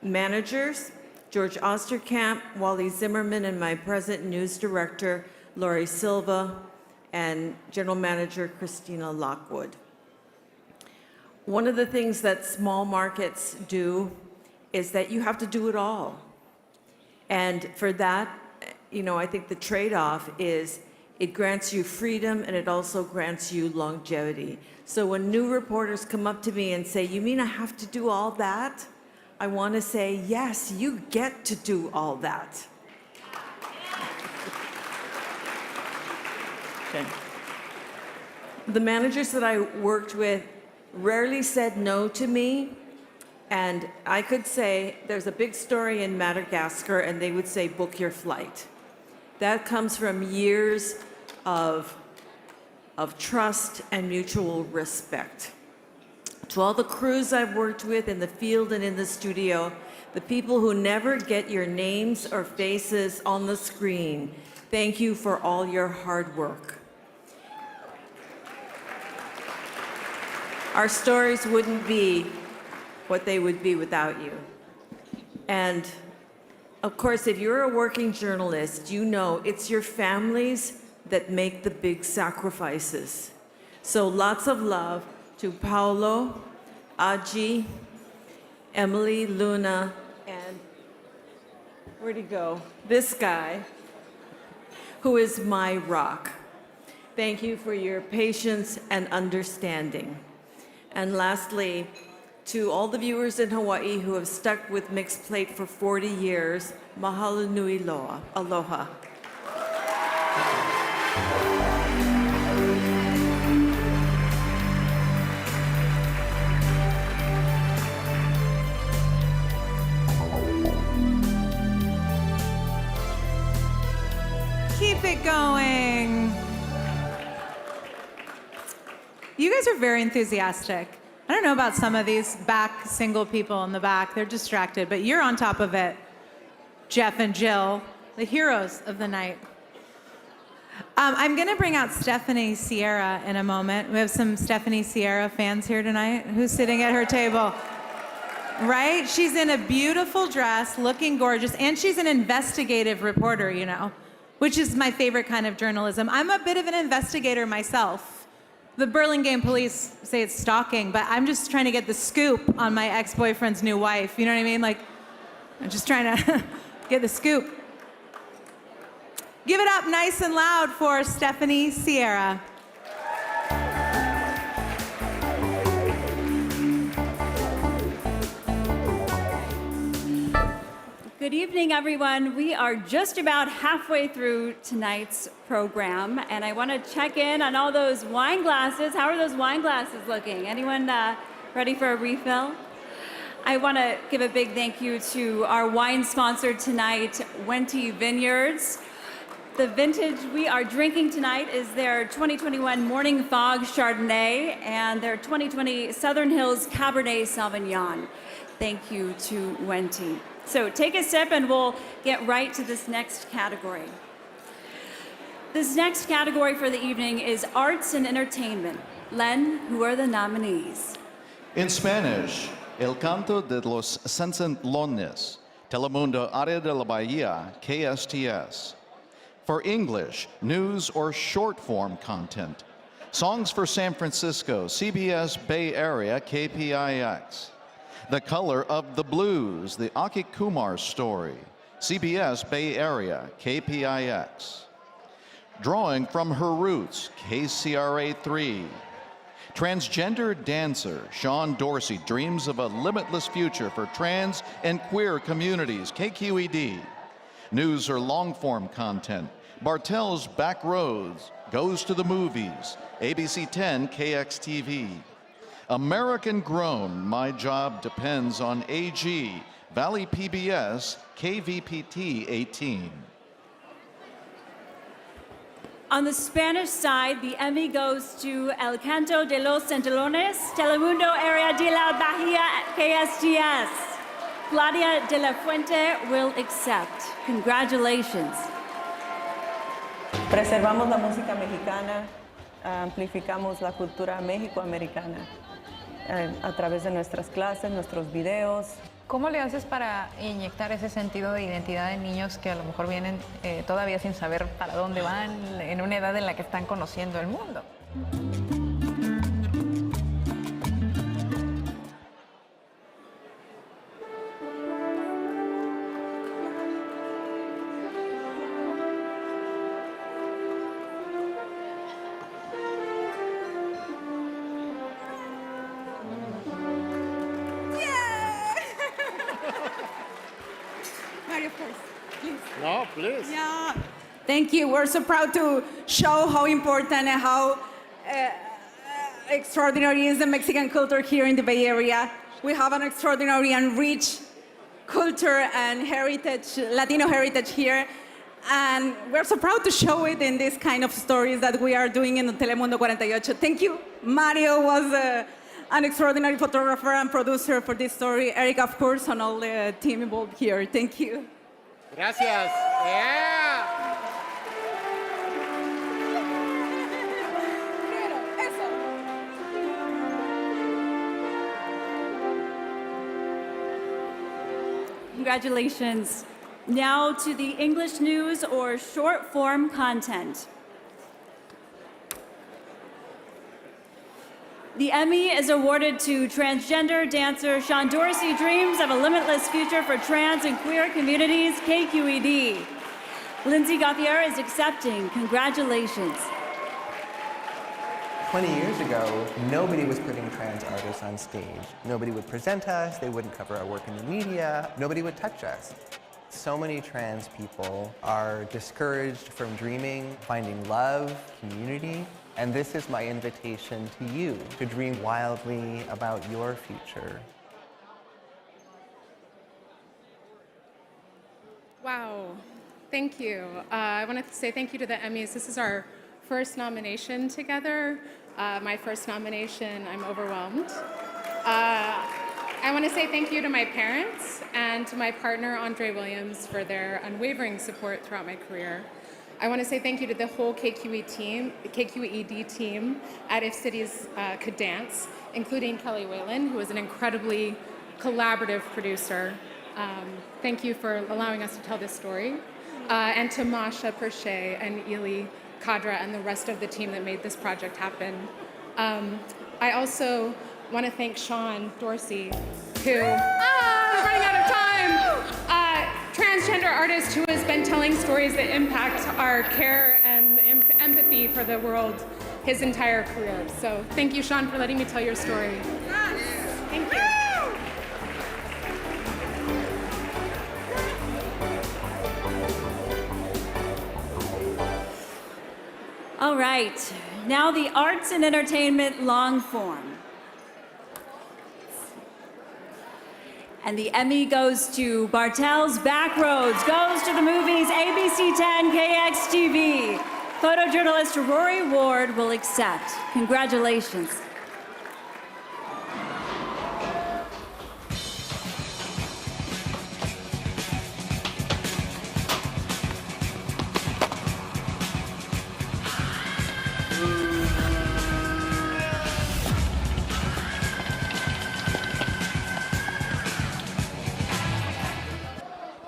managers, George Osterkamp, Wally Zimmerman, and my present news director, Lori Silva, and general manager, Christina Lockwood. One of the things that small markets do is that you have to do it all. And for that, I think the trade-off is it grants you freedom and it also grants you longevity. So when new reporters come up to me and say, "You mean I have to do all that?" I want to say, yes, you get to do all that. Okay. The managers that I worked with rarely said no to me, and I could say, there's a big story in Madagascar, and they would say, book your flight. That comes from years of trust and mutual respect. To all the crews I've worked with in the field and in the studio, the people who never get your names or faces on the screen, thank you for all your hard work. Our stories wouldn't be what they would be without you. And of course, if you're a working journalist, you know it's your families that make the big sacrifices. So lots of love to Paulo, Aji, Emily, Luna, and where'd he go? This guy, who is my rock. Thank you for your patience and understanding. And lastly, to all the viewers in Hawaii who have stuck with Mixed Plate for 40 years, mahalo nui loa, aloha. Keep it going. You guys are very enthusiastic. I don't know about some of these back single people in the back. They're distracted, but you're on top of it. Jeff and Jill, the heroes of the night. I'm going to bring out Stephanie Sierra in a moment. We have some Stephanie Sierra fans here tonight. Who's sitting at her table? Right? She's in a beautiful dress, looking gorgeous, and she's an investigative reporter, you know, which is my favorite kind of journalism. I'm a bit of an investigator myself. The Burlingame police say it's stalking, but I'm just trying to get the scoop on my ex-boyfriend's new wife. You know what I mean? Like, I'm just trying to get the scoop. Give it up nice and loud for Stephanie Sierra. Good evening, everyone. We are just about halfway through tonight's program, and I want to check in on all those wine glasses. How are those wine glasses looking? Anyone ready for a refill? I want to give a big thank you to our wine sponsor tonight, Wente Vineyards. The vintage we are drinking tonight is their 2021 Morning Fog Chardonnay and their 2020 Southern Hills Cabernet Sauvignon. Thank you to Wente. So take a sip and we'll get right to this next category. This next category for the evening is Arts and Entertainment. Len, who are the nominees? In Spanish, El Canto de los Sensaciones, Telemundo Área de la Bahía, KSTS. For English, news or short form content. Songs for San Francisco, CBS Bay Area, KPIX. The Color of the Blues, the Aki Kumar Story, CBS Bay Area, KPIX. Drawing from Her Roots, KCRA 3. Transgender dancer Sean Dorsey dreams of a limitless future for trans and queer communities, KQED. News or long-form content, Bartell's Back Roads, Goes to the Movies, ABC 10, KXTV. American Grown, My Job Depends on AG, Valley PBS, KVPT 18. On the Spanish side, the Emmy goes to El Canto de los Sensaciones, Telemundo Área de la Bahía, KSTS. Claudia de la Fuente will accept. Congratulations. Preservamos la música mexicana, amplificamos la cultura mexicoamericana a través de nuestras clases, nuestros videos. ¿Cómo le haces para inyectar ese sentido de identidad en niños que a lo mejor vienen todavía sin saber para dónde van, en una edad en la que están conociendo el mundo? No, please. Yeah. Thank you. We're so proud to show how important and how extraordinary is the Mexican culture here in the Bay Area. We have an extraordinary and rich culture and heritage, Latino heritage here. And we're so proud to show it in this kind of stories that we are doing in the Telemundo 48. Thank you. Mario was an extraordinary photographer and producer for this story, Eric, of course, and all the team involved here. Thank you. Gracias. Yeah. Congratulations. Now to the English news or short form content. The Emmy is awarded to transgender dancer Sean Dorsey, Dreams of a Limitless Future for Trans and Queer Communities, KQED. Lindsay Gauthier is accepting. Congratulations. 20 years ago, nobody was putting trans artists on stage. Nobody would present us, they wouldn't cover our work in the media, nobody would touch us. So many trans people are discouraged from dreaming, finding love, community, and this is my invitation to you to dream wildly about your future. Wow, thank you. I want to say thank you to the Emmys. This is our first nomination together. My first nomination, I'm overwhelmed. I want to say thank you to my parents and to my partner, Andre Williams, for their unwavering support throughout my career. I want to say thank you to the whole KQED team at If Cities Could Dance, including Kelly Whalen, who is an incredibly collaborative producer. Thank you for allowing us to tell this story. And to Masha Perche and Eli Kadra and the rest of the team that made this project happen. I also want to thank Sean Dorsey, who, we're running out of time, transgender artist who has been telling stories that impact our care and empathy for the world his entire career. So thank you, Sean, for letting me tell your story. Thank you. All right, now the arts and entertainment long form. And the Emmy goes to Bartell's Backroads, goes to the movies ABC 10, KXTV. Photojournalist Rory Ward will accept. Congratulations.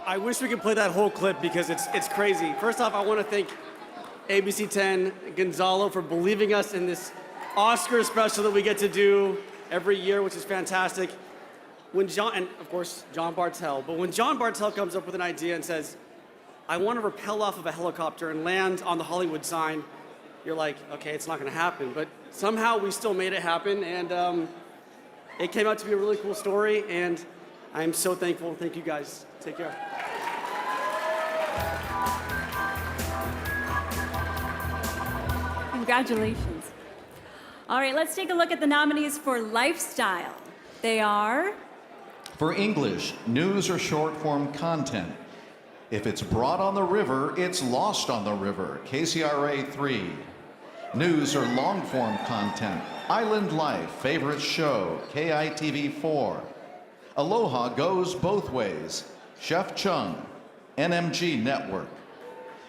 I wish we could play that whole clip because it's crazy. First off, I want to thank ABC 10, Gonzalo, for believing us in this Oscar special that we get to do every year, which is fantastic. When John, and of course, John Bartell, but when John Bartell comes up with an idea and says, I want to rappel off of a helicopter and land on the Hollywood sign, you're like, okay, it's not going to happen. But somehow we still made it happen, and it came out to be a really cool story, and I'm so thankful. Thank you guys. Take care. Congratulations. All right, let's take a look at the nominees for Lifestyle. They are... For English, news or short-form content. If it's brought on the river, it's lost on the river. KCRA 3. News or long-form content. Island Life, Favorite Show. KITV 4. Aloha Goes Both Ways. Chef Chung. NMG Network.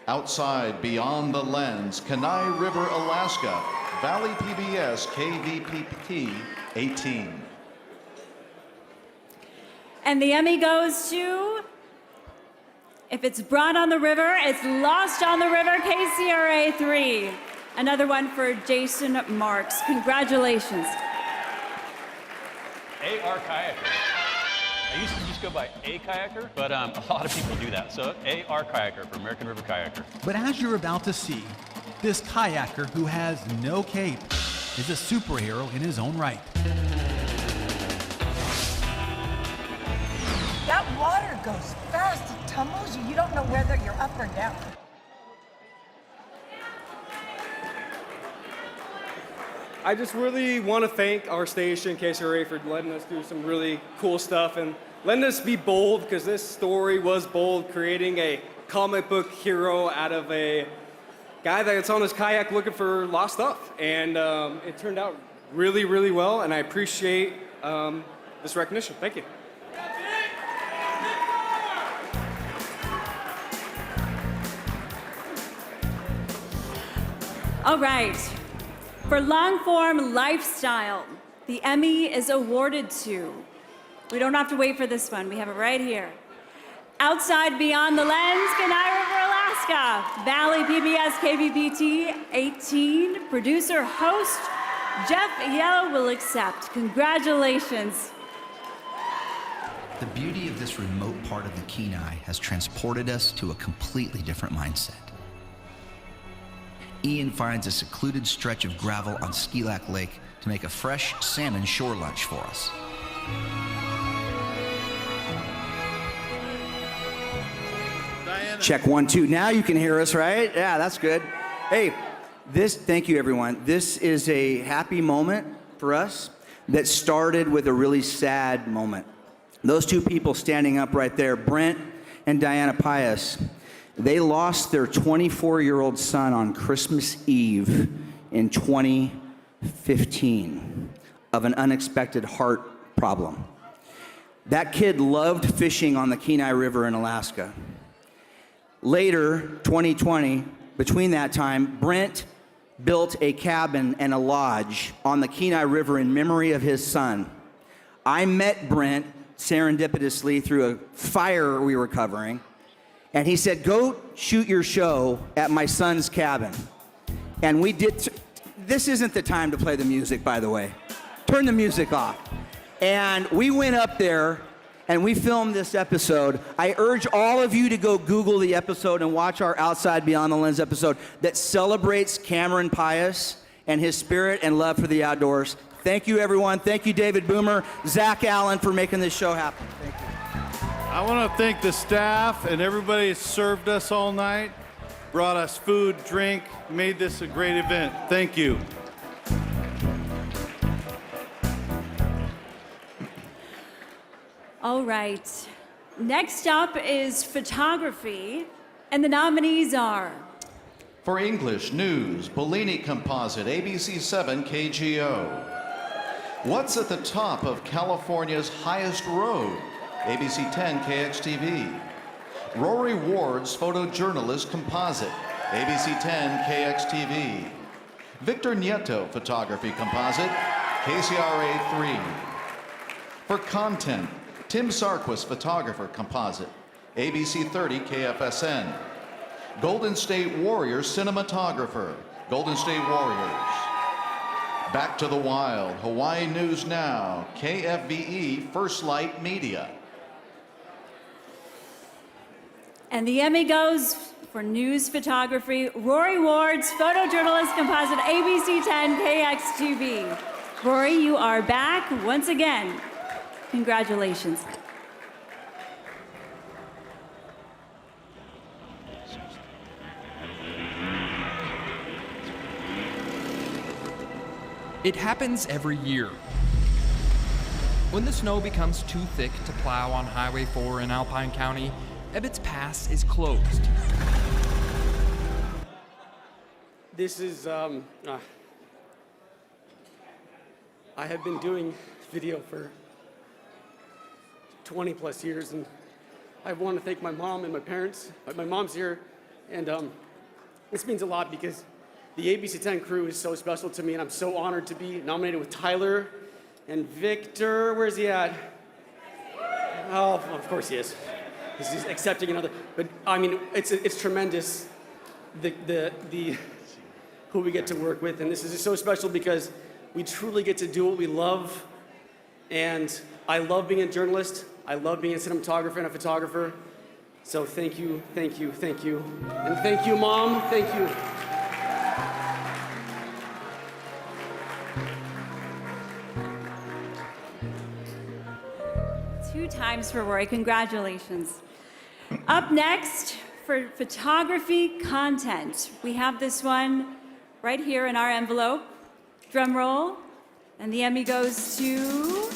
Outside Beyond the Lens, Kenai River, Alaska. Valley PBS, KVPT 18. And the Emmy goes to... If it's brought on the river, it's lost on the river, KCRA 3. Another one for Jason Marks. Congratulations. AR Kayaker. I used to just go by A Kayaker, but a lot of people do that. So AR Kayaker for American River Kayaker. But as you're about to see, this kayaker who has no cape is a superhero in his own right. That water goes fast. It tumbles you. You don't know whether you're up or down. I just really want to thank our station, KCRA, for letting us do some really cool stuff and letting us be bold, because this story was bold, creating a comic book hero out of a guy that's on his kayak looking for lost stuff. And it turned out really, really well, and I appreciate this recognition. Thank you. All right. For long-form lifestyle, the Emmy is awarded to, we don't have to wait for this one, we have it right here. Outside Beyond the Lens, Kenai River, Alaska. Valley PBS KVPT 18, producer, host, Jeff Yell will accept. Congratulations. The beauty of this remote part of the Kenai has transported us to a completely different mindset. Ian finds a secluded stretch of gravel on Skilak Lake to make a fresh salmon shore lunch for us. Check 1, 2. Now you can hear us, right? Yeah, that's good. Hey, thank you, everyone. This is a happy moment for us that started with a really sad moment. Those two people standing up right there, Brent and Diana Pius, they lost their 24-year-old son on Christmas Eve in 2015 of an unexpected heart problem. That kid loved fishing on the Kenai River in Alaska. Later, 2020, between that time, Brent built a cabin and a lodge on the Kenai River in memory of his son. I met Brent serendipitously through a fire we were covering, and he said, go shoot your show at my son's cabin. And we did. This isn't the time to play the music, by the way. Turn the music off. And we went up there and we filmed this episode. I urge all of you to go Google the episode and watch our Outside Beyond the Lens episode that celebrates Cameron Pius and his spirit and love for the outdoors. Thank you, everyone. Thank you, David Boomer, Zach Allen, for making this show happen. Thank you. I want to thank the staff and everybody that served us all night, brought us food, drink, made this a great event. Thank you. All right. Next up is photography, and the nominees are... For English, News, Bellini Composite, ABC 7 KGO. What's at the top of California's highest road? ABC 10 KXTV. Rory Ward's Photojournalist Composite, ABC 10 KXTV. Victor Nieto Photography Composite, KCRA 3. For Content, Tim Sarquist Photographer Composite, ABC 30 KFSN. Golden State Warriors Cinematographer, Golden State Warriors. Back to the Wild, Hawaii News Now, KFVE First Light Media. And the Emmy goes for news photography, Rory Ward's Photojournalist Composite, ABC 10 KXTV. Rory, you are back once again. Congratulations. It happens every year. When the snow becomes too thick to plow on Highway 4 in Alpine County, Ebbets Pass is closed. This is, I have been doing video for 20 plus years, and I want to thank my mom and my parents. My mom's here, and this means a lot because the ABC 10 crew is so special to me, and I'm so honored to be nominated with Tyler and Victor. Where's he at? Oh, of course he is. He's accepting another. But I mean, it's tremendous, the who we get to work with, and this is just so special because we truly get to do what we love, and I love being a journalist. I love being a cinematographer and a photographer. So thank you, thank you, thank you, and thank you, Mom. Thank you. Two times for Rory. Congratulations. Up next, for photography content, we have this one right here in our envelope. Drum roll. And the Emmy goes to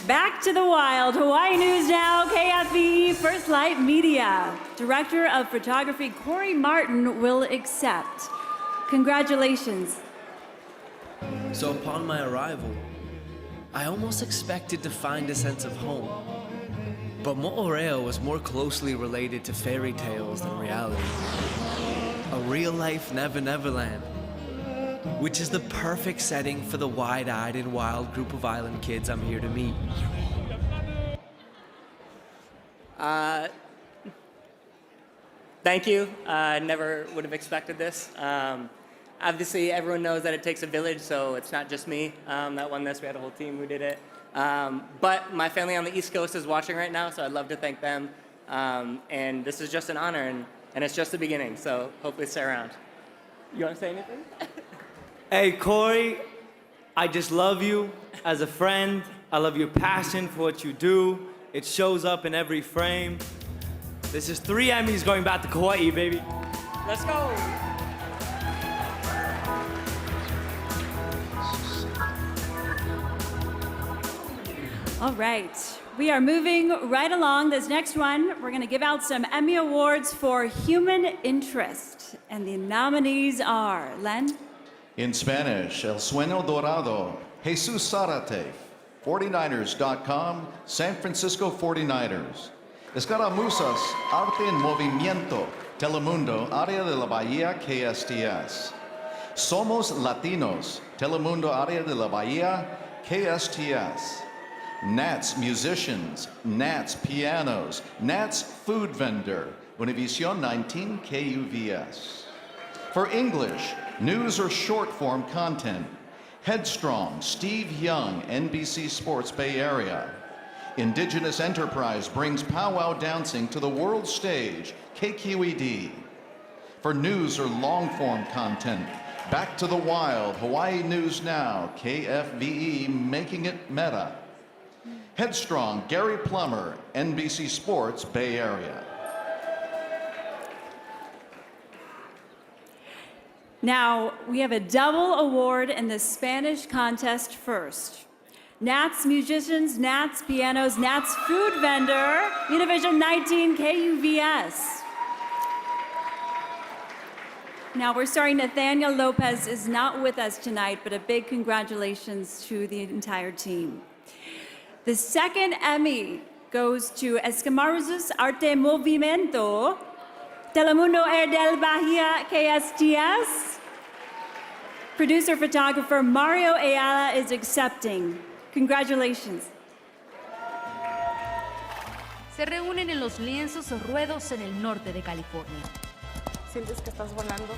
Back to the Wild, Hawaii News Now, KFVE First Light Media. Director of Photography Corey Martin will accept. Congratulations. So upon my arrival, I almost expected to find a sense of home. But Mo'oreo was more closely related to fairy tales than reality. A real-life Never Never Land, which is the perfect setting for the wide-eyed and wild group of island kids I'm here to meet. Thank you. I never would have expected this. Obviously, everyone knows that it takes a village, so it's not just me that won this. We had a whole team who did it. But my family on the East Coast is watching right now, so I'd love to thank them. And this is just an honor, and it's just the beginning, so hopefully stay around. You want to say anything? Hey, Corey, I just love you as a friend. I love your passion for what you do. It shows up in every frame. This is 3 Emmys going back to Kauai, baby. Let's go. All right, we are moving right along. This next one, we're going to give out some Emmy Awards for Human Interest. And the nominees are, Len? In Spanish, El Sueño Dorado, Jesus Zarate, 49ers.com, San Francisco 49ers. Escaramuzas, Arte en Movimiento, Telemundo, Área de la Bahía, KSTS. Somos Latinos, Telemundo, Área de la Bahía, KSTS. Nats Musicians, Nats Pianos, Nats Food Vendor, Univision 19 KUVS. For English, news or short form content, Headstrong, Steve Young, NBC Sports Bay Area. Indigenous Enterprise brings powwow dancing to the world stage, KQED. For news or long form content, Back to the Wild, Hawaii News Now, KFVE, making it meta. Headstrong, Gary Plummer, NBC Sports, Bay Area. Now, we have a double award in the Spanish contest first. Nats Musicians, Nats Pianos, Nats Food Vendor, Univision 19 KUVS. Now, we're sorry Nathaniel Lopez is not with us tonight, but a big congratulations to the entire team. The second Emmy goes to Escamaruzos Arte Movimiento, Telemundo Air del Bahia KSTS. Producer-photographer Mario Ayala is accepting. Congratulations. Se reúnen en los lienzos o ruedos en el norte de California. Sientes que estás volando.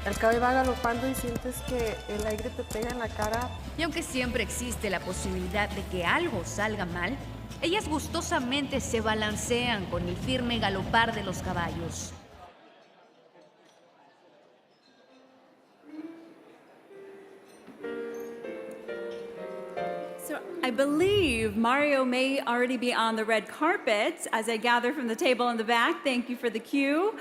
El caballo va galopando y sientes que el aire te pega en la cara. Y aunque siempre existe la posibilidad de que algo salga mal, ellas gustosamente se balancean con el firme galopar de los caballos. So I believe Mario may already be on the red carpet as I gather from the table in the back. Thank you for the cue,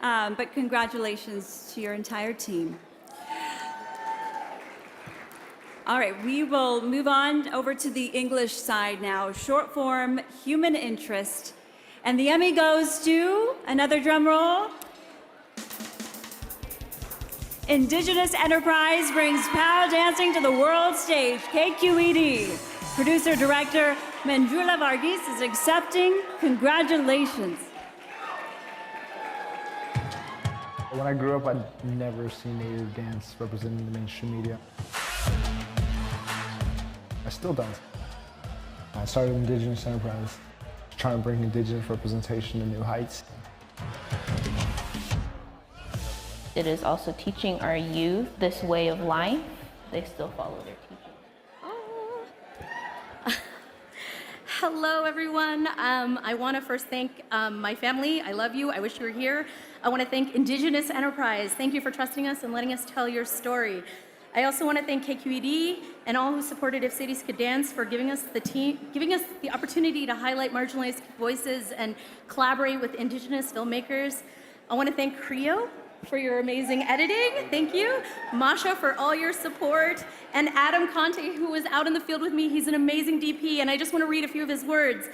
but congratulations to your entire team. All right, we will move on over to the English side now. Short form, human interest. And the Emmy goes to, another drum roll. Indigenous Enterprise brings pow dancing to the world stage, KQED. Producer-director Mandrula Varghese is accepting. Congratulations. When I grew up, I'd never seen Native dance represented in the mainstream media. I still don't. I started Indigenous Enterprise, trying to bring Indigenous representation to new heights. It is also teaching our youth this way of life. They still follow their teaching. Hello, everyone. I want to first thank my family. I love you. I wish you were here. I want to thank Indigenous Enterprise. Thank you for trusting us and letting us tell your story. I also want to thank KQED and all who supported If Cities Could Dance for giving us the opportunity to highlight marginalized voices and collaborate with Indigenous filmmakers. I want to thank Creo for your amazing editing. Thank you. Masha for all your support. And Adam Conte, who was out in the field with me. He's an amazing DP, and I just want to read a few of his words.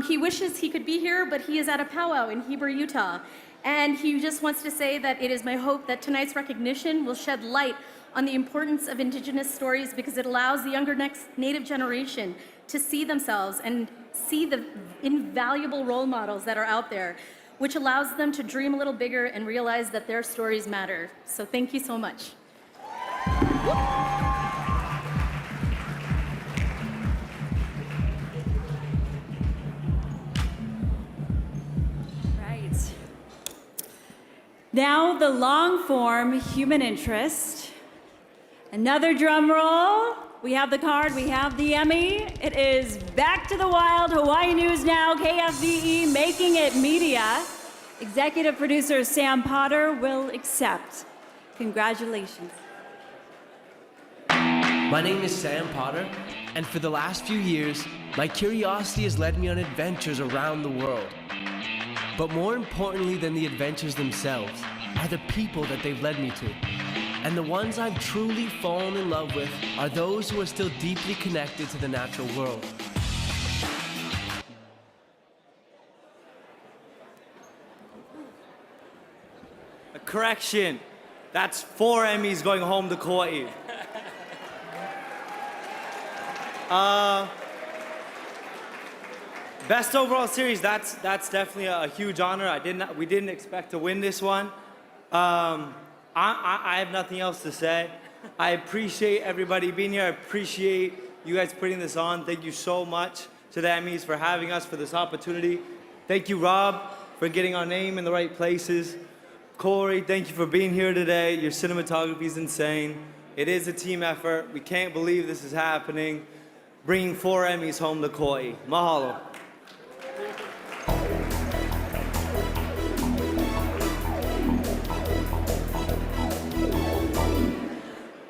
He wishes he could be here, but he is at a powwow in Heber, Utah. And he just wants to say that it is my hope that tonight's recognition will shed light on the importance of Indigenous stories because it allows the younger next Native generation to see themselves and see the invaluable role models that are out there, which allows them to dream a little bigger and realize that their stories matter. So thank you so much. Right. Now the long form human interest. Another drum roll. We have the card, we have the Emmy. It is Back to the Wild, Hawaii News Now, KFVE, Making It Media. Executive producer Sam Potter will accept. Congratulations. My name is Sam Potter, and for the last few years, my curiosity has led me on adventures around the world. But more importantly than the adventures themselves are the people that they've led me to. And the ones I've truly fallen in love with are those who are still deeply connected to the natural world. A correction. That's 4 Emmys going home to Kauai. Best overall series. That's definitely a huge honor. We didn't expect to win this one. I have nothing else to say. I appreciate everybody being here. I appreciate you guys putting this on. Thank you so much to the Emmys for having us, for this opportunity. Thank you, Rob, for getting our name in the right places. Corey, thank you for being here today. Your cinematography is insane. It is a team effort. We can't believe this is happening. Bringing 4 Emmys home to Kauai. Mahalo.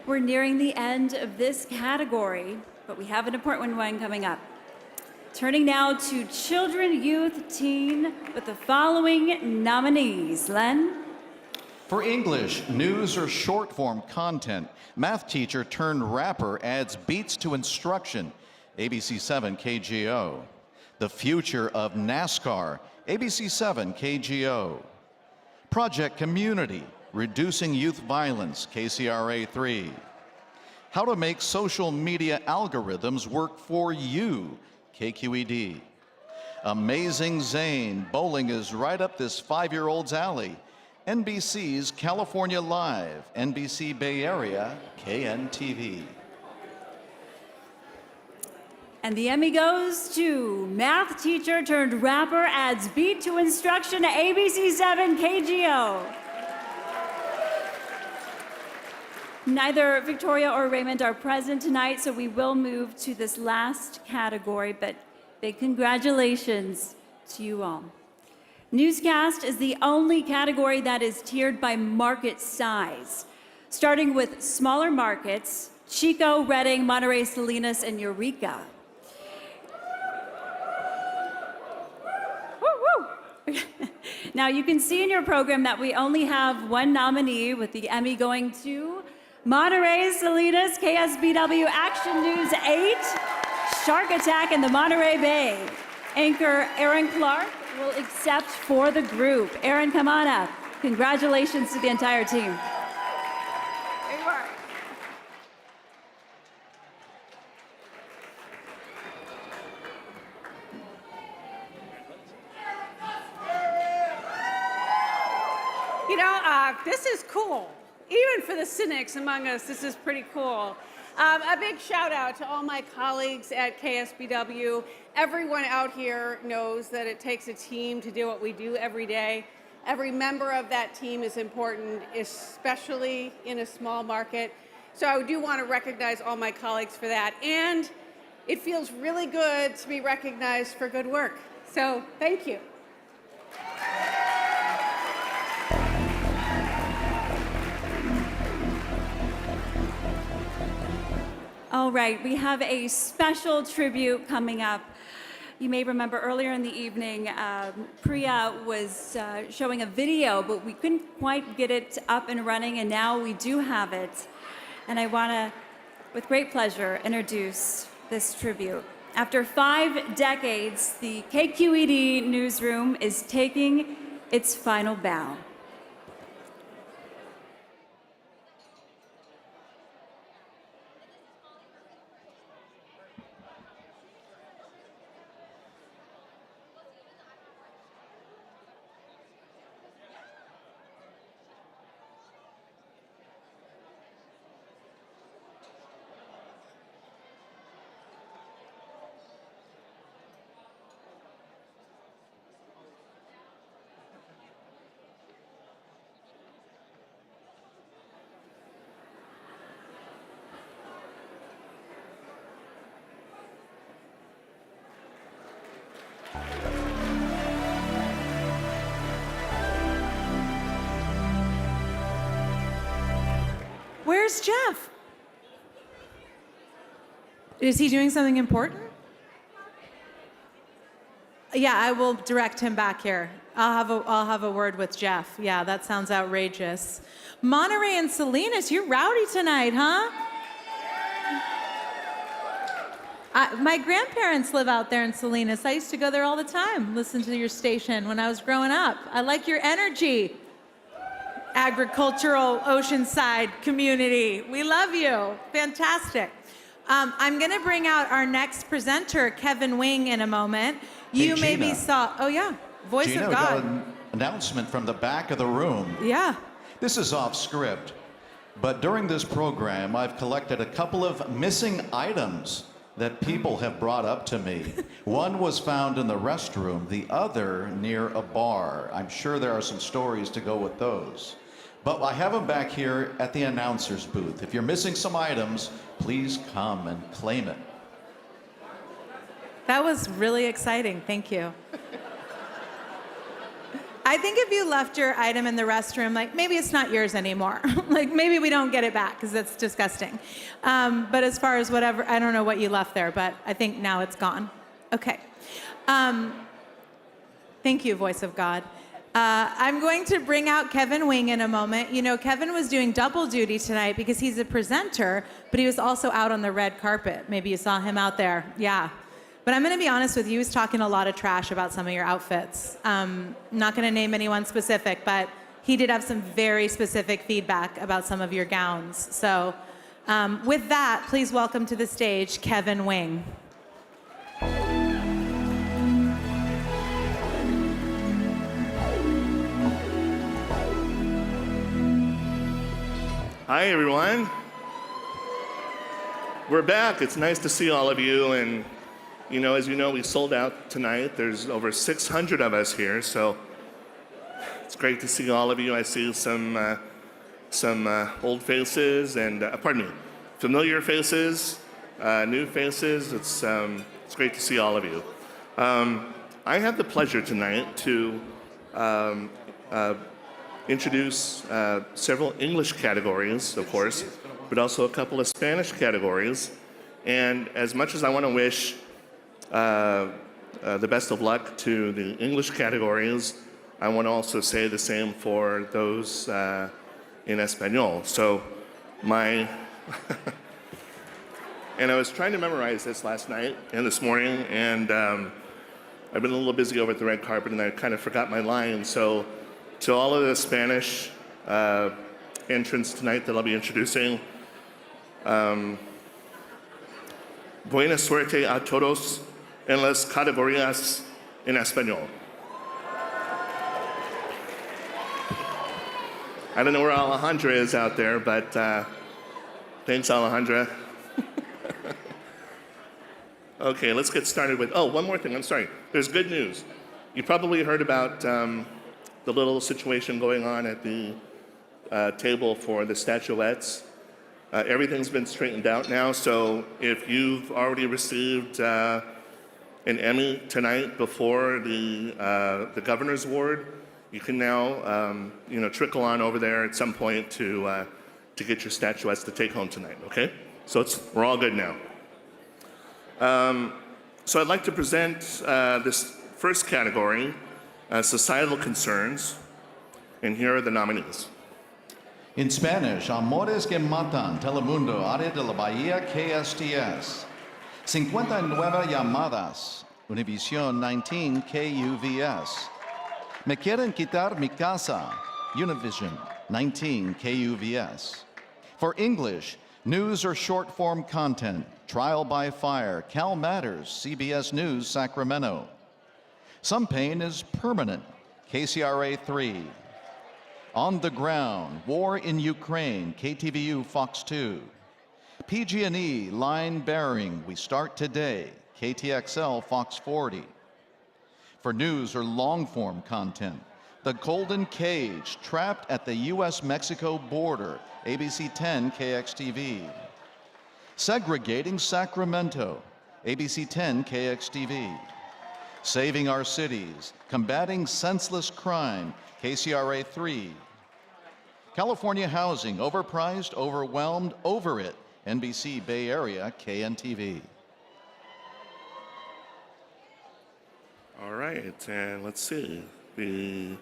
We're nearing the end of this category, but we have an important one coming up. Turning now to children, youth, teen, with the following nominees. Len? For English, news or short form content, math teacher turned rapper adds beats to instruction, ABC 7 KGO. The future of NASCAR, ABC 7 KGO. Project Community, reducing youth violence, KCRA 3. How to make social media algorithms work for you, KQED. Amazing Zane, bowling is right up this 5-year-old's alley. NBC's California Live, NBC Bay Area, KNTV. And the Emmy goes to math teacher turned rapper adds beat to instruction, ABC 7 KGO. Neither Victoria or Raymond are present tonight, so we will move to this last category, but big congratulations to you all. Newscast is the only category that is tiered by market size, starting with smaller markets, Chico, Redding, Monterey, Salinas, and Eureka. Now, you can see in your program that we only have one nominee, with the Emmy going to Monterey, Salinas, KSBW, Action News 8, Shark Attack, and the Monterey Bay. Anchor Aaron Clark will accept for the group. Aaron, come on up. Congratulations to the entire team. There you are. You know, this is cool. Even for the cynics among us, this is pretty cool. A big shout out to all my colleagues at KSBW. Everyone out here knows that it takes a team to do what we do every day. Every member of that team is important, especially in a small market. So I do want to recognize all my colleagues for that. And it feels really good to be recognized for good work. So thank you. All right, we have a special tribute coming up. You may remember earlier in the evening, Priya was showing a video, but we couldn't quite get it up and running, and now we do have it. And I want to, with great pleasure, introduce this tribute. After 5 decades, the KQED newsroom is taking its final bow. Where's Jeff? Is he doing something important? Yeah, I will direct him back here. I'll have a word with Jeff. Yeah, that sounds outrageous. Monterey and Salinas, you're rowdy tonight, huh? My grandparents live out there in Salinas. I used to go there all the time, listen to your station when I was growing up. I like your energy. Agricultural Oceanside community. We love you. Fantastic. I'm going to bring out our next presenter, Kevin Wing, in a moment. You Hey, maybe Gina. saw, oh yeah, Voice Gina, of we got God. an announcement from the back of the room. Yeah. This is off script, but during this program, I've collected a couple of missing items that people have brought up to me. One was found in the restroom, the other near a bar. I'm sure there are some stories to go with those. But I have them back here at the announcer's booth. If you're missing some items, please come and claim it. That was really exciting. Thank you. I think if you left your item in the restroom, like maybe it's not yours anymore. Like maybe we don't get it back because that's disgusting. But as far as whatever, I don't know what you left there, but I think now it's gone. Okay. Thank you, Voice of God. I'm going to bring out Kevin Wing in a moment. You know, Kevin was doing double duty tonight because he's a presenter, but he was also out on the red carpet. Maybe you saw him out there. Yeah. But I'm going to be honest with you, he was talking a lot of trash about some of your outfits. Not going to name anyone specific, but he did have some very specific feedback about some of your gowns. So with that, please welcome to the stage, Kevin Wing. Hi, everyone. We're back. It's nice to see all of you. And, you know, as you know, we sold out tonight. There's over 600 of us here, so it's great to see all of you. I see some old faces and, pardon me, familiar faces, new faces. It's great to see all of you. I have the pleasure tonight to introduce several English categories, of course, but also a couple of Spanish categories. And as much as I want to wish the best of luck to the English categories, I want to also say the same for those in Espanol. So and I was trying to memorize this last night and this morning, and I've been a little busy over at the red carpet, and I kind of forgot my line. So to all of the Spanish entrants tonight that I'll be introducing, buena suerte a todos en las categorías en español. I don't know where Alejandra is out there, but thanks, Alejandra. Okay, let's get started with, one more thing, I'm sorry. There's good news. You probably heard about the little situation going on at the table for the statuettes. Everything's been straightened out now, so if you've already received an Emmy tonight before the governor's award, you can now trickle on over there at some point to get your statuettes to take home tonight, okay? So we're all good now. So I'd like to present this first category, societal concerns, and here are the nominees. In Spanish, Amores que Matan, Telemundo, área de la Bahía, KSTS. 59 llamadas, Univision 19, KUVS. Me quieren quitar mi casa, Univision 19, KUVS. For English, news or short-form content, Trial by Fire, Cal Matters, CBS News, Sacramento. Some pain is permanent, KCRA 3. On the Ground, War in Ukraine, KTVU Fox 2. PG&E, Line Bearing, We Start Today, KTXL Fox 40. For news or long-form content, The Golden Cage, Trapped at the U.S.-Mexico border, ABC 10 KXTV. Segregating Sacramento, ABC 10 KXTV. Saving Our Cities, Combating Senseless Crime, KCRA 3. California housing, overpriced, overwhelmed, over it. NBC Bay Area, KNTV. All right, and let's see. The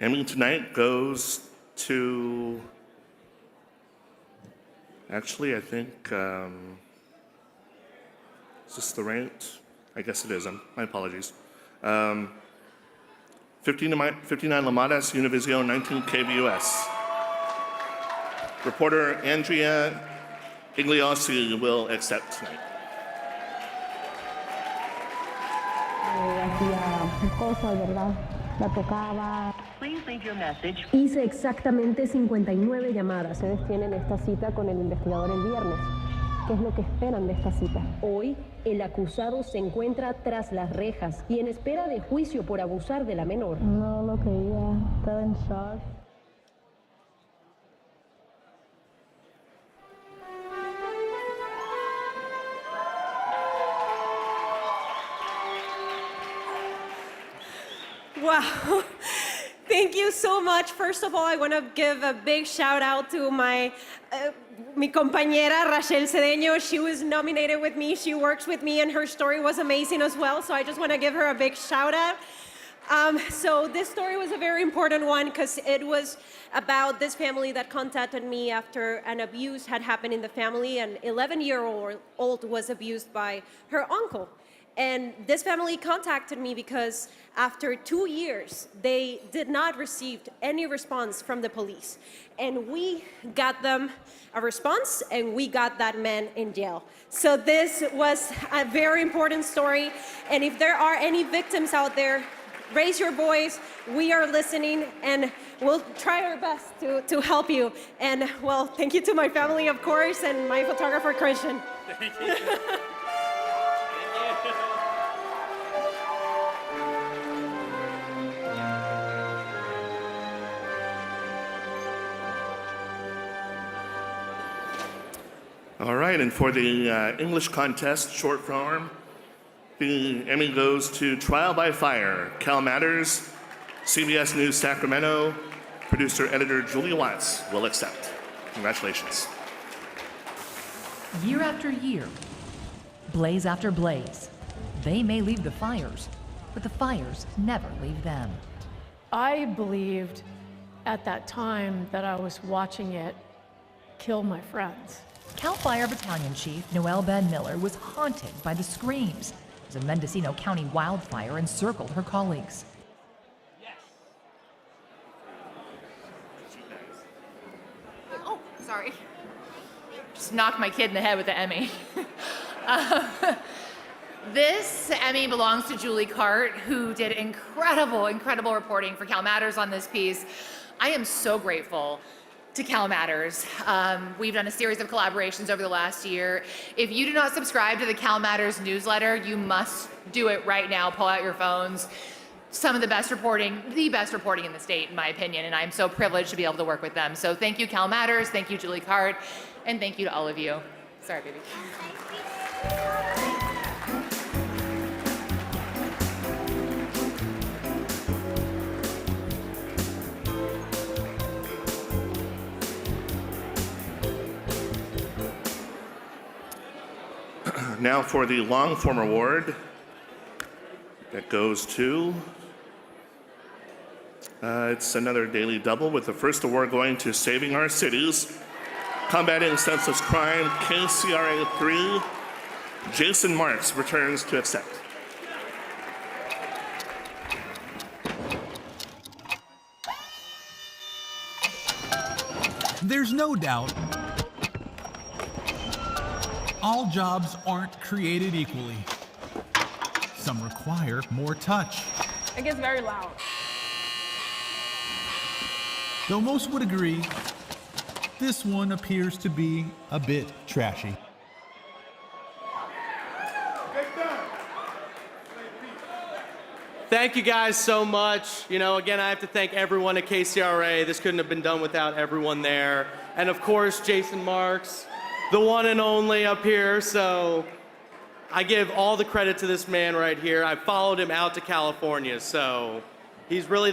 Emmy tonight goes to, actually, I think, is this the right? I guess it is. My apologies. 59 Lamadas, Univision, 19 KVUS. Reporter Andrea Igliosi will accept tonight. Hacía cosas, ¿verdad? La tocaba. Please leave your message. Hice exactamente 59 llamadas. Ustedes tienen esta cita con el investigador el viernes. ¿Qué es lo que esperan de esta cita? Hoy, el acusado se encuentra tras las rejas y en espera de juicio por abusar de la menor. No lo creía, estaba en shock. Wow. Thank you so much. First of all, I want to give a big shout out to mi compañera Rachel Cedeño. She was nominated with me. She works with me, and her story was amazing as well. So I just want to give her a big shout out. So this story was a very important one because it was about this family that contacted me after an abuse had happened in the family. An 11-year-old was abused by her uncle. And this family contacted me because after 2 years, they did not receive any response from the police. And we got them a response, and we got that man in jail. So this was a very important story. And if there are any victims out there, raise your voice. We are listening, and we'll try our best to help you. And, well, thank you to my family, of course, and my photographer, Christian. Thank you. All right, and for the English contest, short form, the Emmy goes to Trial by Fire, Cal Matters, CBS News Sacramento. Producer-editor Julie Watts will accept. Congratulations. Year after year, blaze after blaze, they may leave the fires, but the fires never leave them. I believed at that time that I was watching it kill my friends. Cal Fire Battalion Chief Noelle Ben Miller was haunted by the screams as a Mendocino County wildfire encircled her colleagues. Oh, sorry. Just knocked my kid in the head with the Emmy. This Emmy belongs to Julie Cart, who did incredible reporting for Cal Matters on this piece. I am so grateful to Cal Matters. We've done a series of collaborations over the last year. If you do not subscribe to the Cal Matters newsletter, you must do it right now. Pull out your phones. Some of the best reporting in the state, in my opinion, and I'm so privileged to be able to work with them. So thank you, Cal Matters, thank you, Julie Cart, and thank you to all of you. Sorry, baby. Now for the long form award that goes to, it's another daily double with the first award going to Saving Our Cities, Combating Senseless Crime, KCRA 3. Jason Marks returns to accept. There's no doubt all jobs aren't created equally. Some require more touch. It gets very loud. Though most would agree, this one appears to be a bit trashy. Thank you guys so much. You know, again, I have to thank everyone at KCRA. This couldn't have been done without everyone there. And of course, Jason Marks, the one and only up here. So I give all the credit to this man right here. I followed him out to California, so He's really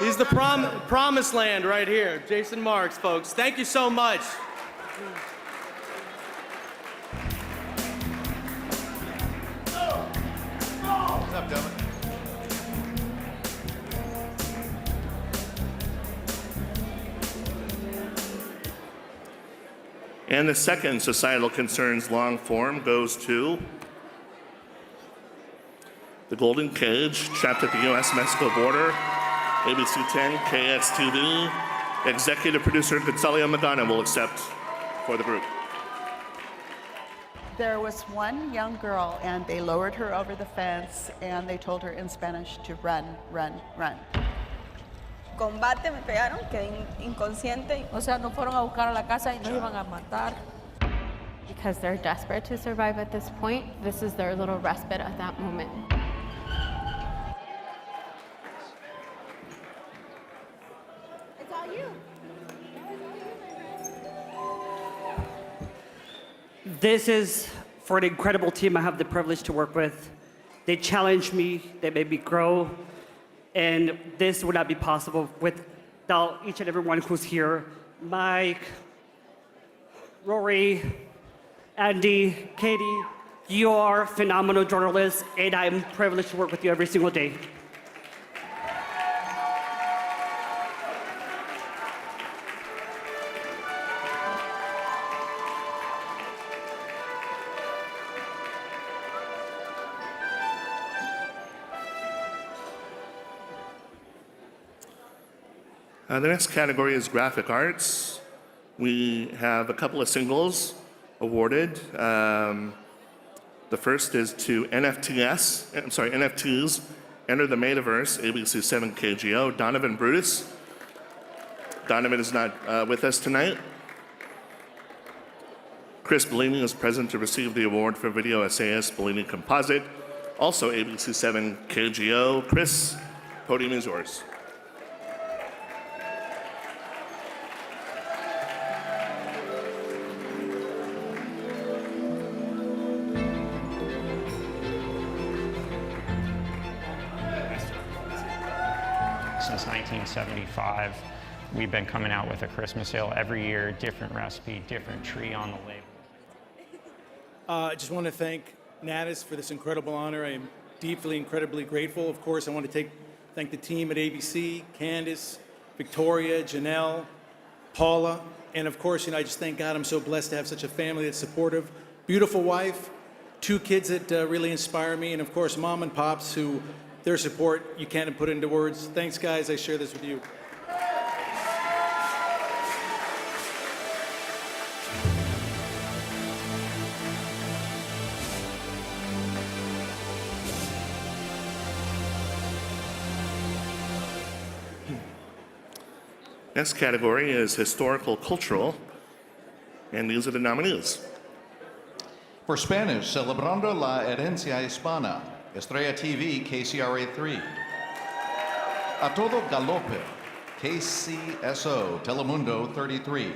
he's the promised land right here. Jason Marks, folks. Thank you so much. What's up, Dylan? And the second Societal Concerns long form goes to The Golden Cage, Trapped at the U.S.-Mexico Border, ABC 10, KSTV. Executive producer Gonzalo Magana will accept for the group. There was one young girl, and they lowered her over the fence, and they told her in Spanish to run, run, run. Combate, me pegaron, quedé inconsciente. O sea, no fueron a buscar a la casa y nos iban a matar. Because they're desperate to survive at this point, this is their little respite at that moment. It's all you. This is for an incredible team I have the privilege to work with. They challenged me, they made me grow, and this would not be possible without each and every one who's here. Mike, Rory, Andy, Katie, you are phenomenal journalists, and I'm privileged to work with you every single day. The next category is graphic arts. We have a couple of singles awarded. The first is to NFTs, Enter the Metaverse, ABC 7 KGO, Donovan Brutus. Donovan is not with us tonight. Chris Bellini is present to receive the award for video essayist Bellini Composite, also ABC 7 KGO. Chris, podium is yours. Since 1975, we've been coming out with a Christmas ale every year, different recipe, different tree on the label. I just want to thank Natus for this incredible honor. I am deeply, incredibly grateful. Of course, I want to thank the team at ABC, Candace, Victoria, Janelle, Paula, and of course, I just thank God I'm so blessed to have such a family that's supportive, beautiful wife, 2 kids that really inspire me, and of course, mom and pops who their support you can't put into words. Thanks, guys. I share this with you. Next category is historical cultural, and these are the nominees. For Spanish, Celebrando la Herencia Hispana, Estrella TV, KCRA 3. A Todo Galope, KCSO, Telemundo 33.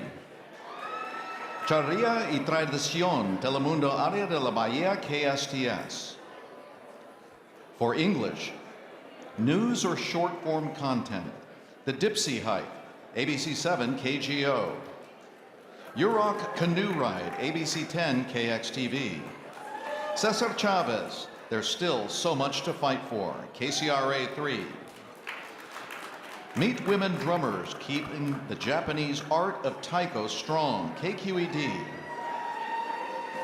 Charría y Tradición, Telemundo Área de la Bahía, KSTS. For English, news or short-form content, The Dipsy Hike, ABC 7 KGO. Yurok Canoe Ride, ABC 10 KXTV. Cesar Chavez, There's Still So Much to Fight For, KCRA 3. Meet Women Drummers, Keeping the Japanese Art of Taiko Strong, KQED.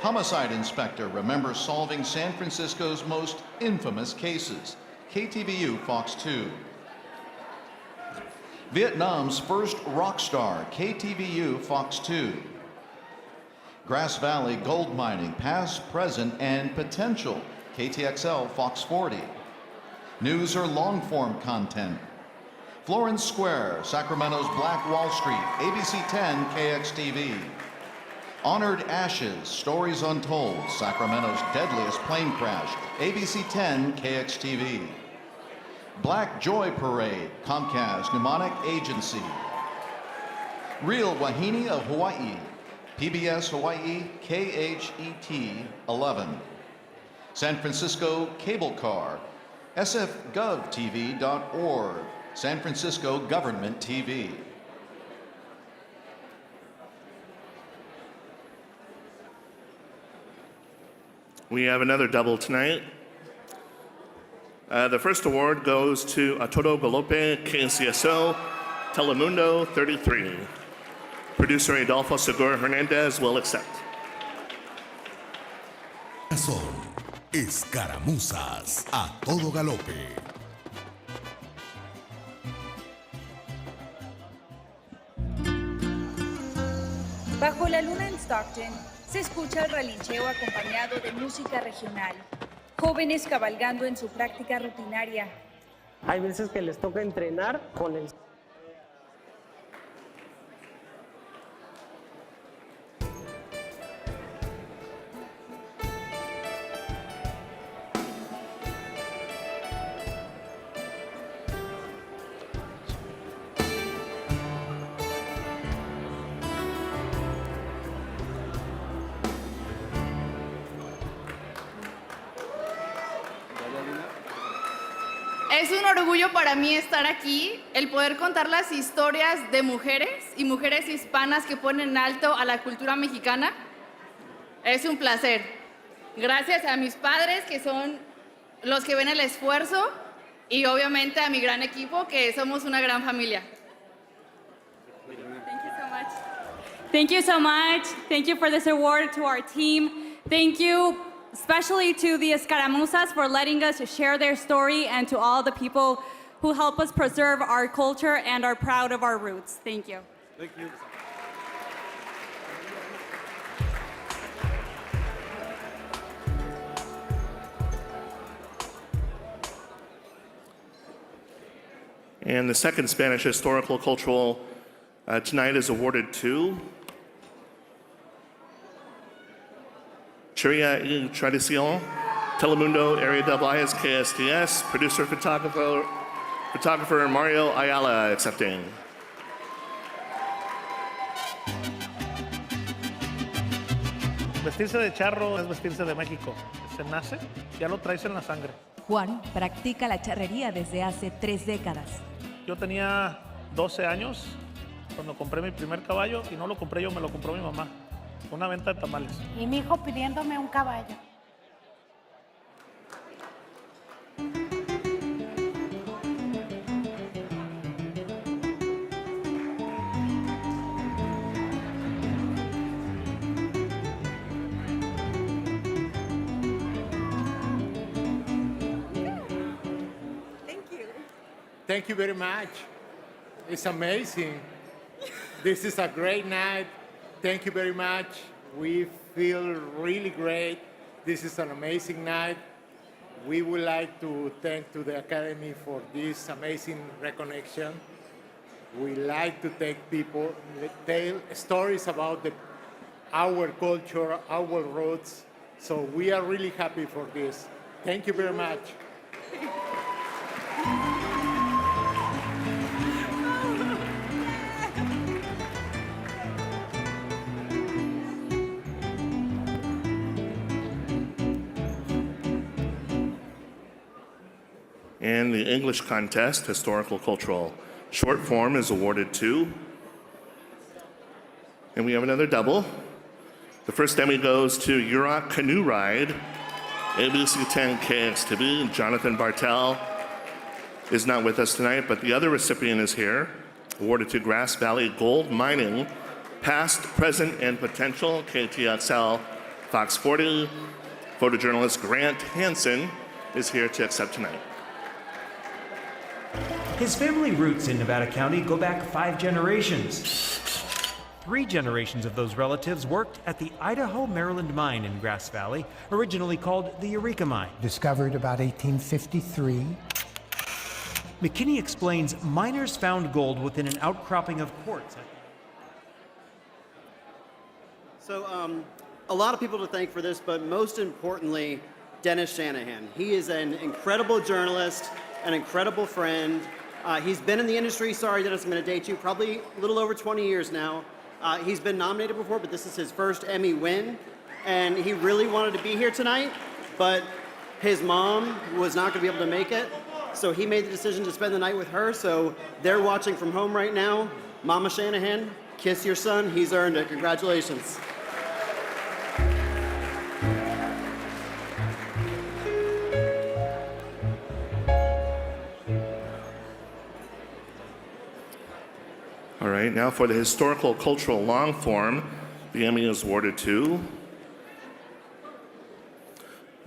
Homicide Inspector remembers solving San Francisco's most infamous cases, KTVU Fox 2. Vietnam's first rock star, KTVU Fox 2. Grass Valley Gold Mining, Past, Present, and Potential, KTXL Fox 40. News or long-form content. Florence Square, Sacramento's Black Wall Street, ABC 10 KXTV. Honored Ashes, Stories Untold, Sacramento's Deadliest Plane Crash, ABC 10 KXTV. Black Joy Parade, Comcast Mnemonic Agency. Real Wahine of Hawaii, PBS Hawaii, KHET 11. San Francisco Cable Car, sfgovtv.org, San Francisco Government TV. We have another double tonight. The first award goes to A Todo Galope, KCSO, Telemundo 33. Producer Adolfo Segura Hernandez will accept. Son escaramuzas a todo galope. Bajo la luna en Stockton se escucha el relincheo acompañado de música regional. Jóvenes cabalgando en su práctica rutinaria. Hay veces que les toca entrenar con el... Es un orgullo para mí estar aquí, el poder contar las historias de mujeres y mujeres hispanas que ponen en alto a la cultura mexicana. Es un placer. Gracias a mis padres, que son los que ven el esfuerzo, y obviamente a mi gran equipo, que somos una gran familia. Thank you so much. Thank you so much. Thank you for this award to our team. Thank you especially to the escaramuzas for letting us share their story, and to all the people who help us preserve our culture and are proud of our roots. Thank you. Thank you. And the second Spanish Historical Cultural tonight is awarded to Chiria y Tradicion, Telemundo, Area IS, KSTS, producer, photographer Mario Ayala accepting. Vestirse de charro es vestirse de México. Se nace, ya lo traes en la sangre. Juan practica la charrería desde hace 3 décadas. Yo tenía 12 años cuando compré mi primer caballo, y no lo compré yo, me lo compró mi mamá. Una venta de tamales. Y mi hijo pidiéndome un caballo. Thank you very much. It's amazing. This is a great night. Thank you very much. We feel really great. This is an amazing night. We would like to thank to the Academy for this amazing recognition. We like to take people, tell stories about our culture, our roots. So we are really happy for this. Thank you very much. And the English contest, Historical Cultural short form, is awarded to, and we have another double. The first Emmy goes to Yurok Canoe Ride, ABC 10 KXTV. Jonathan Bartel is not with us tonight, but the other recipient is here, awarded to Grass Valley Gold Mining, Past, Present, and Potential, KTXL, Fox 40. Photojournalist Grant Hansen is here to accept tonight. His family roots in Nevada County go back 5 generations. 3 generations of those relatives worked at the Idaho Maryland mine in Grass Valley, originally called the Eureka Mine. Discovered about 1853. McKinney explains miners found gold within an outcropping of quartz. So a lot of people to thank for this, but most importantly, Dennis Shanahan. He is an incredible journalist, an incredible friend. He's been in the industry, sorry Dennis, I'm gonna date you, probably a little over 20 years now. He's been nominated before, but this is his first Emmy win. And he really wanted to be here tonight, but His mom was not going to be able to make it, so he made the decision to spend the night with her. So they're watching from home right now. Mama Shanahan, kiss your son. He's earned it. Congratulations. All right, now for the historical cultural long form, the Emmy is awarded to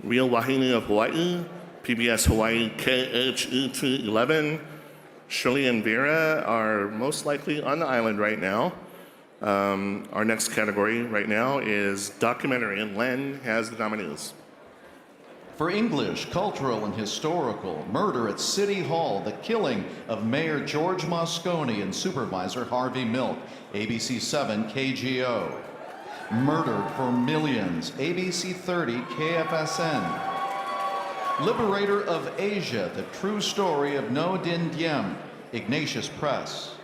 Real Wahine of Hawaii, PBS Hawaii KHET11. Shirley and Vera are most likely on the island right now. Our next category right now is documentary, and Len has the nominees. For English, cultural and historical, Murder at City Hall, the killing of Mayor George Moscone and Supervisor Harvey Milk, ABC 7 KGO. Murdered for Millions, ABC 30 KFSN. Liberator of Asia, the true story of No Din Diem, Ignatius Press.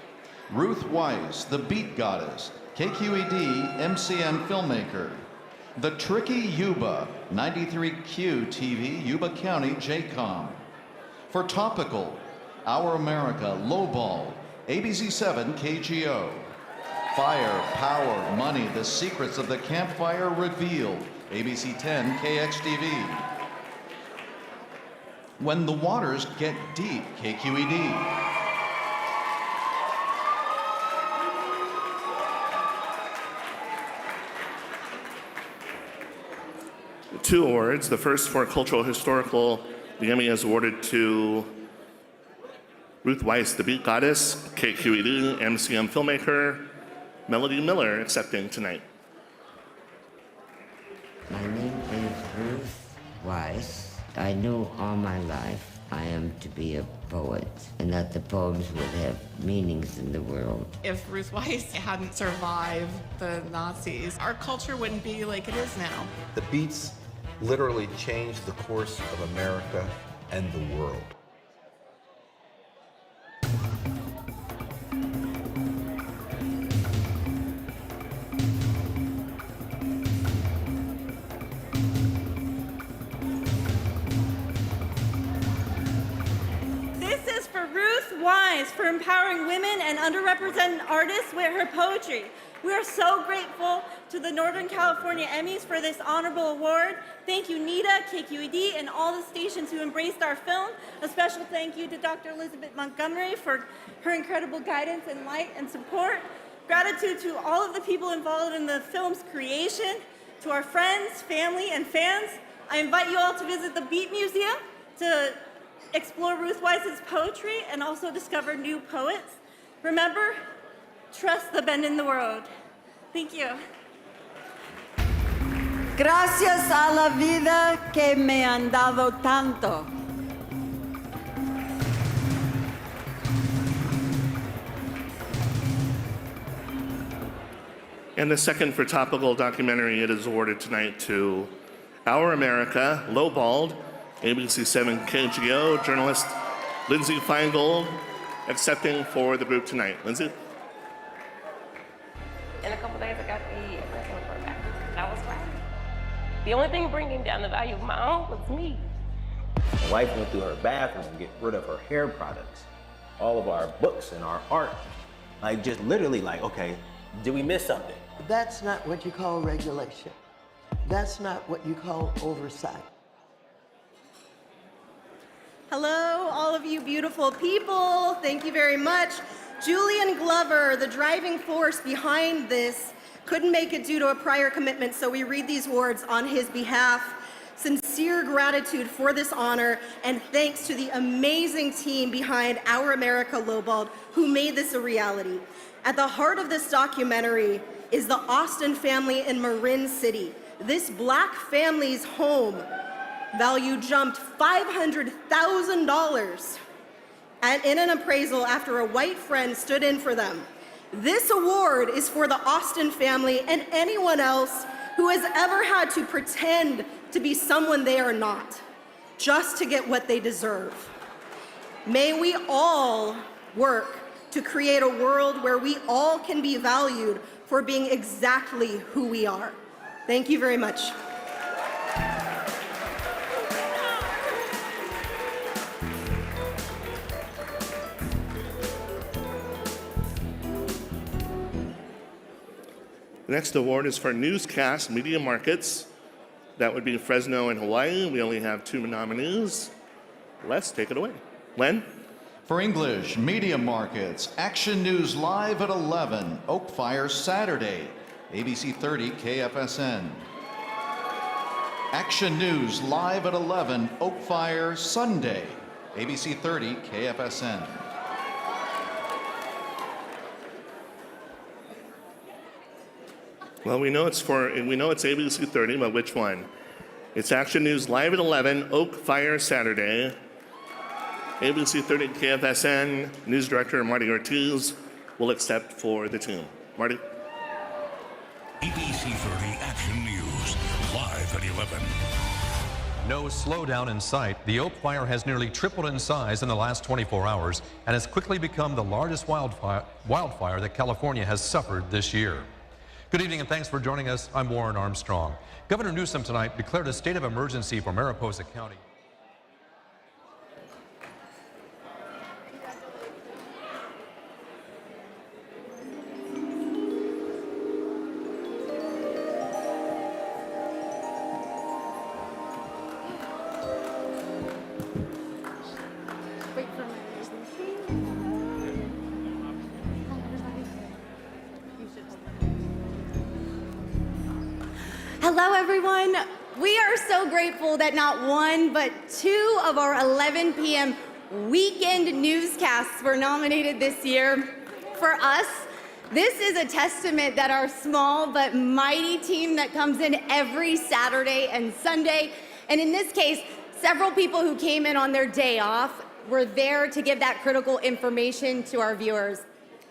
Ruth Weiss, the Beat Goddess, KQED MCM filmmaker. The Tricky Yuba, 93Q TV, Yuba County, JCOM. For topical, Our America, Lowball, ABC 7 KGO. Fire, Power, Money, The Secrets of the Campfire Revealed, ABC 10 KXTV. When the Waters Get Deep, KQED. Two awards. The first for cultural historical, the Emmy is awarded to Ruth Weiss, the Beat Goddess, KQED, MCM filmmaker, Melody Miller accepting tonight. My name is Ruth Weiss. I knew all my life I am to be a poet and that the poems would have meanings in the world. If Ruth Weiss hadn't survived the Nazis, our culture wouldn't be like it is now. The Beats literally changed the course of America and the world. This is for Ruth Weiss for empowering women and underrepresented artists with her poetry. We are so grateful to the Northern California Emmys for this honorable award. Thank you, Nita, KQED, and all the stations who embraced our film. A special thank you to Dr. Elizabeth Montgomery for her incredible guidance and light and support. Gratitude to all of the people involved in the film's creation, to our friends, family, and fans. I invite you all to visit the Beat Museum to explore Ruth Weiss's poetry and also discover new poets. Remember, trust the bend in the road. Thank you. Gracias a la vida que me han dado tanto. And the second for topical documentary, it is awarded tonight to Our America, Lowballed, ABC 7 KGO, journalist Lindsay Feingold, accepting for the group tonight. Lindsay? In a couple days, I got the appraisal report back. That was fine. The only thing bringing down the value of my own was me. My wife went through her bathroom to get rid of her hair products, all of our books and our art. Like, just literally like, okay, did we miss something? That's not what you call regulation. That's not what you call oversight. Hello, all of you beautiful people. Thank you very much. Julian Glover, the driving force behind this, couldn't make it due to a prior commitment, so we read these words on his behalf. Sincere gratitude for this honor, and thanks to the amazing team behind Our America Lowballed, who made this a reality. At the heart of this documentary is the Austin family in Marin City. This Black family's home value jumped $500,000 in an appraisal after a white friend stood in for them. This award is for the Austin family and anyone else who has ever had to pretend to be someone they are not, just to get what they deserve. May we all work to create a world where we all can be valued for being exactly who we are. Thank you very much. The next award is for Newscast Media Markets. That would be Fresno and Hawaii. We only have 2 nominees. Les, take it away. Len? For English, Media Markets, Action News Live at 11, Oakfire Saturday, ABC 30 KFSN. Action News Live at 11, Oakfire Sunday, ABC 30 KFSN. Well, we know it's ABC 30, but which one? It's Action News Live at 11, Oakfire Saturday, ABC 30 KFSN. News Director Marty Ortiz will accept for the team. Marty? ABC 30 Action News, live at 11. No slowdown in sight. The Oak Fire has nearly tripled in size in the last 24 hours and has quickly become the largest wildfire that California has suffered this year. Good evening and thanks for joining us. I'm Warren Armstrong. Governor Newsom tonight declared a state of emergency for Mariposa County. Hello, everyone. We are so grateful that not one, but 2 of our 11 p.m. weekend newscasts were nominated this year. For us, this is a testament that our small but mighty team that comes in every Saturday and Sunday, and in this case, several people who came in on their day off, were there to give that critical information to our viewers.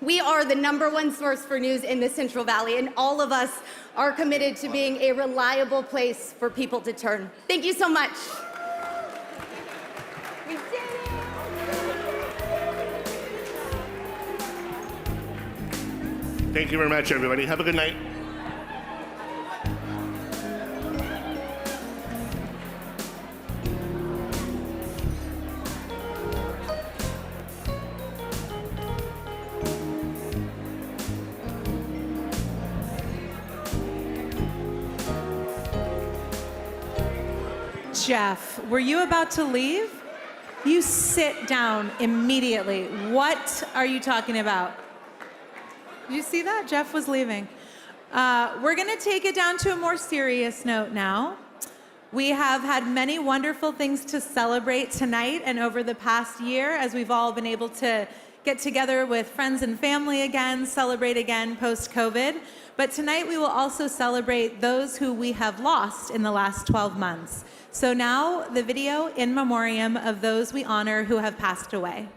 We are the #1 source for news in the Central Valley, and all of us are committed to being a reliable place for people to turn. Thank you so much. We did it! Thank you very much, everybody. Have a good night. Jeff, were you about to leave? You sit down immediately. What are you talking about? Did you see that? Jeff was leaving. We're going to take it down to a more serious note now. We have had many wonderful things to celebrate tonight and over the past year as we've all been able to get together with friends and family again, celebrate again post-COVID. But tonight we will also celebrate those who we have lost in the last 12 months. So now the video in memoriam of those we honor who have passed away.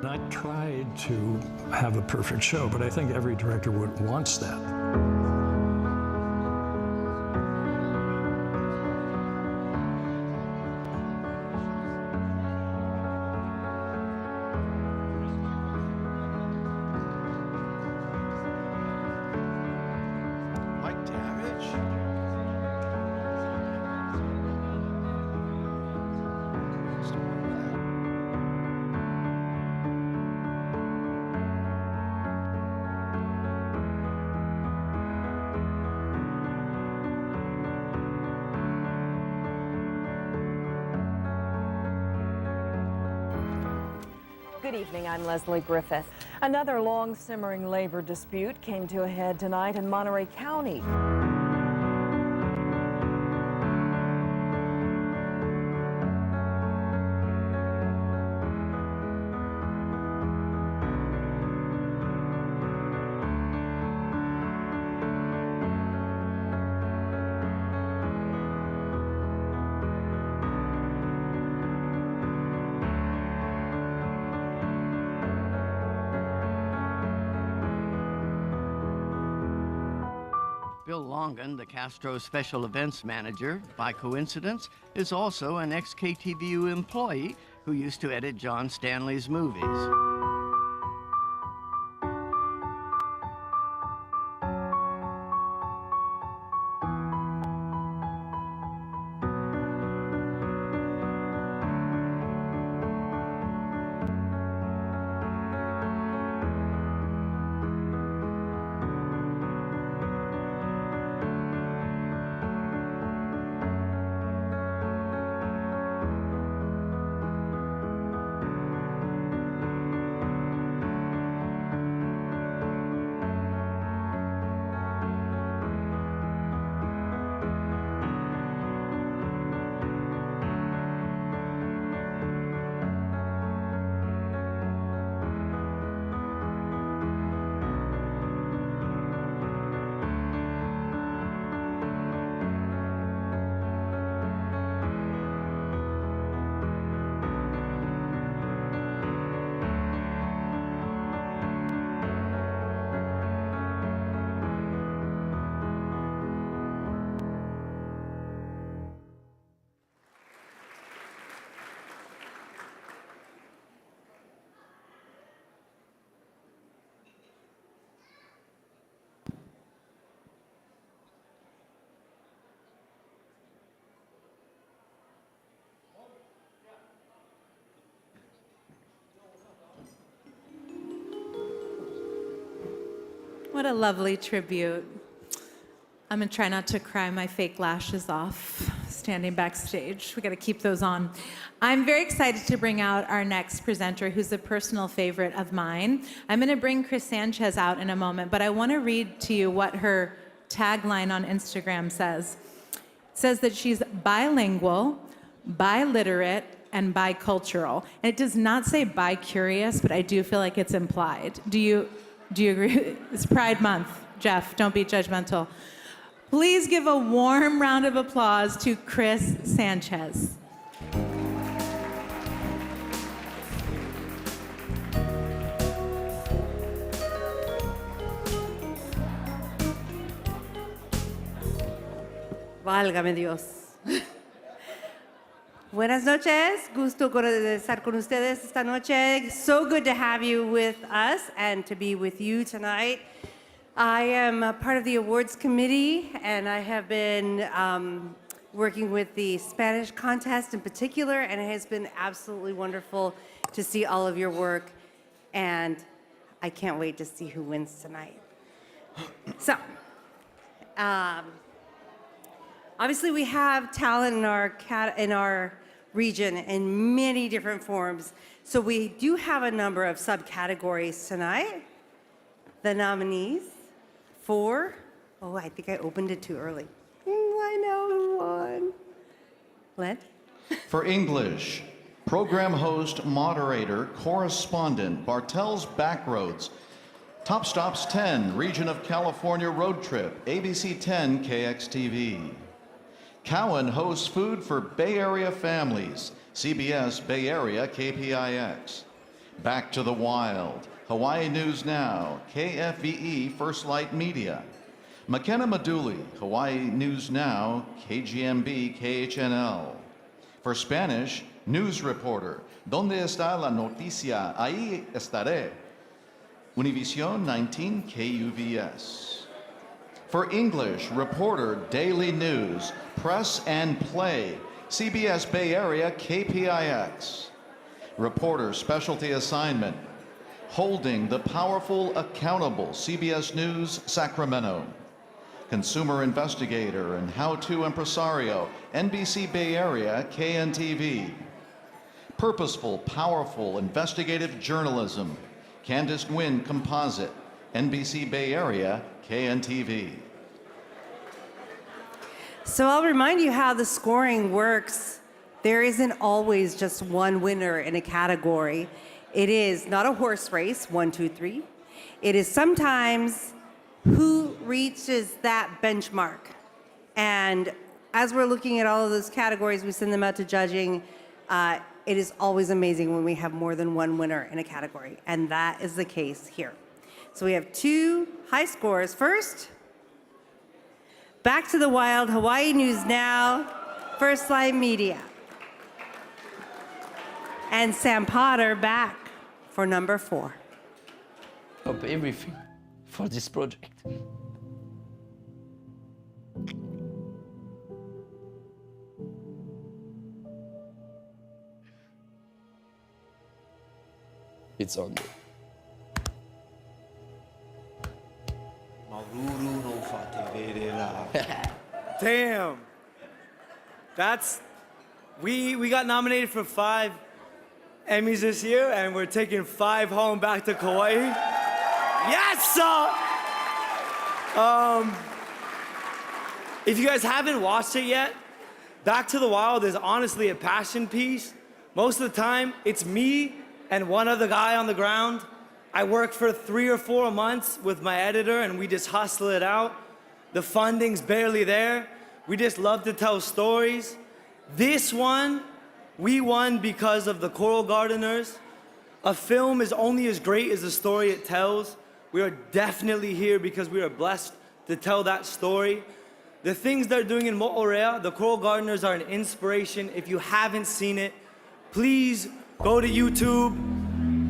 I tried to have a perfect show, but I think every director wants that. Good evening, I'm Leslie Griffith. Another long simmering labor dispute came to a head tonight in Monterey County. Bill Longan, the Castro Special Events Manager, by coincidence, is also an ex-KTVU employee who used to edit John Stanley's movies. What a lovely tribute. I'm gonna try not to cry my fake lashes off standing backstage. We gotta keep those on. I'm very excited to bring out our next presenter, who's a personal favorite of mine. I'm gonna bring Chris Sanchez out in a moment, but I wanna read to you what her tagline on Instagram says. It says that she's bilingual, biliterate, and bicultural. And it does not say bi-curious, but I do feel like it's implied. Do you agree? It's Pride Month. Jeff, don't be judgmental. Please give a warm round of applause to Chris Sanchez. Válgame Dios. Buenas noches, gusto de estar con ustedes esta noche. So good to have you with us and to be with you tonight. I am a part of the awards committee and I have been working with the Spanish contest in particular, and it has been absolutely wonderful to see all of your work, and I can't wait to see who wins tonight. So, obviously we have talent in our region in many different forms. So we do have a number of subcategories tonight. The nominees for, oh, I think I opened it too early. I know who won. Len? For English, program host, moderator, correspondent, Bartell's Backroads, Top Stops 10, Region of California Road Trip, ABC 10 KXTV. Cowan hosts food for Bay Area families, CBS Bay Area KPIX. Back to the Wild, Hawaii News Now, KFVE First Light Media. McKenna Maduli, Hawaii News Now, KGMB KHNL. For Spanish, news reporter, ¿Dónde está la noticia? Ahí estaré. Univision 19 KUVS. For English, reporter, Daily News, Press and Play, CBS Bay Area KPIX. Reporter, specialty assignment, Holding the Powerful Accountable, CBS News, Sacramento. Consumer investigator and how-to impresario, NBC Bay Area KNTV. Purposeful, powerful, investigative journalism, Candace Nguyen Composite, NBC Bay Area KNTV. So I'll remind you how the scoring works. There isn't always just one winner in a category. It is not a horse race, 1, 2, 3. It is sometimes who reaches that benchmark. And as we're looking at all of those categories, we send them out to judging. It is always amazing when we have more than one winner in a category. And that is the case here. So we have 2 high scores. First, Back to the Wild, Hawaii News Now, First Light Media. And Sam Potter back for number 4. Of everything for this project. It's on you. Damn. We got nominated for 5 Emmys this year, and we're taking 5 home back to Kauai. Yes, sir! If you guys haven't watched it yet, Back to the Wild is honestly a passion piece. Most of the time, it's me and one other guy on the ground. I work for 3 or 4 months with my editor, and we just hustle it out. The funding's barely there. We just love to tell stories. This one, we won because of the Coral Gardeners. A film is only as great as the story it tells. We are definitely here because we are blessed to tell that story. The things they're doing in Mo'orea, the Coral Gardeners are an inspiration. If you haven't seen it, please go to YouTube,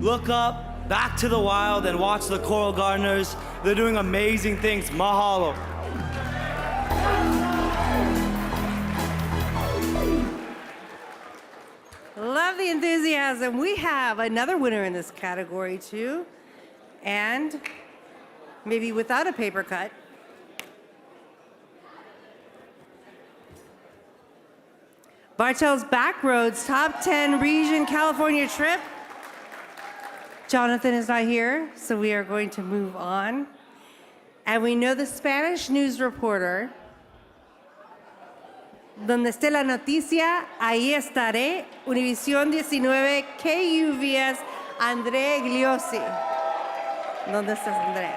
look up Back to the Wild, and watch the Coral Gardeners. They're doing amazing things. Mahalo. Love the enthusiasm. We have another winner in this category too. And maybe without a paper cut. Bartel's Backroads Top 10 Region California Trip. Jonathan is not here, so we are going to move on. And we know the Spanish news reporter. Donde esté la noticia, ahí estaré. Univisión 19, KUVS, André Gliosi. ¿Dónde estás, André?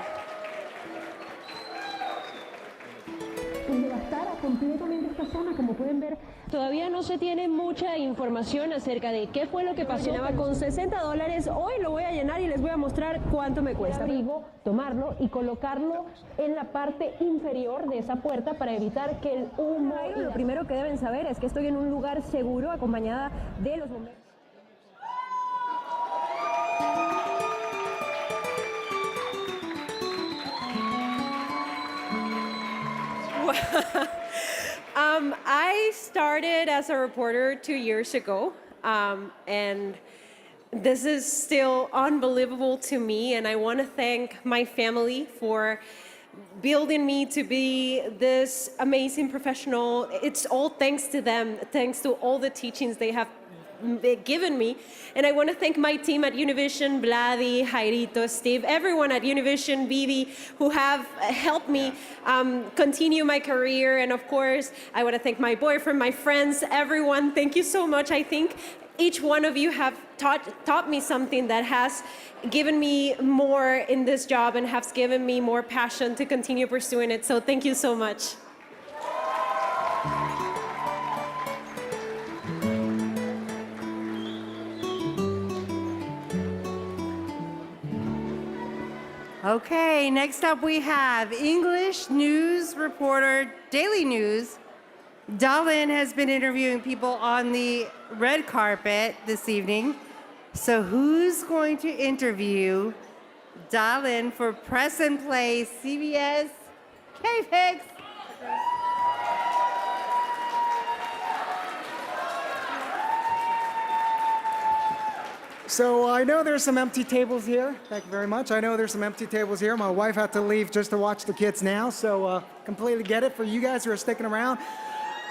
Devastada completamente esta zona, como pueden ver. Todavía no se tiene mucha información acerca de qué fue lo que pasó. Llenaba con $60. Hoy lo voy a llenar y les voy a mostrar cuánto me cuesta. Digo, tomarlo y colocarlo en la parte inferior de esa puerta para evitar que el humo... Lo primero que deben saber es que estoy en un lugar seguro acompañada de los bomberos. I started as a reporter 2 years ago, and this is still unbelievable to me, and I want to thank my family for building me to be this amazing professional. It's all thanks to them, thanks to all the teachings they have given me. And I want to thank my team at Univision, Vladi, Jairito, Steve, everyone at Univision, Vivi, who have helped me continue my career. And of course, I want to thank my boyfriend, my friends, everyone. Thank you so much. I think each one of you have taught me something that has given me more in this job and has given me more passion to continue pursuing it. So thank you so much. Okay, next up we have English news reporter, Daily News. Dalin has been interviewing people on the red carpet this evening. So who's going to interview Dalin for Press and Play CBS KPIX? So I know there's some empty tables here. Thank you very much. I know there's some empty tables here. My wife had to leave just to watch the kids now, so completely get it. For you guys who are sticking around,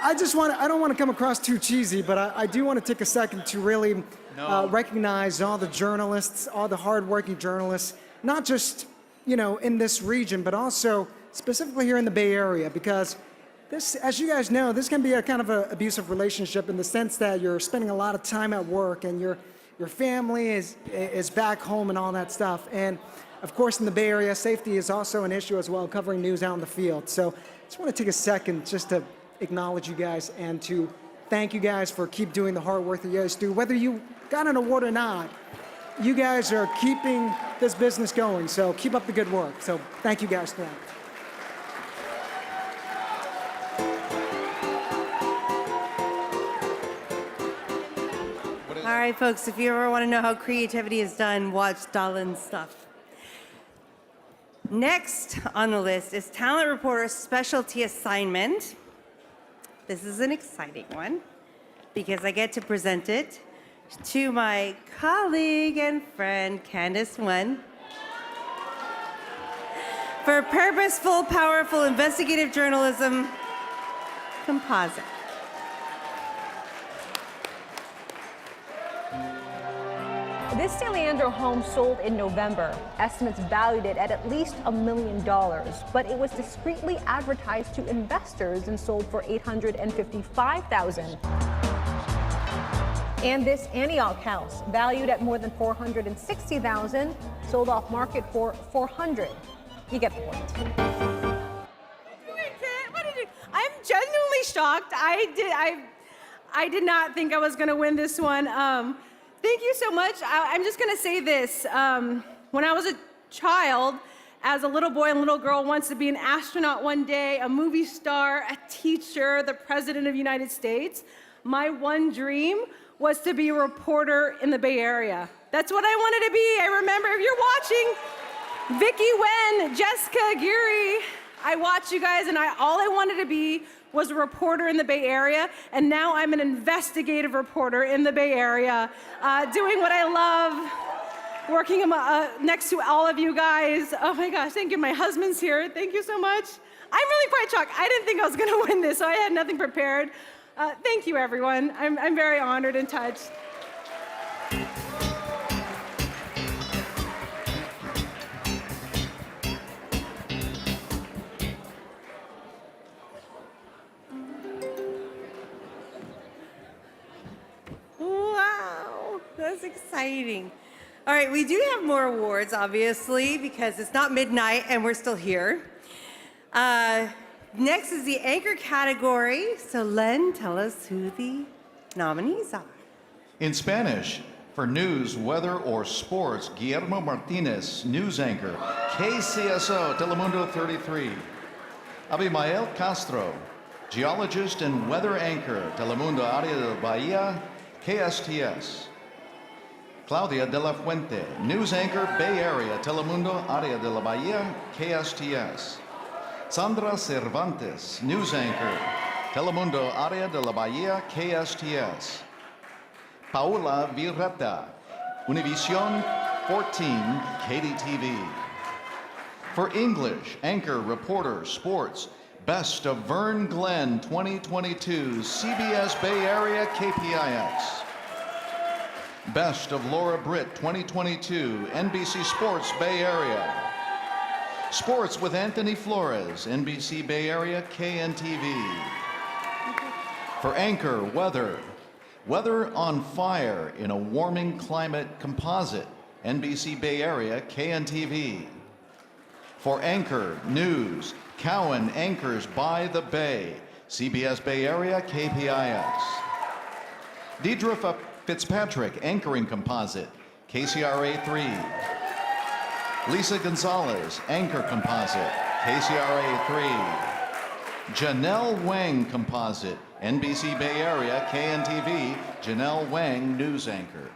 I don't want to come across too cheesy, but I do want to take a second to really recognize all the journalists, all the hardworking journalists, not just, in this region, but also specifically here in the Bay Area, because this, as you guys know, this can be a kind of an abusive relationship in the sense that you're spending a lot of time at work and your family is back home and all that stuff. And of course, in the Bay Area, safety is also an issue as well, covering news out in the field. So I just want to take a second just to acknowledge you guys and to thank you guys for keep doing the hard work that you guys do. Whether you got an award or not, you guys are keeping this business going. So keep up the good work. So thank you guys for that. All right, folks, if you ever want to know how creativity is done, watch Dalin's stuff. Next on the list is Talent Reporter's Specialty Assignment. This is an exciting one because I get to present it to my colleague and friend, Candace Wen, for Purposeful, Powerful Investigative Journalism Composite. This San Leandro home sold in November. Estimates valued it at least $1 million, but it was discreetly advertised to investors and sold for $855,000. And this Antioch house, valued at more than $460,000, sold off market for $400,000. You get the point. I'm genuinely shocked. I did not think I was going to win this one. Thank you so much. I'm just going to say this. When I was a child, as a little boy and little girl, wants to be an astronaut one day, a movie star, a teacher, the president of the United States, my one dream was to be a reporter in the Bay Area. That's what I wanted to be. I remember, if you're watching, Vicki Wen, Jessica Geary, I watched you guys, and all I wanted to be was a reporter in the Bay Area, and now I'm an investigative reporter in the Bay Area, doing what I love, working next to all of you guys. Oh my gosh, thank you. My husband's here. Thank you so much. I'm really quite shocked. I didn't think I was going to win this, so I had nothing prepared. Thank you, everyone. I'm very honored and touched. Wow, that's exciting. All right, we do have more awards, obviously, because it's not midnight and we're still here. Next is the anchor category. So Len, tell us who the nominees are. In Spanish, for news, weather, or sports, Guillermo Martinez, news anchor, KCSO, Telemundo 33. Abimael Castro, geologist and weather anchor, Telemundo Área de Bahía, KSTS. Claudia de la Fuente, news anchor, Bay Area, Telemundo Área de la Bahía, KSTS. Sandra Cervantes, news anchor, Telemundo Área de la Bahía, KSTS. Paula Virreta, Univision 14, KDTV. For English, anchor, reporter, sports, Best of Vern Glenn 2022, CBS Bay Area, KPIX. Best of Laura Britt 2022, NBC Sports Bay Area. Sports with Anthony Flores, NBC Bay Area, KNTV. For anchor, weather. Weather on fire in a warming climate composite, NBC Bay Area, KNTV. For anchor, news. Cowan anchors by the Bay, CBS Bay Area, KPIX. Deidre Fitzpatrick anchoring composite, KCRA 3. Lisa Gonzalez, anchor composite, KCRA 3. Janelle Wang composite, NBC Bay Area, KNTV, Janelle Wang news anchor.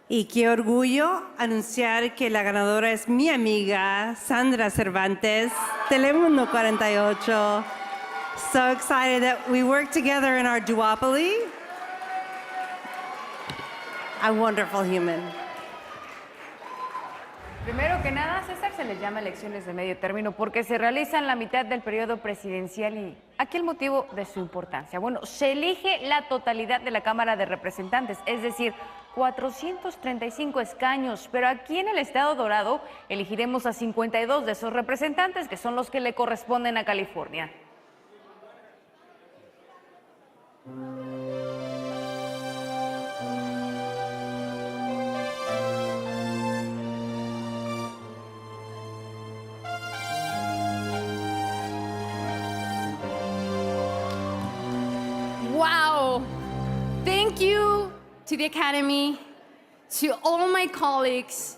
Y qué orgullo anunciar que la ganadora es mi amiga Sandra Cervantes, Telemundo 48. So excited that we work together in our duopoly. A wonderful human. Primero que nada, César, se les llama elecciones de medio término porque se realizan la mitad del periodo presidencial y aquí el motivo de su importancia. Bueno, se elige la totalidad de la Cámara de Representantes, es decir, 435 escaños, pero aquí en el Estado Dorado elegiremos a 52 de esos representantes que son los que le corresponden a California. Wow! Thank you to the Academy, to all my colleagues.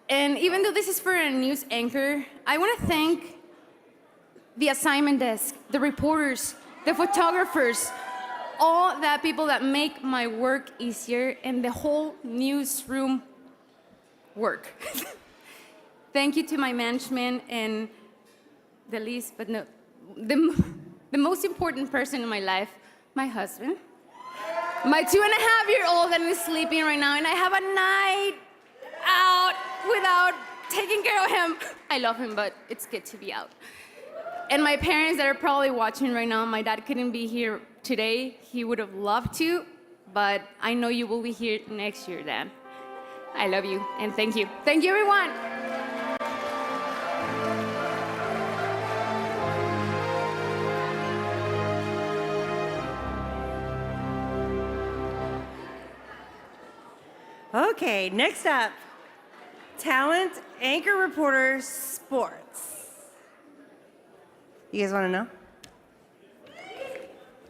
And even though this is for a news anchor, I want to thank the assignment desk, the reporters, the photographers, all the people that make my work easier and the whole newsroom work. Thank you to my management and the least, but no, the most important person in my life, my husband. My 2.5-year-old that is sleeping right now, and I have a night out without taking care of him. I love him, but it's good to be out. And my parents that are probably watching right now, my dad couldn't be here today. He would have loved to, but I know you will be here next year, Dad. I love you, and thank you. Thank you, everyone. Okay, next up, talent, anchor, reporter, sports. You guys want to know?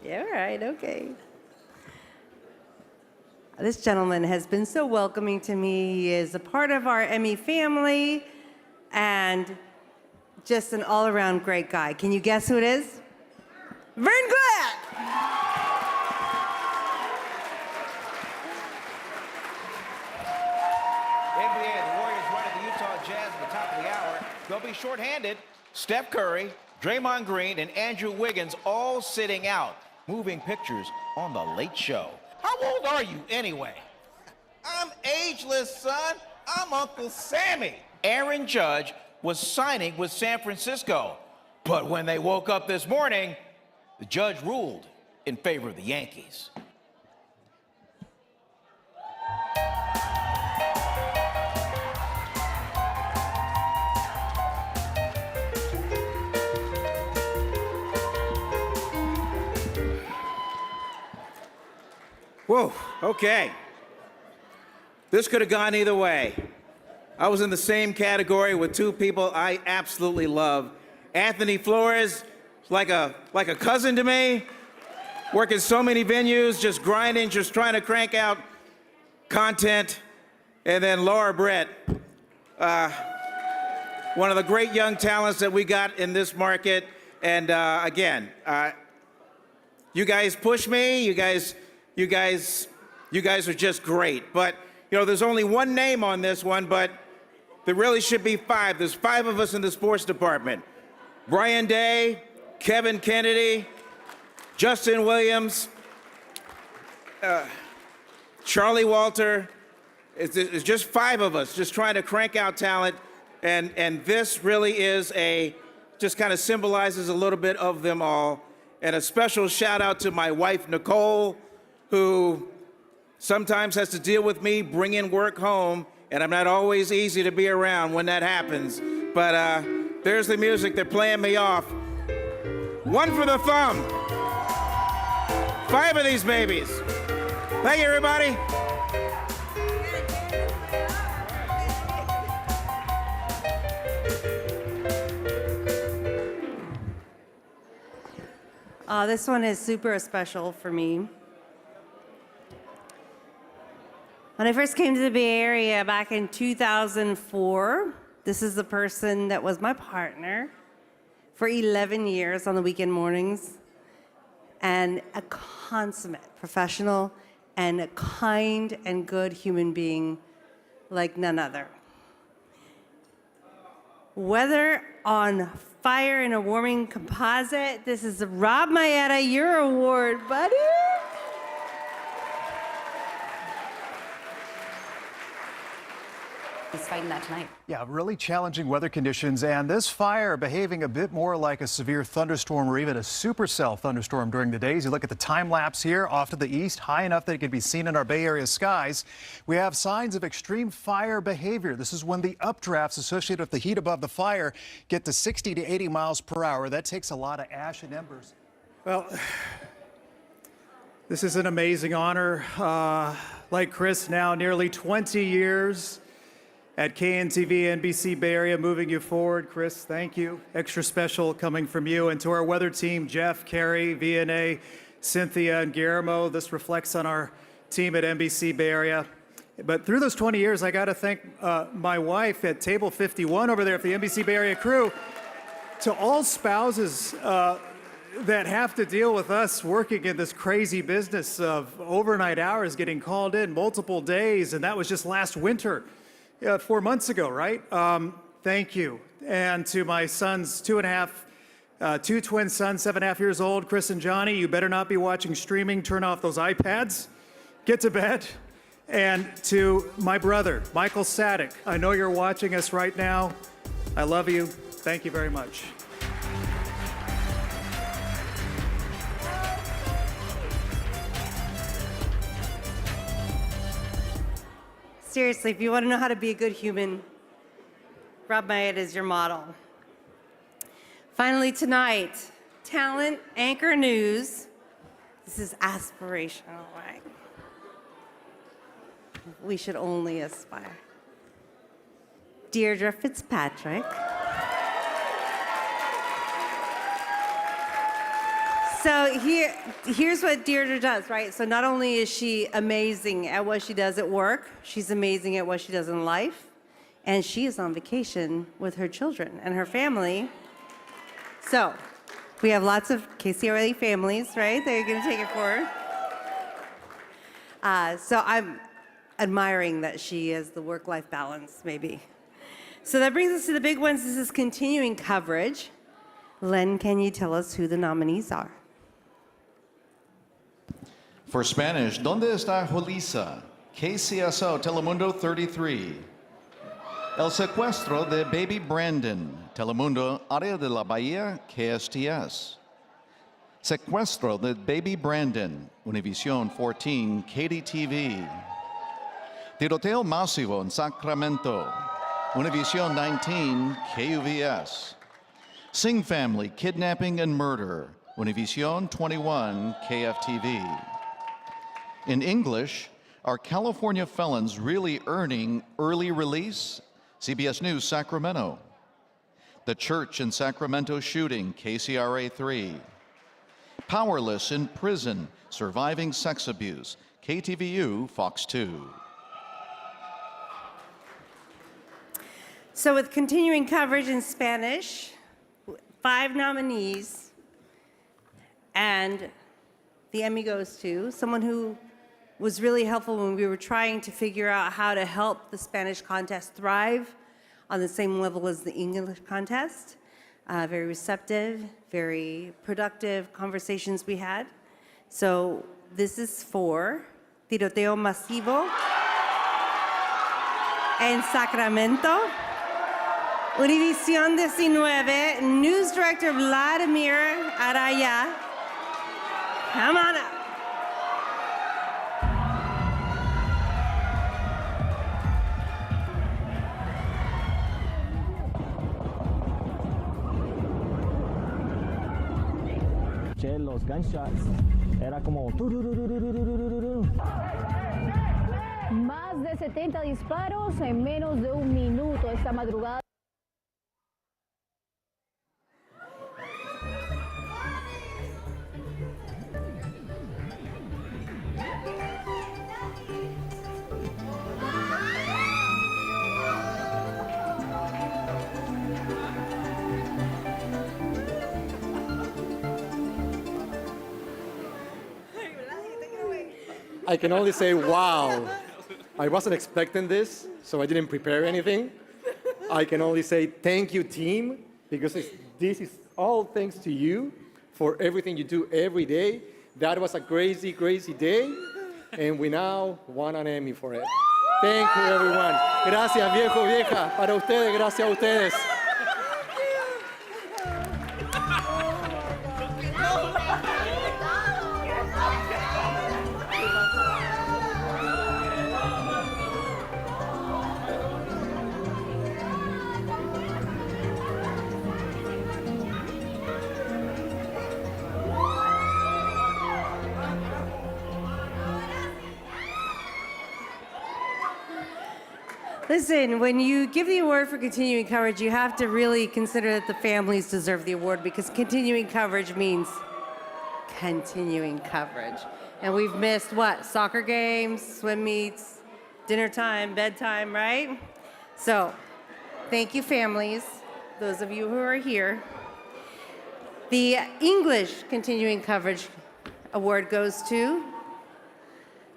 Yeah, all right, okay. This gentleman has been so welcoming to me. He is a part of our Emmy family and just an all-around great guy. Can you guess who it is? Vern Glenn! They'll be shorthanded. Steph Curry, Draymond Green, and Andrew Wiggins all sitting out. Moving pictures on The Late Show. How old are you anyway? I'm ageless, son. I'm Uncle Sammy. Aaron Judge was signing with San Francisco. But when they woke up this morning, the judge ruled in favor of the Yankees. Whoa, okay. This could have gone either way. I was in the same category with two people I absolutely love. Anthony Flores, like a cousin to me, working so many venues, just grinding, just trying to crank out content. And then Laura Brett, one of the great young talents that we got in this market. And again, you guys push me, you guys are just great. But, you know, there's only one name on this one, but there really should be five. There's five of us in the sports department. Brian Day, Kevin Kennedy, Justin Williams, Charlie Walter. It's just five of us just trying to crank out talent. And this really is just kind of symbolizes a little bit of them all. And a special shout out to my wife, Nicole, who sometimes has to deal with me bringing work home, and I'm not always easy to be around when that happens. But there's the music. They're playing me off. One for the thumb. Five of these babies. Thank you, everybody. This one is super special for me. When I first came to the Bay Area back in 2004, this is the person that was my partner for 11 years on the weekend mornings, and a consummate professional and a kind and good human being like none other. Whether on fire in a warming composite, this is Rob Maeta, your award, buddy. He's fighting that tonight. Yeah, really challenging weather conditions, and this fire behaving a bit more like a severe thunderstorm or even a supercell thunderstorm during the days. You look at the time lapse here off to the east, high enough that it can be seen in our Bay Area skies. We have signs of extreme fire behavior. This is when the updrafts associated with the heat above the fire get to 60 to 80 miles per hour. That takes a lot of ash and embers. Well, this is an amazing honor. Like Chris, now nearly 20 years at KNTV, NBC Bay Area, moving you forward. Chris, thank you. Extra special coming from you. And to our weather team, Jeff, Carrie, VNA, Cynthia, and Guillermo. This reflects on our team at NBC Bay Area. But through those 20 years, I got to thank my wife at table 51 over there for the NBC Bay Area crew. To all spouses that have to deal with us working in this crazy business of overnight hours, getting called in multiple days, and that was just last winter. 4 months ago, right? Thank you. And to my sons, two twin sons, 7.5 years old, Chris and Johnny, you better not be watching streaming. Turn off those iPads. Get to bed. And to my brother, Michael Sadek, I know you're watching us right now. I love you. Thank you very much. Seriously, if you want to know how to be a good human, Rob Maeta is your model. Finally tonight, talent anchor news. This is aspirational, right? We should only aspire. Deirdre Fitzpatrick. So here's what Deirdre does, right? So not only is she amazing at what she does at work, she's amazing at what she does in life, and she is on vacation with her children and her family. So we have lots of KCRA families, right? They're going to take it for her. So I'm admiring that she has the work-life balance, maybe. So that brings us to the big ones. This is continuing coverage. Len, can you tell us who the nominees are? For Spanish, ¿Dónde está Julissa? KCSO Telemundo 33. El secuestro de Baby Brandon, Telemundo Área de la Bahía, KSTS. Secuestro de Baby Brandon, Univision 14, KDTV. Tiroteo masivo en Sacramento, Univision 19, KUVS. Singh family kidnapping and murder, Univision 21, KFTV. In English, are California felons really earning early release? CBS News, Sacramento. The church in Sacramento shooting, KCRA 3. Powerless in prison, surviving sex abuse, KTVU, Fox 2. So with continuing coverage in Spanish, 5 nominees, and the Emmy goes to someone who was really helpful when we were trying to figure out how to help the Spanish contest thrive on the same level as the English contest. Very receptive, very productive conversations we had. So this is for Tiroteo Masivo en Sacramento. Univision 19, News Director Vladimir Araya. Come on up. Los gunshots era como Más de 70 disparos en menos de un minuto esta madrugada. I can only say, wow. I wasn't expecting this, so I didn't prepare anything. I can only say thank you, team, because this is all thanks to you for everything you do every day. That was a crazy, crazy day, and we now won an Emmy for it. Thank you, everyone. Gracias, viejo, vieja. Para ustedes, gracias a ustedes. Listen, when you give the award for continuing coverage, you have to really consider that the families deserve the award, because continuing coverage means continuing coverage. And we've missed what? Soccer games, swim meets, dinner time, bedtime, right? So, thank you, families, those of you who are here. The English continuing coverage award goes to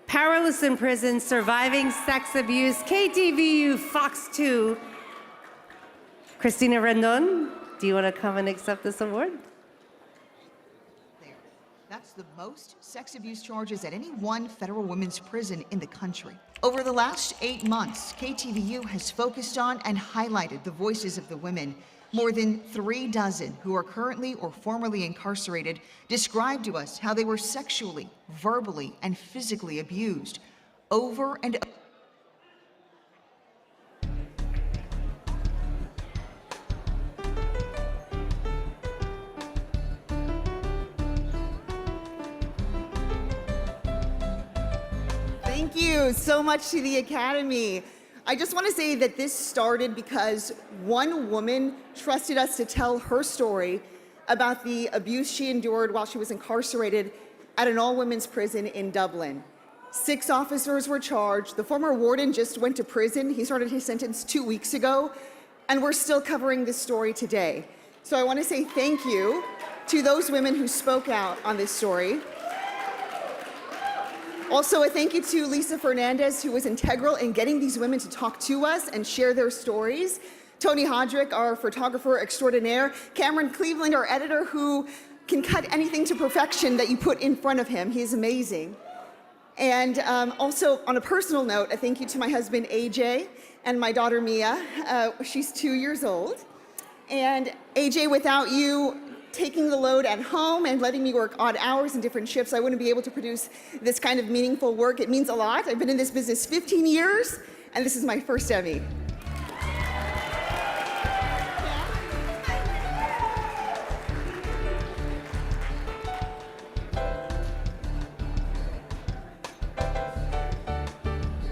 Powerless in Prison, Surviving Sex Abuse, KTVU, Fox 2. Cristina Rendon, do you want to come and accept this award? That's the most sex abuse charges at any one federal women's prison in the country. Over the last 8 months, KTVU has focused on and highlighted the voices of the women. More than 3 dozen who are currently or formerly incarcerated described to us how they were sexually, verbally, and physically abused over and over. Thank you so much to the Academy. I just want to say that this started because one woman trusted us to tell her story about the abuse she endured while she was incarcerated at an all-women's prison in Dublin. 6 officers were charged. The former warden just went to prison. He started his sentence 2 weeks ago, and we're still covering this story today. So I want to say thank you to those women who spoke out on this story. Also, a thank you to Lisa Fernandez, who was integral in getting these women to talk to us and share their stories. Tony Hodrick, our photographer extraordinaire. Cameron Cleveland, our editor, who can cut anything to perfection that you put in front of him. He's amazing. And also, on a personal note, a thank you to my husband, AJ, and my daughter, Mia. She's 2 years old. And AJ, without you taking the load at home and letting me work odd hours and different shifts, I wouldn't be able to produce this kind of meaningful work. It means a lot. I've been in this business 15 years, and this is my first Emmy.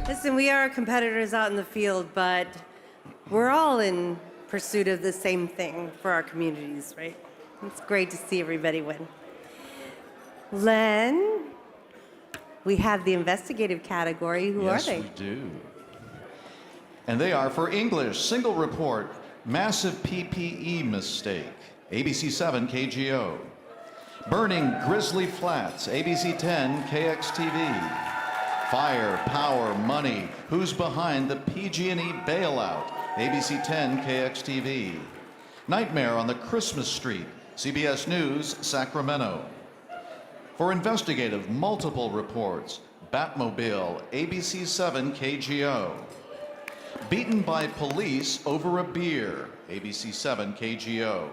Listen, we are competitors out in the field, but we're all in pursuit of the same thing for our communities, right? It's great to see everybody win. Len, we have the investigative category. Who are they? Yes, we do. And they are for English, single report, massive PPE mistake, ABC 7 KGO. Burning Grizzly Flats, ABC 10 KXTV. Fire, power, money, who's behind the PG&E bailout, ABC 10 KXTV. Nightmare on the Christmas Street, CBS News, Sacramento. For investigative, multiple reports, Batmobile, ABC 7 KGO. Beaten by police over a beer, ABC 7 KGO.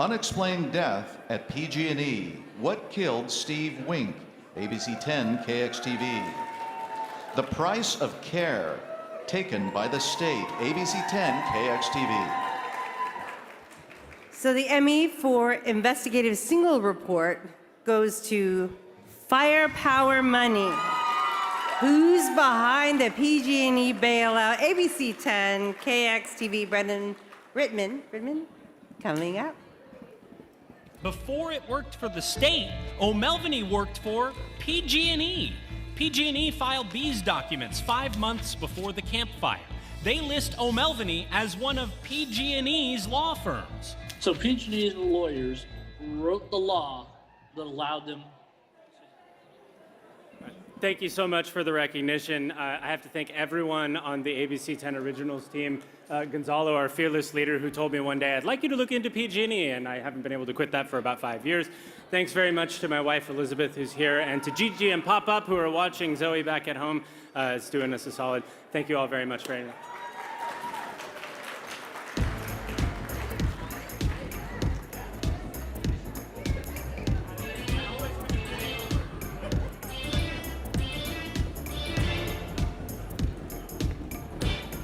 Unexplained death at PG&E, what killed Steve Wink, ABC 10 KXTV. The price of care taken by the state, ABC 10 KXTV. So the Emmy for investigative single report goes to Firepower Money. Who's behind the PG&E bailout? ABC 10 KXTV. Brendan Rittman coming up. Before it worked for the state, O'Melveny worked for PG&E. PG&E filed these documents 5 months before the campfire. They list O'Melveny as one of PG&E's law firms. So PG&E's lawyers wrote the law that allowed them. Thank you so much for the recognition. I have to thank everyone on the ABC 10 Originals team. Gonzalo, our fearless leader, who told me one day, I'd like you to look into PG&E, and I haven't been able to quit that for about 5 years. Thanks very much to my wife, Elizabeth, who's here, and to Gigi and Pop-Up, who are watching Zoe back at home. It's doing us a solid. Thank you all very much. Very much.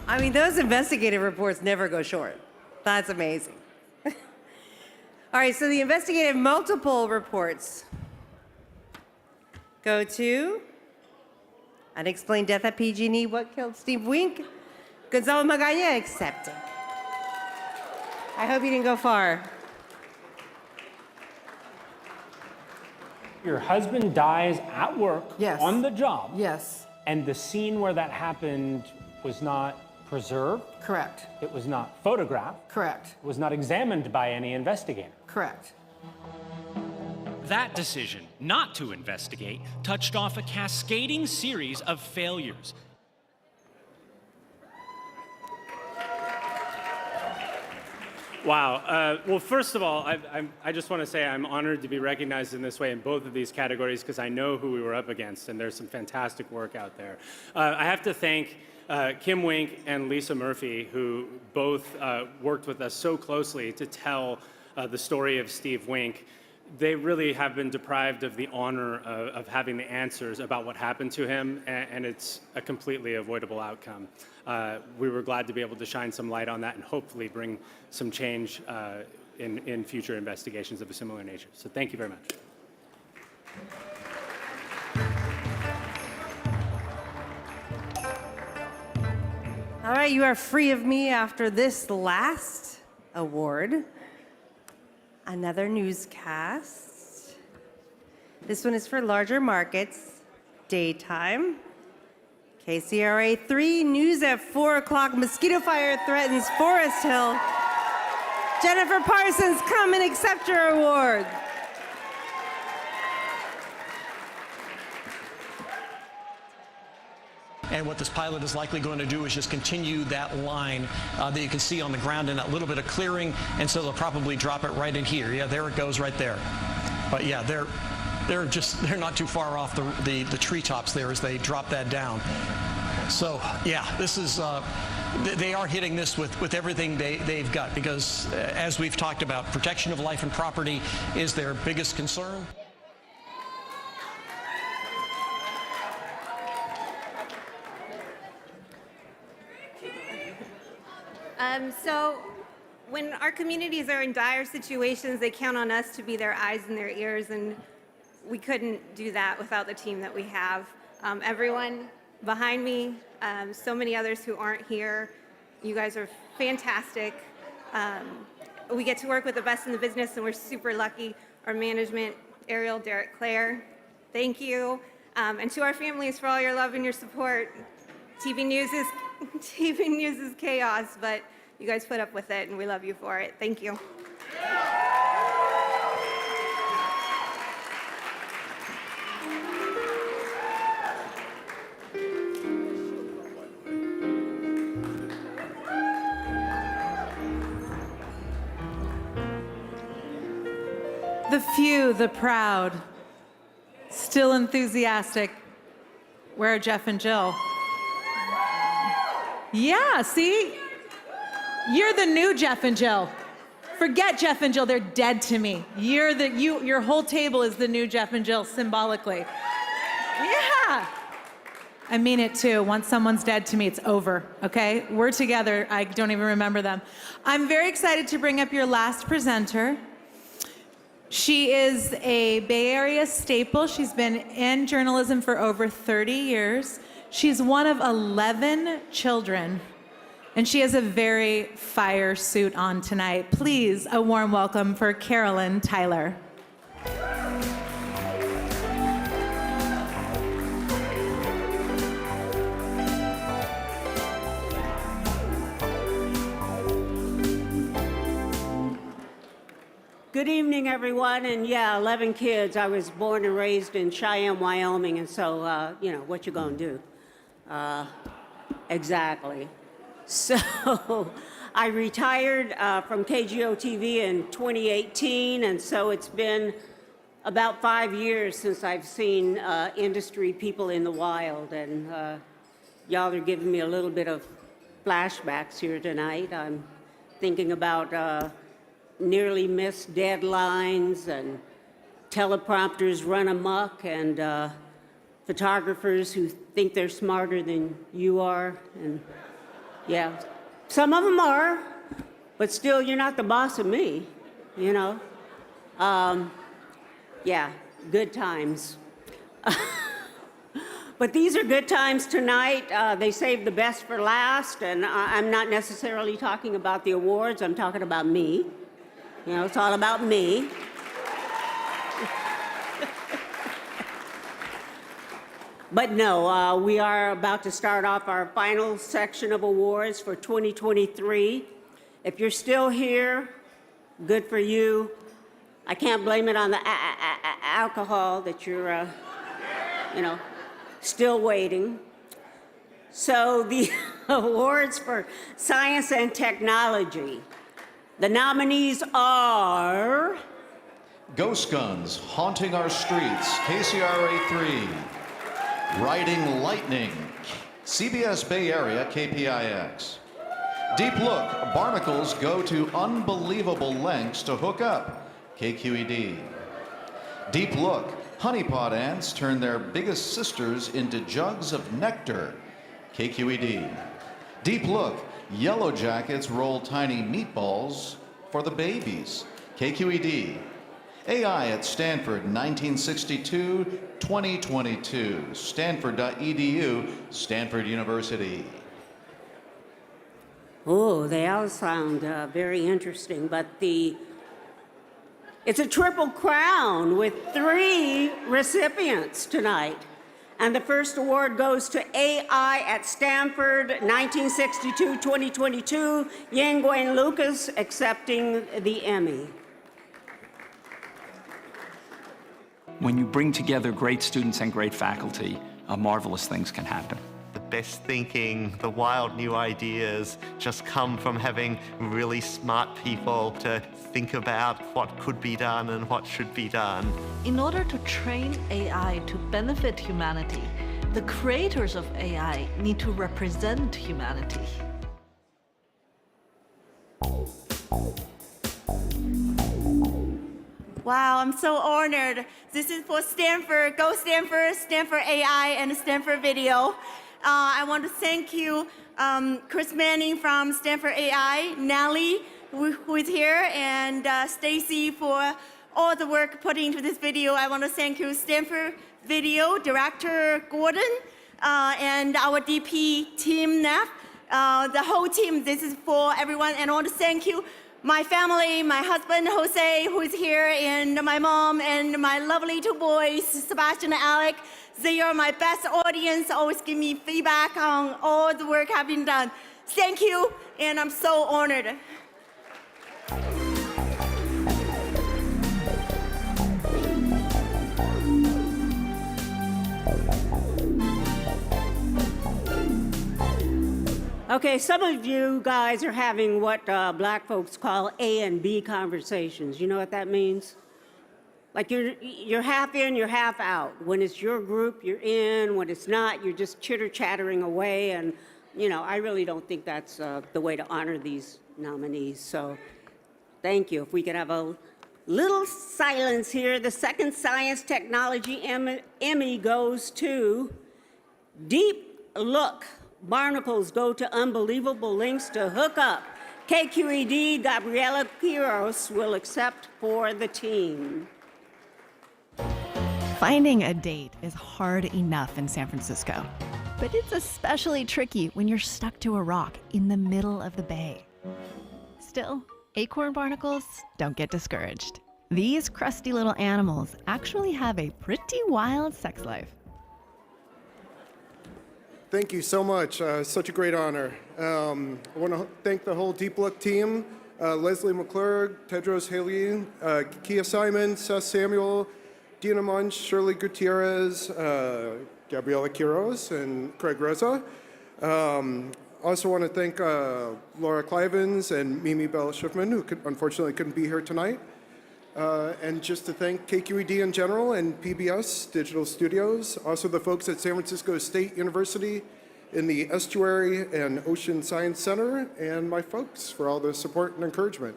I mean, those investigative reports never go short. That's amazing. All right, so the investigative multiple reports go to unexplained death at PG&E, what killed Steve Wink? Gonzalo Magaña accepted. I hope you didn't go far. Your husband dies at work, Yes. on the job. Yes. And the scene where that happened was not preserved. Correct. It was not photographed. Correct. It was not examined by any investigator. Correct. That decision not to investigate touched off a cascading series of failures. Wow. Well, first of all, I just want to say I'm honored to be recognized in this way in both of these categories because I know who we were up against, and there's some fantastic work out there. I have to thank Kim Wink and Lisa Murphy, who both worked with us so closely to tell the story of Steve Wink. They really have been deprived of the honor of having the answers about what happened to him, and it's a completely avoidable outcome. We were glad to be able to shine some light on that and hopefully bring some change in future investigations of a similar nature. So thank you very much. All right, you are free of me after this last award. Another newscast. This one is for larger markets, daytime. KCRA 3, news at 4 o'clock. Mosquito fire threatens Forest Hill. Jennifer Parsons, come and accept your award. And what this pilot is likely going to do is just continue that line that you can see on the ground in that little bit of clearing. And so they'll probably drop it right in here. Yeah, there it goes right there. But yeah, they're not too far off the treetops there as they drop that down. So yeah, this is they are hitting this with everything they've got, because as we've talked about, protection of life and property is their biggest concern. So when our communities are in dire situations, they count on us to be their eyes and their ears, and we couldn't do that without the team that we have. Everyone behind me, so many others who aren't here, you guys are fantastic. We get to work with the best in the business, and we're super lucky. Our management, Ariel, Derek, Claire, thank you. And to our families for all your love and your support. TV news is chaos, but you guys put up with it, and we love you for it. Thank you. The few, the proud, still enthusiastic. Where are Jeff and Jill? Yeah, see? You're the new Jeff and Jill. Forget Jeff and Jill, they're dead to me. Your whole table is the new Jeff and Jill, symbolically. Yeah. I mean it too. Once someone's dead to me, it's over, okay? We're together, I don't even remember them. I'm very excited to bring up your last presenter. She is a Bay Area staple. She's been in journalism for over 30 years. She's one of 11 children. And she has a very fire suit on tonight. Please, a warm welcome for Carolyn Tyler. Good evening, everyone. And yeah, 11 kids. I was born and raised in Cheyenne, Wyoming, and so, you know, what you gonna do? Exactly. So I retired from KGO TV in 2018, and so it's been about 5 years since I've seen industry people in the wild, and y'all are giving me a little bit of flashbacks here tonight. I'm thinking about nearly missed deadlines and teleprompters run amok and photographers who think they're smarter than you are, and yeah, some of them are, but still, you're not the boss of me, you know? Yeah, good times. But these are good times tonight. They saved the best for last, and I'm not necessarily talking about the awards, I'm talking about me. You know, it's all about me. But no, we are about to start off our final section of awards for 2023. If you're still here, good for you. I can't blame it on the alcohol that you're, you know, still waiting. So the awards for science and technology. The nominees are... Ghost Guns, Haunting Our Streets, KCRA 3. Riding Lightning, CBS Bay Area, KPIX. Deep Look, Barnacles Go to Unbelievable Lengths to Hook Up, KQED. Deep Look, Honeypot Ants Turn Their Biggest Sisters into Jugs of Nectar, KQED. Deep Look, Yellow Jackets Roll Tiny Meatballs for the Babies, KQED. AI at Stanford, 1962-2022. Stanford.edu, Stanford University. Oh, they all sound very interesting, but it's a triple crown with 3 recipients tonight. And the first award goes to AI at Stanford, 1962-2022, Yangwen Lucas accepting the Emmy. When you bring together great students and great faculty, marvelous things can happen. The best thinking, the wild new ideas just come from having really smart people to think about what could be done and what should be done. In order to train AI to benefit humanity, the creators of AI need to represent humanity. Wow, I'm so honored. This is for Stanford. Go Stanford, Stanford AI, and Stanford Video. I want to thank you, Chris Manning from Stanford AI, Nellie, who is here, and Stacy for all the work put into this video. I want to thank you, Stanford Video Director Gordon, and our DP team, Neff, the whole team. This is for everyone, and I want to thank you, my family, my husband, Jose, who is here, and my mom, and my lovely two boys, Sebastian and Alec. They are my best audience, always give me feedback on all the work I've been done. Thank you, and I'm so honored. Okay, some of you guys are having what black folks call A and B conversations. You know what that means? Like you're half in, you're half out. When it's your group, you're in. When it's not, you're just chitter-chattering away. And, you know, I really don't think that's the way to honor these nominees. So thank you. If we could have a little silence here. The second Science Technology Emmy goes to Deep Look. Barnacles go to unbelievable lengths to hook up. KQED Gabriela Quiros will accept for the team. Finding a date is hard enough in San Francisco, but it's especially tricky when you're stuck to a rock in the middle of the bay. Still, acorn barnacles don't get discouraged. These crusty little animals actually have a pretty wild sex life. Thank you so much. Such a great honor. I want to thank the whole Deep Look team, Leslie McClure, Tedros Haley, Kia Simon, Seth Samuel, Dina Munch, Shirley Gutierrez, Gabriela Quiros, and Craig Reza. Also want to thank Laura Clivens and Mimi Bell Schiffman, who unfortunately couldn't be here tonight. And just to thank KQED in general and PBS Digital Studios, also the folks at San Francisco State University in the Estuary and Ocean Science Center, and my folks for all the support and encouragement.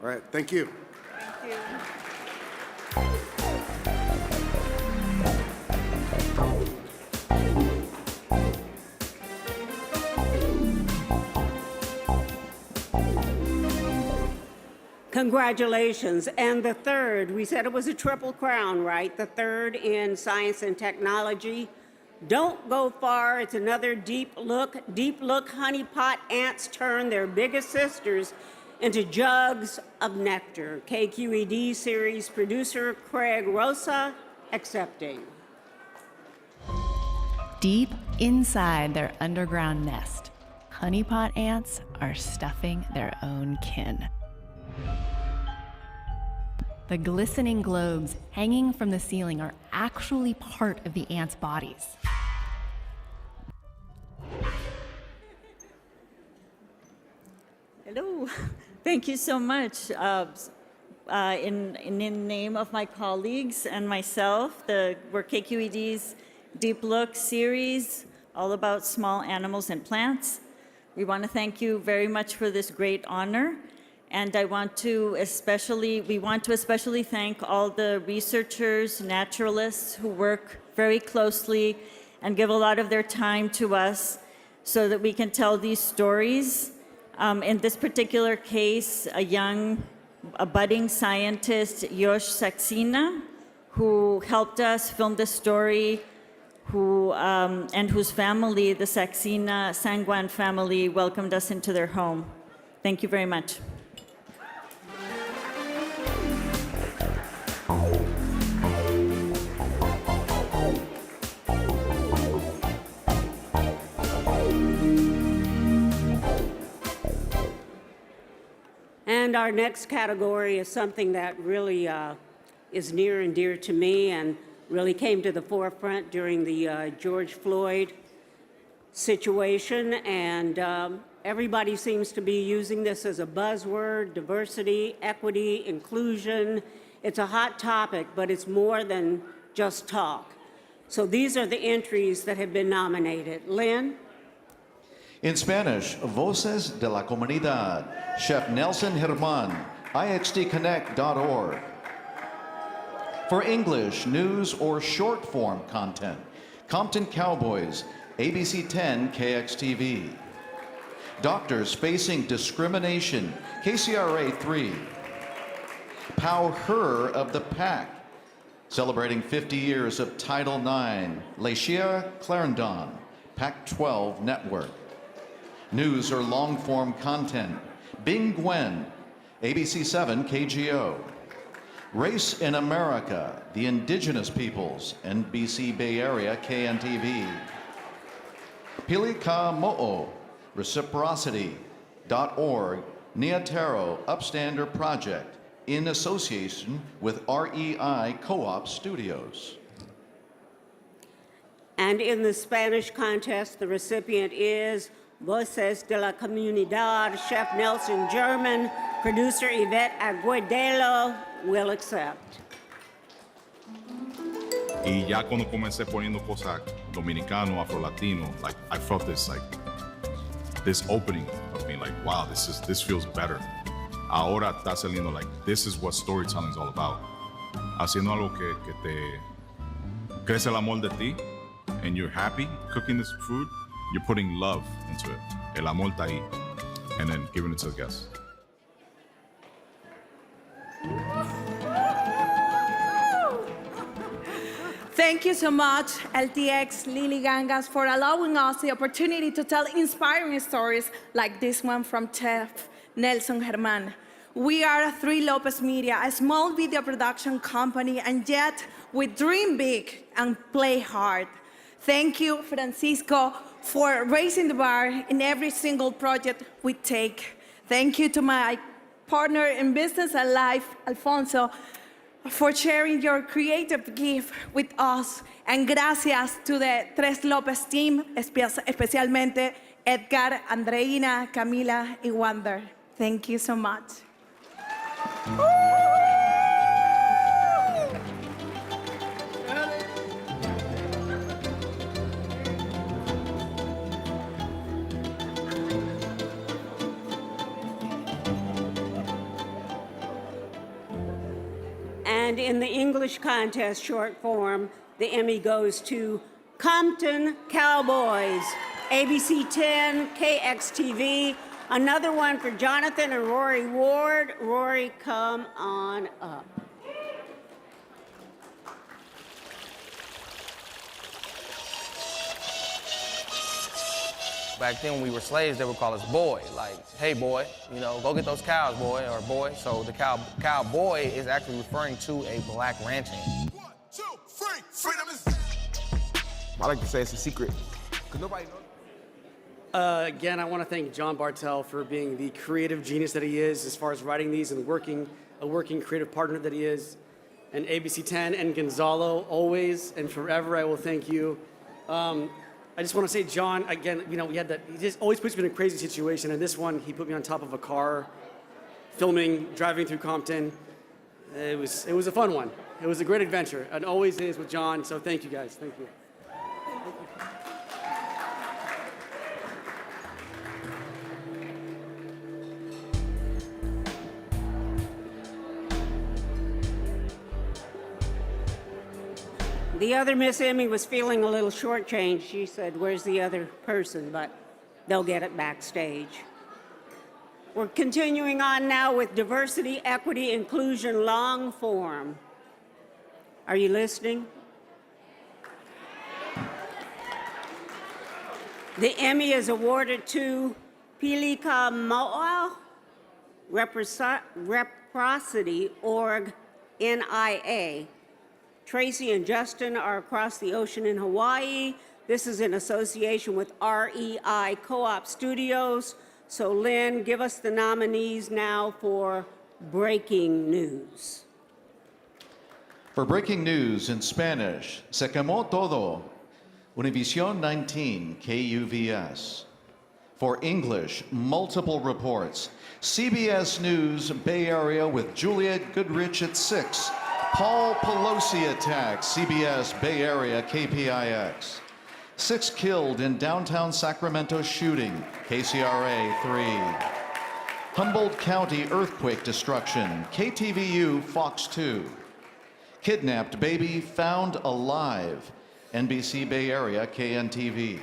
All right, thank you. Thank you. Congratulations. And the third, we said it was a triple crown, right? The third in science and technology. Don't go far. It's another Deep Look. Deep Look honeypot ants turn their biggest sisters into jugs of nectar. KQED series producer Craig Rosa accepting. Deep inside their underground nest, honeypot ants are stuffing their own kin. The glistening globes hanging from the ceiling are actually part of the ants' bodies. Hello, thank you so much. In the name of my colleagues and myself, we're KQED's Deep Look series, all about small animals and plants. We want to thank you very much for this great honor. And we want to especially thank all the researchers, naturalists who work very closely and give a lot of their time to us so that we can tell these stories. In this particular case, a budding scientist, Yosh Saxena, who helped us film this story, and whose family, the Saxena Sangwan family, welcomed us into their home. Thank you very much. And our next category is something that really is near and dear to me and really came to the forefront during the George Floyd situation. And everybody seems to be using this as a buzzword: diversity, equity, inclusion. It's a hot topic, but it's more than just talk. So these are the entries that have been nominated. Lynn? In Spanish, Voces de la Comunidad, Chef Nelson Germán, ixtconnect.org. For English, news or short form content, Compton Cowboys, ABC 10 KXTV. Doctors Facing Discrimination, KCRA 3. Pow Her of the Pack, celebrating 50 years of Title IX, Lachia Clarendon, Pac-12 Network. News or long-form content, Bing Gwen, ABC 7 KGO. Race in America, The Indigenous Peoples, NBC Bay Area KNTV. Pili Ka Mo'o, Reciprocity.org, Niatero Upstander Project, in association with REI Co-op Studios. And in the Spanish contest, the recipient is Voces de la Comunidad, Chef Nelson German, producer Yvette Agudelo will accept. Y ya cuando comencé poniendo cosas dominicano, afro-latino, like I felt this opening of me, like wow, this feels better. Ahora está saliendo like this is what storytelling is all about. Haciendo algo que te crece el amor de ti, and you're happy cooking this food. You're putting love into it. El amor está ahí, and then giving it to the guests. Thank you so much, LTX Lily Gangas, for allowing us the opportunity to tell inspiring stories like this one from Chef Nelson Germán. We are Three Lopez Media, a small video production company, and yet we dream big and play hard. Thank you, Francisco, for raising the bar in every single project we take. Thank you to my partner in business and life, Alfonso, for sharing your creative gift with us. And gracias to the Tres Lopez team, especialmente Edgar, Andreina, Camila, y Wander. Thank you so much. And in the English contest short form, the Emmy goes to Compton Cowboys, ABC 10, KXTV. Another one for Jonathan and Rory Ward. Rory, come on up. Back then when we were slaves, they would call us boy, like, hey boy, you know, go get those cows, boy, or boy. So the cowboy is actually referring to a black ranch hand. 1, 2, 3, freedom is... I like to say it's a secret, because nobody knows. Again, I want to thank John Bartel for being the creative genius that he is as far as writing these and a working creative partner that he is. And ABC 10 and Gonzalo, always and forever I will thank you. I just want to say, John, again, you know, he just always puts me in a crazy situation. And this one, he put me on top of a car, driving through Compton. It was a fun one. It was a great adventure, and always is with John. So thank you, guys. Thank you. The other Miss Emmy was feeling a little shortchanged. She said, where's the other person? But they'll get it backstage. We're continuing on now with diversity, equity, inclusion, long form. Are you listening? The Emmy is awarded to Pilika Mo'a, Reciprocity.org, NIA. Tracy and Justin are across the ocean in Hawaii. This is in association with REI Co-op Studios. So Lynn, give us the nominees now for breaking news. For breaking news in Spanish, Se quemó todo, Univision 19, KUVS. For English, multiple reports. CBS News Bay Area with Juliet Goodrich at 6. Paul Pelosi attack, CBS Bay Area KPIX. 6 killed in downtown Sacramento shooting, KCRA 3. Humboldt County earthquake destruction, KTVU Fox 2. Kidnapped baby found alive, NBC Bay Area KNTV.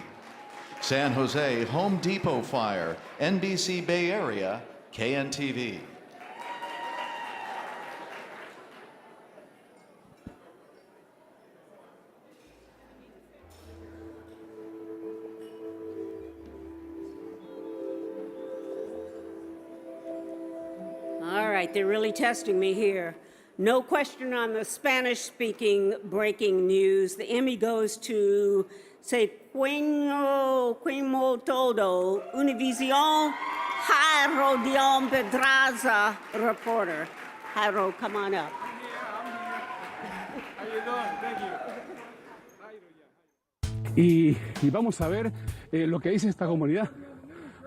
San Jose Home Depot fire, NBC Bay Area KNTV. All right, they're really testing me here. No question on the Spanish-speaking breaking news. The Emmy goes to Quimo Todo, Univision, Jairo Dion Pedraza, reporter. Jairo, come on up. How you doing? Thank you. Y vamos a ver lo que dice esta comunidad,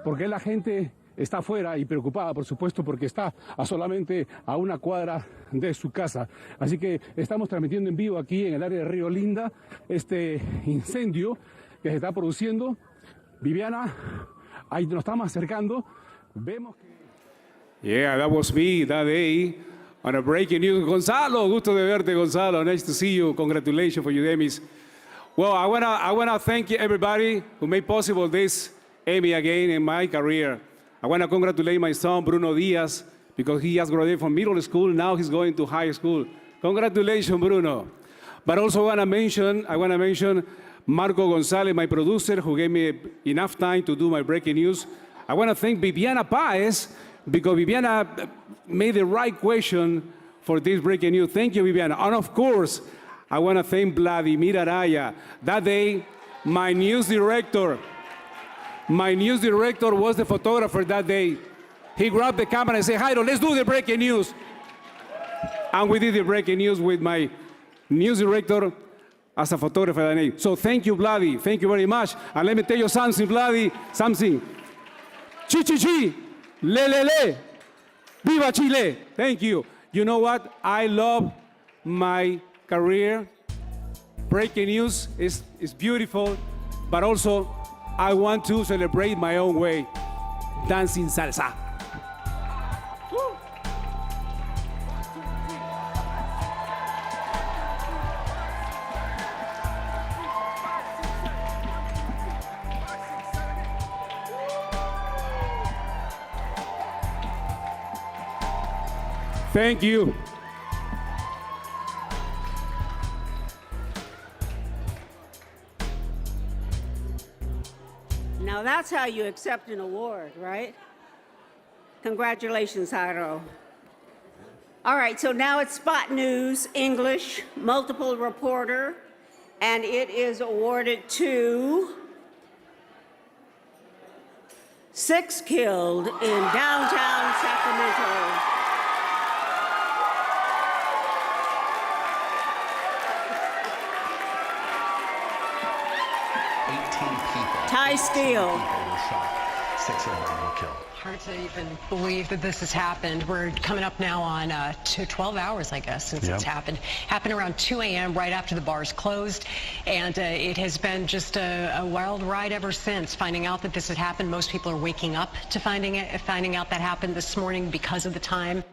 porque la gente está afuera y preocupada, por supuesto, porque está solamente a una cuadra de su casa. Así que estamos transmitiendo en vivo aquí en el área de Río Linda este incendio que se está produciendo. Viviana, ahí nos estamos acercando. Vemos que... Yeah, that was me that day on a breaking news. Gonzalo, gusto de verte, Gonzalo. Nice to see you. Congratulations for your Emmys. Well, I wanna thank you everybody who made possible this Emmy again in my career. I want to congratulate my son, Bruno Diaz, because he has graduated from middle school. Now he's going to high school. Congratulations, Bruno. But also I want to mention Marco Gonzalez, my producer, who gave me enough time to do my breaking news. I want to thank Viviana Páez, because Viviana made the right question for this breaking news. Thank you, Viviana. And of course, I want to thank Vladimir Araya. That day, my news director was the photographer that day. He grabbed the camera and said, Jairo, let's do the breaking news. And we did the breaking news with my news director as a photographer that day. So thank you, Vladi. Thank you very much. And let me tell you something, Vladi, something. Chi, chi, chi, le, le, le. Viva Chile. Thank you. You know what? I love my career. Breaking news is beautiful, but also I want to celebrate my own way, dancing salsa. Thank you. Now that's how you accept an award, right? Congratulations, Jairo. All right, so now it's Spot News, English, multiple reporter, and it is awarded to 6 killed in downtown Sacramento. Ty Steele. 6 of them were killed. Hard to even believe that this has happened. We're coming up now on to 12 hours, I guess, since it's happened. Happened around 2 a.m. right after the bars closed, and it has been just a wild ride ever since. Finding out that this had happened, most people are waking up to finding out that happened this morning because of the time.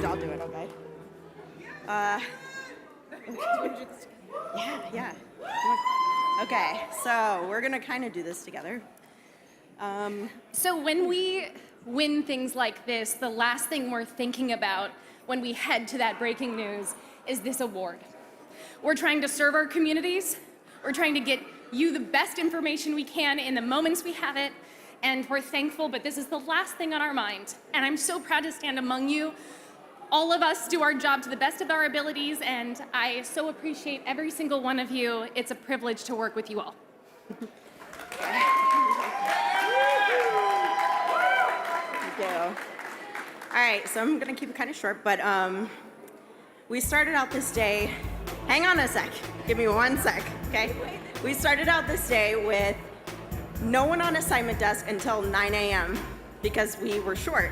I'll do it, okay? Yeah. Okay, so we're gonna kind of do this together. So when we win things like this, the last thing we're thinking about when we head to that breaking news is this award. We're trying to serve our communities. We're trying to get you the best information we can in the moments we have it. And we're thankful, but this is the last thing on our mind. And I'm so proud to stand among you all of us do our job to the best of our abilities, and I so appreciate every single one of you. It's a privilege to work with you all. Thank you. All right, so I'm gonna keep it kind of short, but we started out this day, hang on a sec, give me 1 sec, okay? We started out this day with no one on assignment desk until 9 a.m. because we were short.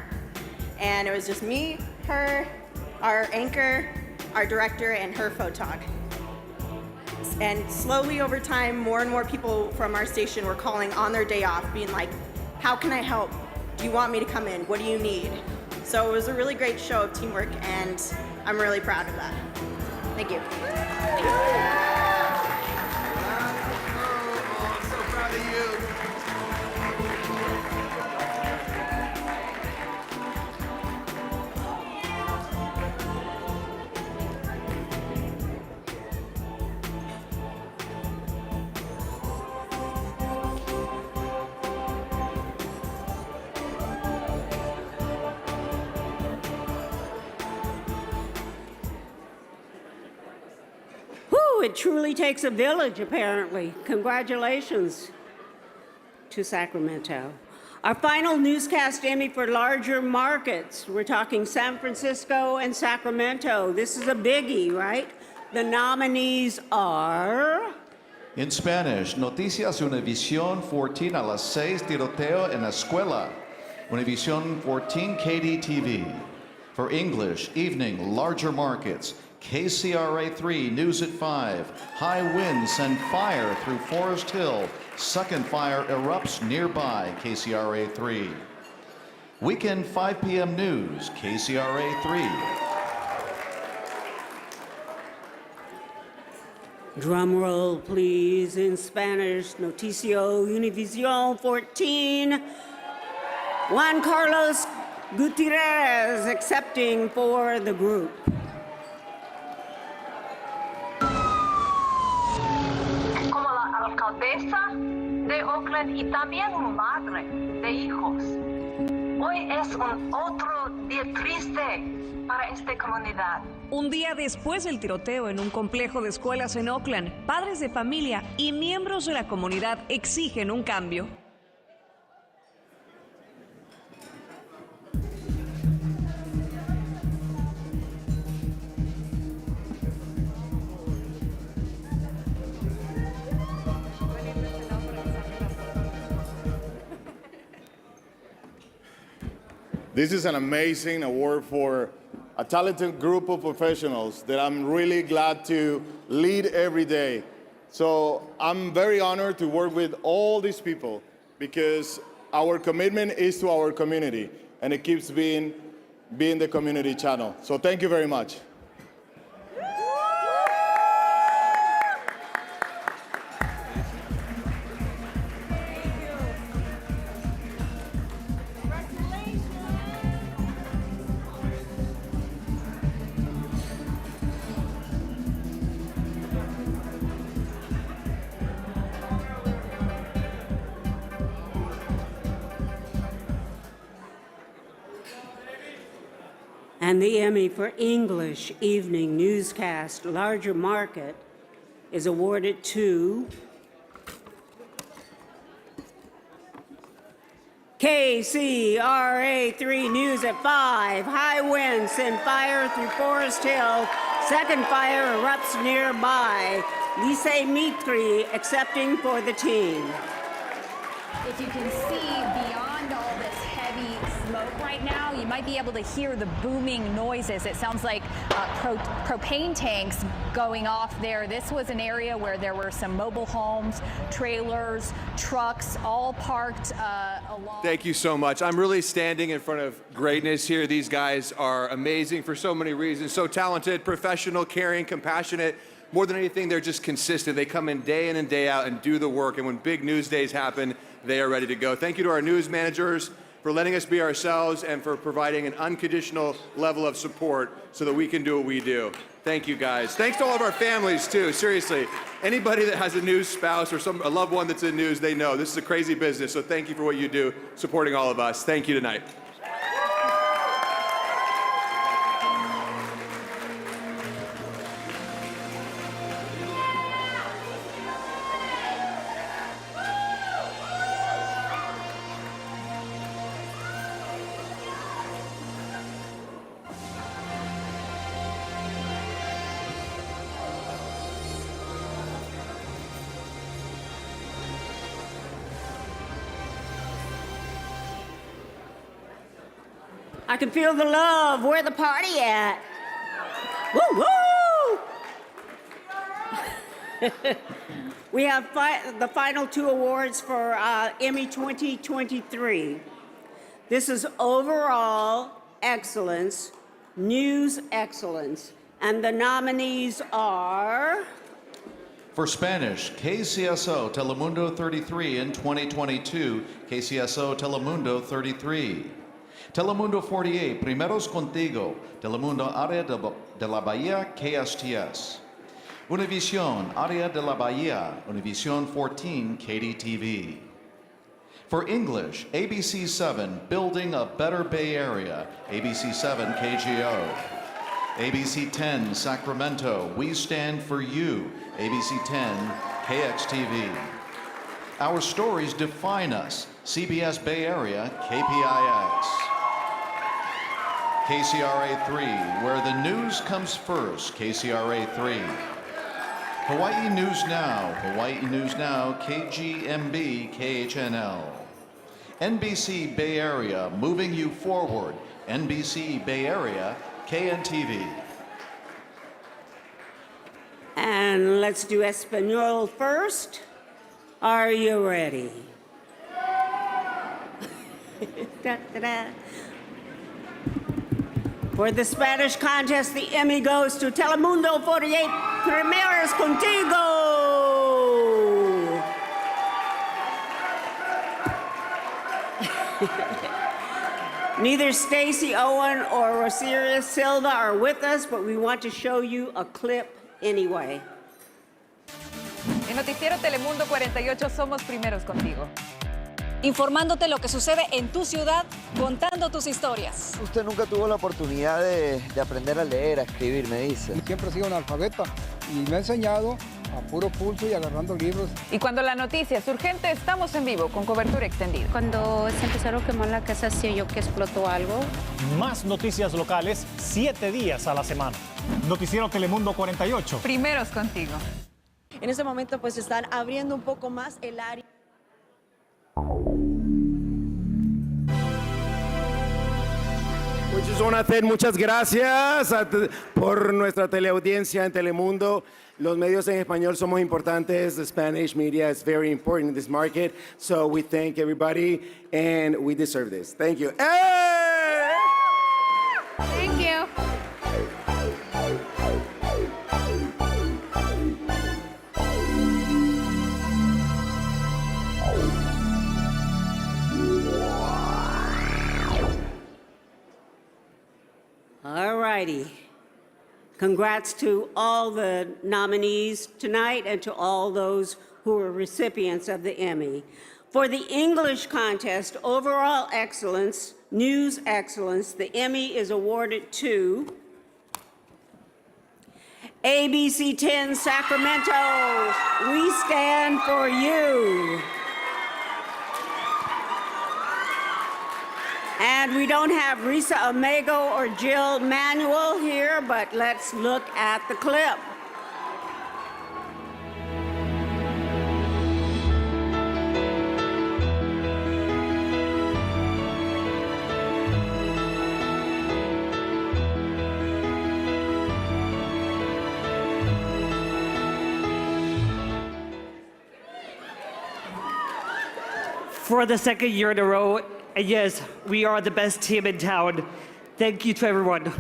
And it was just me, her, our anchor, our director, and her photog. And slowly over time, more and more people from our station were calling on their day off, being like, how can I help? Do you want me to come in? What do you need? So it was a really great show of teamwork, and I'm really proud of that. Thank you. I'm so proud of you. It truly takes a village, apparently. Congratulations to Sacramento. Our final Newscast Emmy for larger markets. We're talking San Francisco and Sacramento. This is a biggie, right? The nominees are... In Spanish, Noticias Univisión 14 a las 6, tiroteo en la escuela. Univisión 14 KDTV. For English, evening, larger markets. KCRA 3, News at 5. High winds send fire through Forest Hill. Second fire erupts nearby, KCRA 3. Weekend 5 p.m. news, KCRA 3. Drum roll, please, in Spanish. Noticio Univision 14. Juan Carlos Gutierrez accepting for the group. Alcaldesa de Oakland y también madre de hijos. Hoy es un otro día triste para esta comunidad. Un día después del tiroteo en un complejo de escuelas en Oakland, padres de familia y miembros de la comunidad exigen un cambio. This is an amazing award for a talented group of professionals that I'm really glad to lead every day. So I'm very honored to work with all these people because our commitment is to our community and it keeps being the community channel. So thank you very much. And the Emmy for English Evening Newscast Larger Market is awarded to KCRA 3 News at 5. High winds send fire through Forest Hill. Second fire erupts nearby. Lise Mitri accepting for the team. If you can see beyond all this heavy smoke right now, you might be able to hear the booming noises. It sounds like propane tanks going off there. This was an area where there were some mobile homes, trailers, trucks, all parked along. Thank you so much. I'm really standing in front of greatness here. These guys are amazing for so many reasons. So talented, professional, caring, compassionate. More than anything, they're just consistent. They come in and day out and do the work. And when big news days happen, they are ready to go. Thank you to our news managers for letting us be ourselves and for providing an unconditional level of support so that we can do what we do. Thank you, guys. Thanks to all of our families, too. Seriously, anybody that has a news spouse or a loved one that's in news, they know this is a crazy business. So thank you for what you do, supporting all of us. Thank you tonight. I can feel the love. Where the party at? Woo woo! We have the final 2 awards for Emmy 2023. This is overall excellence, news excellence, and the nominees are... For Spanish, KCSO Telemundo 33 in 2022, KCSO Telemundo 33. Telemundo 48, Primeros Contigo, Telemundo Área de la Bahía, KSTS. Univision, Área de la Bahía, Univision 14, KDTV. For English, ABC 7, Building a Better Bay Area, ABC 7, KGO. ABC 10, Sacramento, We Stand For You, ABC 10, KXTV. Our Stories Define Us, CBS Bay Area, KPIX. KCRA 3, Where the News Comes First, KCRA 3. Hawaii News Now, KGMB, KHNL. NBC Bay Area, Moving You Forward, NBC Bay Area, KNTV. And let's do Espanol first. Are you ready? Da, da, da. For the Spanish contest, the Emmy goes to Telemundo 48, Primeros Contigo. Neither Stacey Owen or Rosario Silva are with us, but we want to show you a clip anyway. En Noticiero Telemundo 48 somos primeros contigo. Informándote lo que sucede en tu ciudad, contando tus historias. Usted nunca tuvo la oportunidad de aprender a leer, a escribir, me dice. Siempre he sido analfabeta y me ha enseñado a puro pulso y agarrando libros. Y cuando la noticia es urgente, estamos en vivo con cobertura extendida. Cuando se empezaron a quemar la casa, sí yo que explotó algo. Más noticias locales, 7 días a la semana. Noticiero Telemundo 48. Primeros contigo. En este momento pues están abriendo un poco más el área. Muchas gracias por nuestra teleaudiencia en Telemundo. Los medios en español somos importantes. The Spanish media is very important in this market. So we thank everybody and we deserve this. Thank you. Hey! Thank you. All righty. Congrats to all the nominees tonight and to all those who were recipients of the Emmy. For the English contest, overall excellence, news excellence, the Emmy is awarded to ABC 10 Sacramento, We Stand For You. And we don't have Risa Omego or Jill Manuel here, but let's look at the clip. For the second year in a row, yes, we are the best team in town. Thank you to everyone.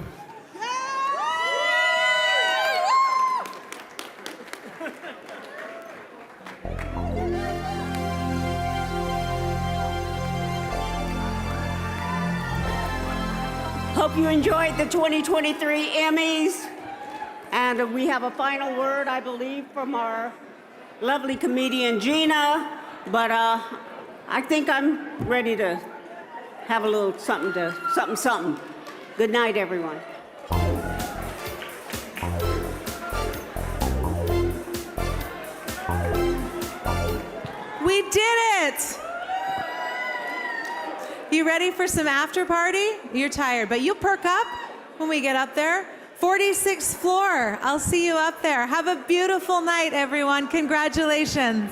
Hope you enjoyed the 2023 Emmys. And we have a final word, I believe, from our lovely comedian Gina. But I think I'm ready to have a little something. Good night, everyone. We did it! You ready for some after party? You're tired, but you perk up when we get up there. 46th floor, I'll see you up there. Have a beautiful night, everyone. Congratulations.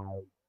Bye.